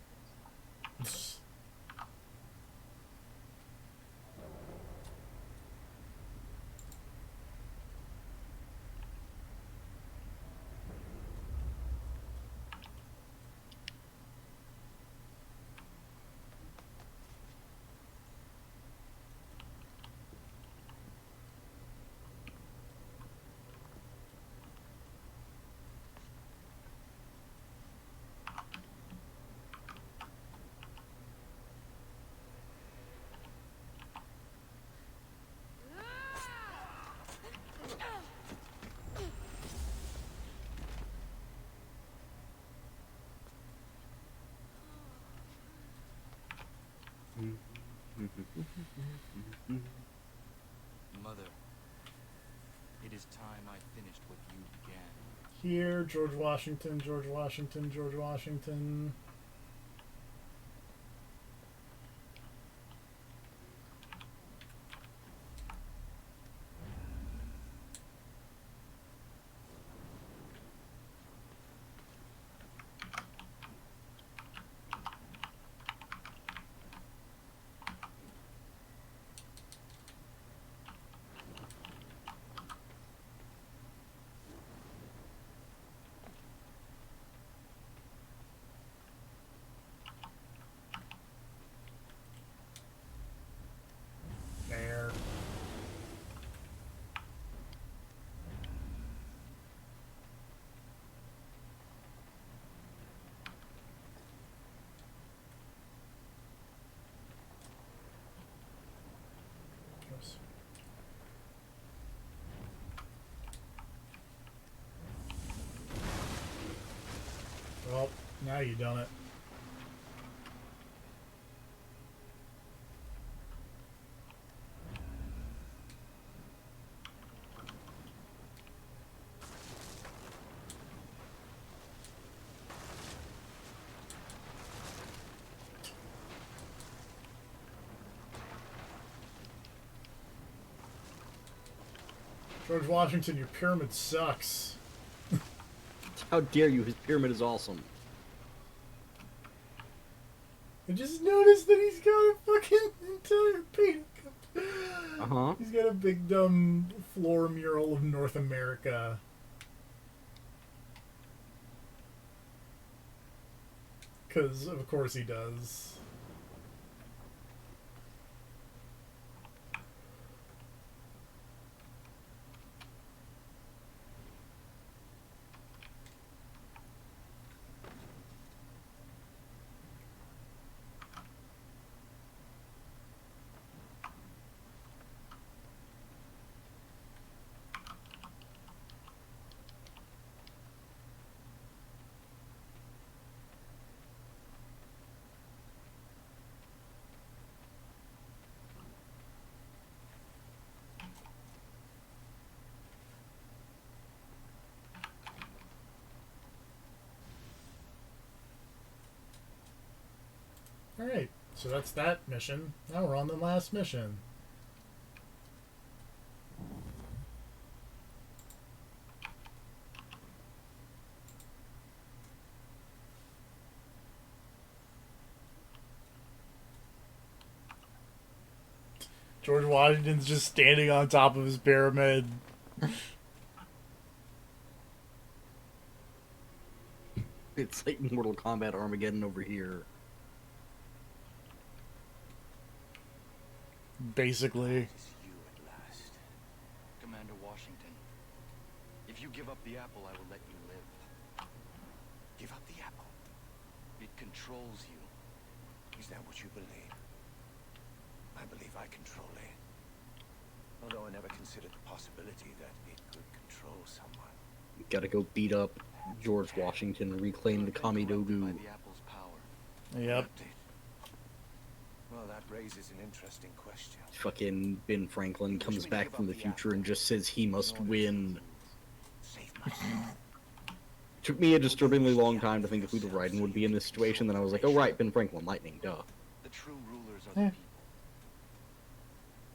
Mother, it is time I finished what you began.
Here, George Washington, George Washington, George Washington. There. Oops. Well, now you done it. George Washington, your pyramid sucks.
How dare you? His pyramid is awesome.
I just noticed that he's got a fucking entire painting.
Uh-huh.
He's got a big dumb floor mural of North America. Because, of course, he does. So that's that mission. Now we're on the last mission. George Washington's just standing on top of his pyramid.
It's like Mortal Kombat Armageddon over here.
Basically.
It is you at last. Commander Washington. If you give up the apple, I will let you live.
Give up the apple.
It controls you.
Is that what you believe? I believe I control it. Although I never considered the possibility that it could control someone.
Gotta go beat up George Washington and reclaim the Kamidogu.
By the apple's power.
Yep.
Well, that raises an interesting question.
Fucking Ben Franklin comes back from the future and just says he must win.
Save myself.
Took me a disturbingly long time to think of who the Raiden would be in this situation, then I was like, oh right, Ben Franklin, lightning, duh.
The true rulers are the people.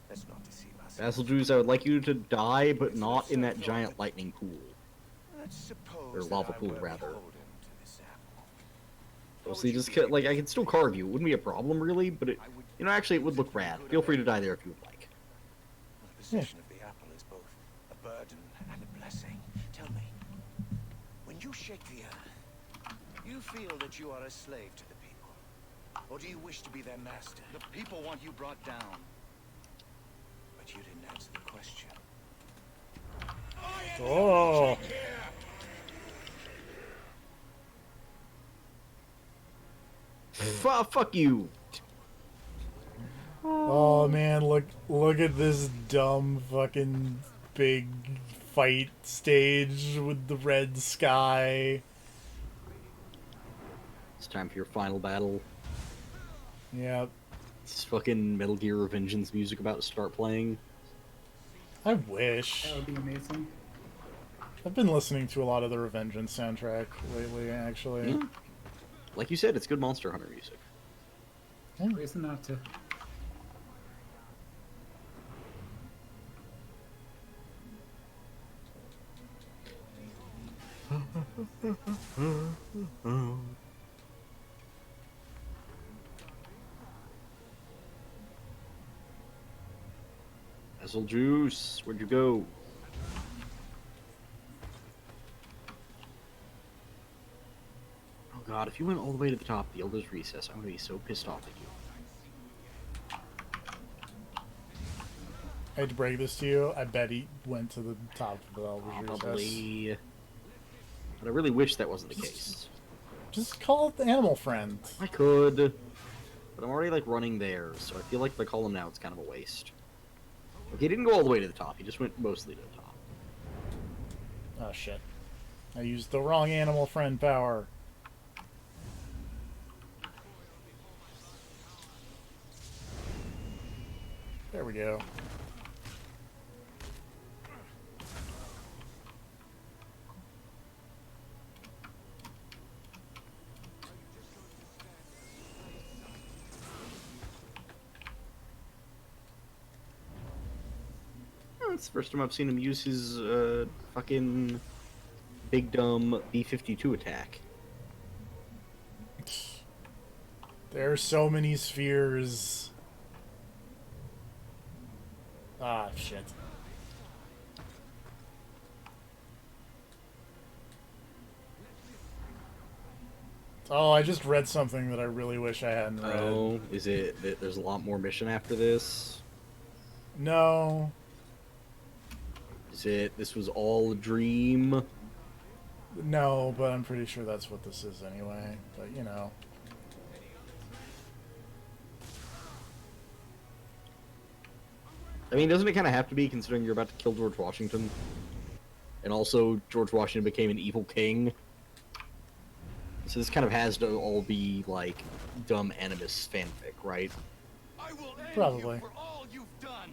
Let's not deceive ourselves.
Vassal Jews, I would like you to die, but not in that giant lightning pool.
Let's suppose
Or
that
lava
I
pool,
were
rather.
beholden to this apple.
Mostly just, like, I could still carve you. It wouldn't be a problem, really, but it, you know, actually, it would look rad. Feel free to die there if you would like.
The possession of the apple is both a burden and a blessing. Tell me, when you shake the earth, you feel that you are a slave to the people? Or do you wish to be their master?
The people want you brought down.
But you didn't answer the question.
Oh.
Fuck you.
Oh man, look at this dumb fucking big fight stage with the red sky.
It's time for your final battle.
Yep.
It's fucking Metal Gear Revengeance music about to start playing.
I wish.
That would be amazing.
I've been listening to a lot of the Revengeance soundtrack lately, actually.
Yeah. Like you said, it's good Monster Hunter music.
Reason not to.
Vassal Juice, where'd you go? Oh god, if you went all the way to the top of the Elder's Recess, I'm gonna be so pissed off at you.
I hate to break this to you. I bet he went to the top of the Elder's Recess.
Probably. But I really wish that wasn't the case.
Just call it the Animal Friend.
I could. But I'm already, like, running there, so I feel like if I call him now, it's kind of a waste. Okay, he didn't go all the way to the top. He just went mostly to the top.
Oh, shit. I used the wrong Animal Friend power. There we go.
It's the first time I've seen him use his, fucking big dumb B-52 attack.
There are so many spheres. Ah, shit. Oh, I just read something that I really wish I hadn't read.
Oh, is it that there's a lot more mission after this?
No.
Is it this was all a dream?
No, but I'm pretty sure that's what this is anyway. But, you know.
I mean, doesn't it kind of have to be, considering you're about to kill George Washington? And also, George Washington became an evil king. So this kind of has to all be, like, dumb Animus fanfic, right?
I will end
Probably.
you for all you've done.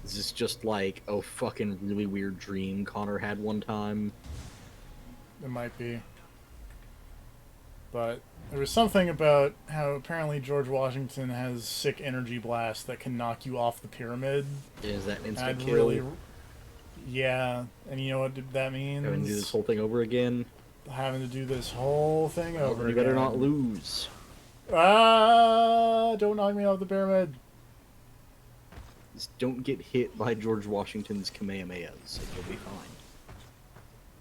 Is this just like a fucking really weird dream Connor had one time?
It might be. But there was something about how apparently George Washington has sick energy blasts that can knock you off the pyramid.
Is that an
And
instant
I'd
kill?
really, yeah. And you know what that means?
Having to do this whole thing over again?
Having to do this whole thing over
You
again.
better not lose.
Ah! Don't knock me off the pyramid.
Just don't get hit by George Washington's Kamehamehas, and you'll be fine.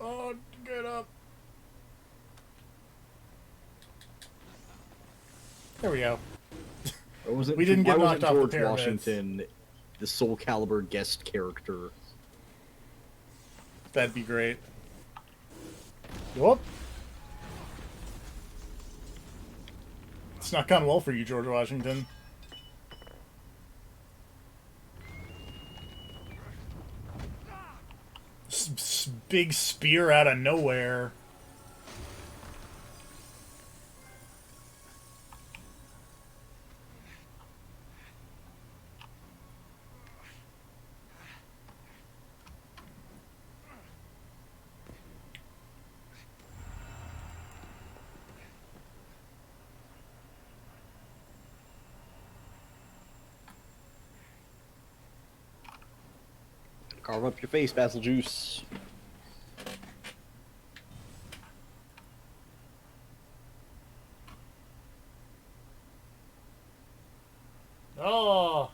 Oh, get up. There we go. We didn't get knocked off the
George
pyramids.
Washington, the Soul Calibur guest character.
That'd be great. Whoop. It's not gone well for you, George Washington. Big spear out of nowhere.
Carve up your face, Basil Juice.
Oh.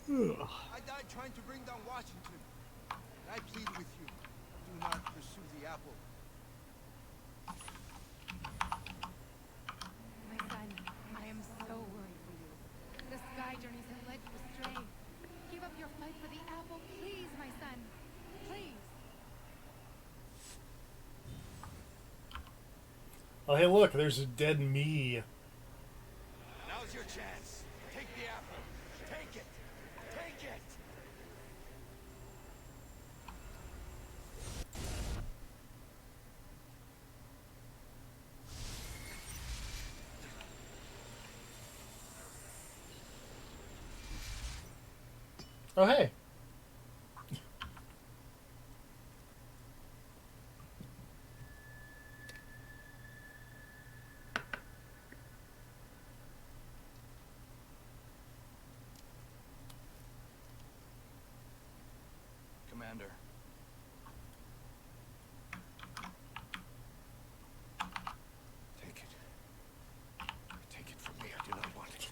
I died trying to bring down Washington. I plead with you, do not pursue the apple.
My son, I am so worried for you. The sky journeys have led you astray. Give up your fight for the apple, please, my son. Please.
Oh, hey, look, there's a dead me.
Now's your chance. Take the apple. Take it. Take it.
Oh, hey.
Commander.
Take it. Take it from me. I do not want it.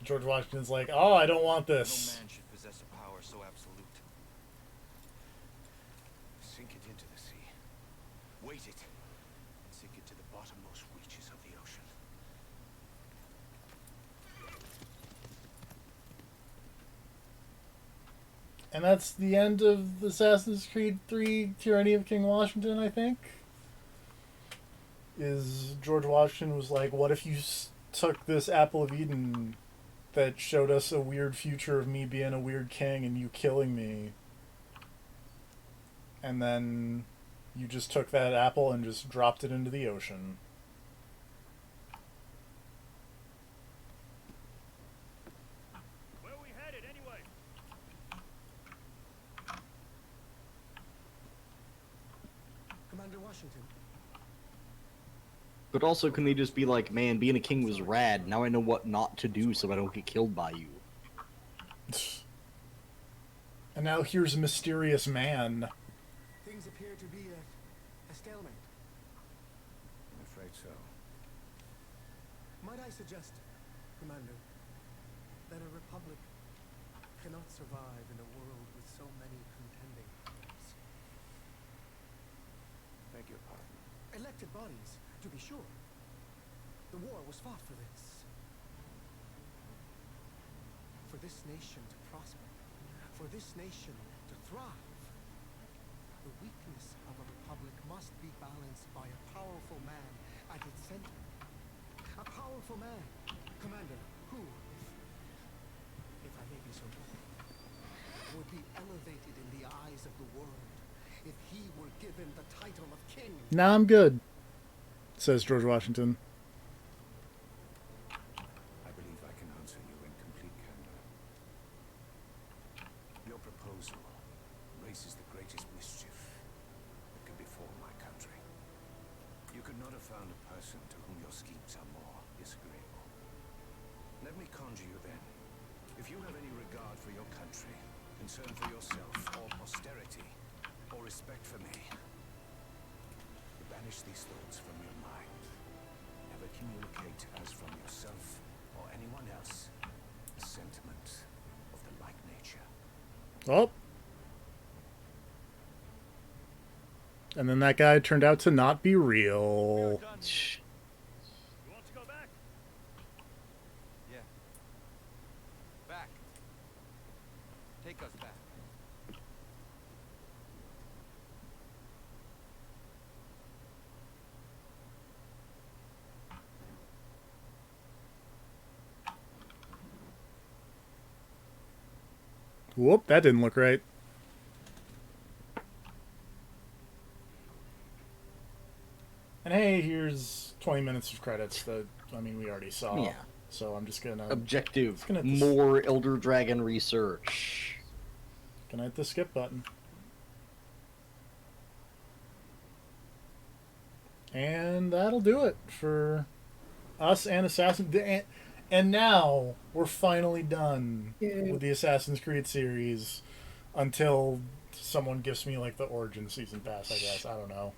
George Washington's like, oh, I don't want
No
this.
man should possess a power so absolute.
Sink it into the sea. Weight it. And sink it to the bottommost reaches of the ocean.
And that's the end of Assassin's Creed 3 Tyranny of King Washington, I think. Is George Washington was like, what if you took this apple of Eden that showed us a weird future of me being a weird king and you killing me? And then you just took that apple and just dropped it into the ocean.
Where are we headed anyway?
Commander Washington.
But also, can they just be like, man, being a king was rad. Now I know what not to do so I don't get killed by you.
And now here's a mysterious man.
Things appear to be at a stalemate.
I'm afraid so.
Might I suggest, Commander, that a republic cannot survive in a world with so many contending powers.
Beg your pardon.
Elected bodies, to be sure. The war was fought for this. For this nation to prosper. For this nation to thrive. The weakness of a republic must be balanced by a powerful man at its center. A powerful man, Commander, who, if I may be so bold, would be elevated in the eyes of the world if he were given the title of king.
Nah, I'm good, says George Washington.
I believe I can answer you in complete candor. Your proposal raises the greatest mischief that can befall my You could not have found a person to whom your schemes are more disagreeable. Let me conjure you then. If you have any regard for your country, concern for yourself, or posterity, or respect for me, banish these thoughts from your mind. Never communicate as from yourself or anyone else a sentiment of the like nature.
Oh. And then that guy turned out to not be real.
You want to go back?
Yeah. Back. Take us back.
Whoop, that didn't look right. And hey, here's 20 minutes of credits that, I mean, we already saw.
Yeah.
So I'm just gonna...
Objective.
gonna
More Elder Dragon research.
Gonna hit the skip button. And that'll do it for us and Assassin... And now we're finally done with the Assassin's Creed series until someone gives me, like, the Origin Season Pass, I guess. I don't know.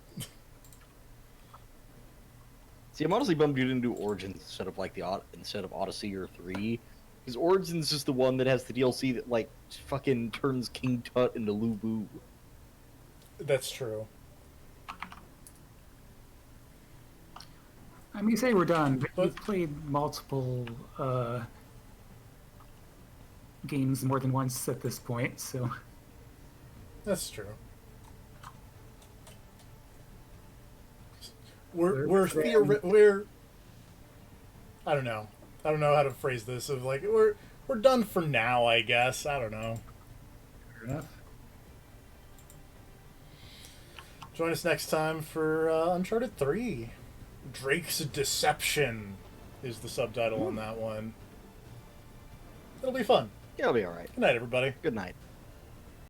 See, I'm honestly bummed you didn't do Origins instead of Odyssey or 3. Because Origins is the one that has the DLC that, like, fucking turns King Tut into Lu Bu.
That's true.
I mean, say we're done, but we've played multiple games more than once at this point, so...
That's true. We're I don't know. I don't know how to phrase this. Of like we're done for now, I guess. I don't know.
Fair enough.
Join us next time for Uncharted 3. Drake's Deception is the subtitle on that one. It'll be fun.
It'll be alright.
Good night, everybody.
Good night.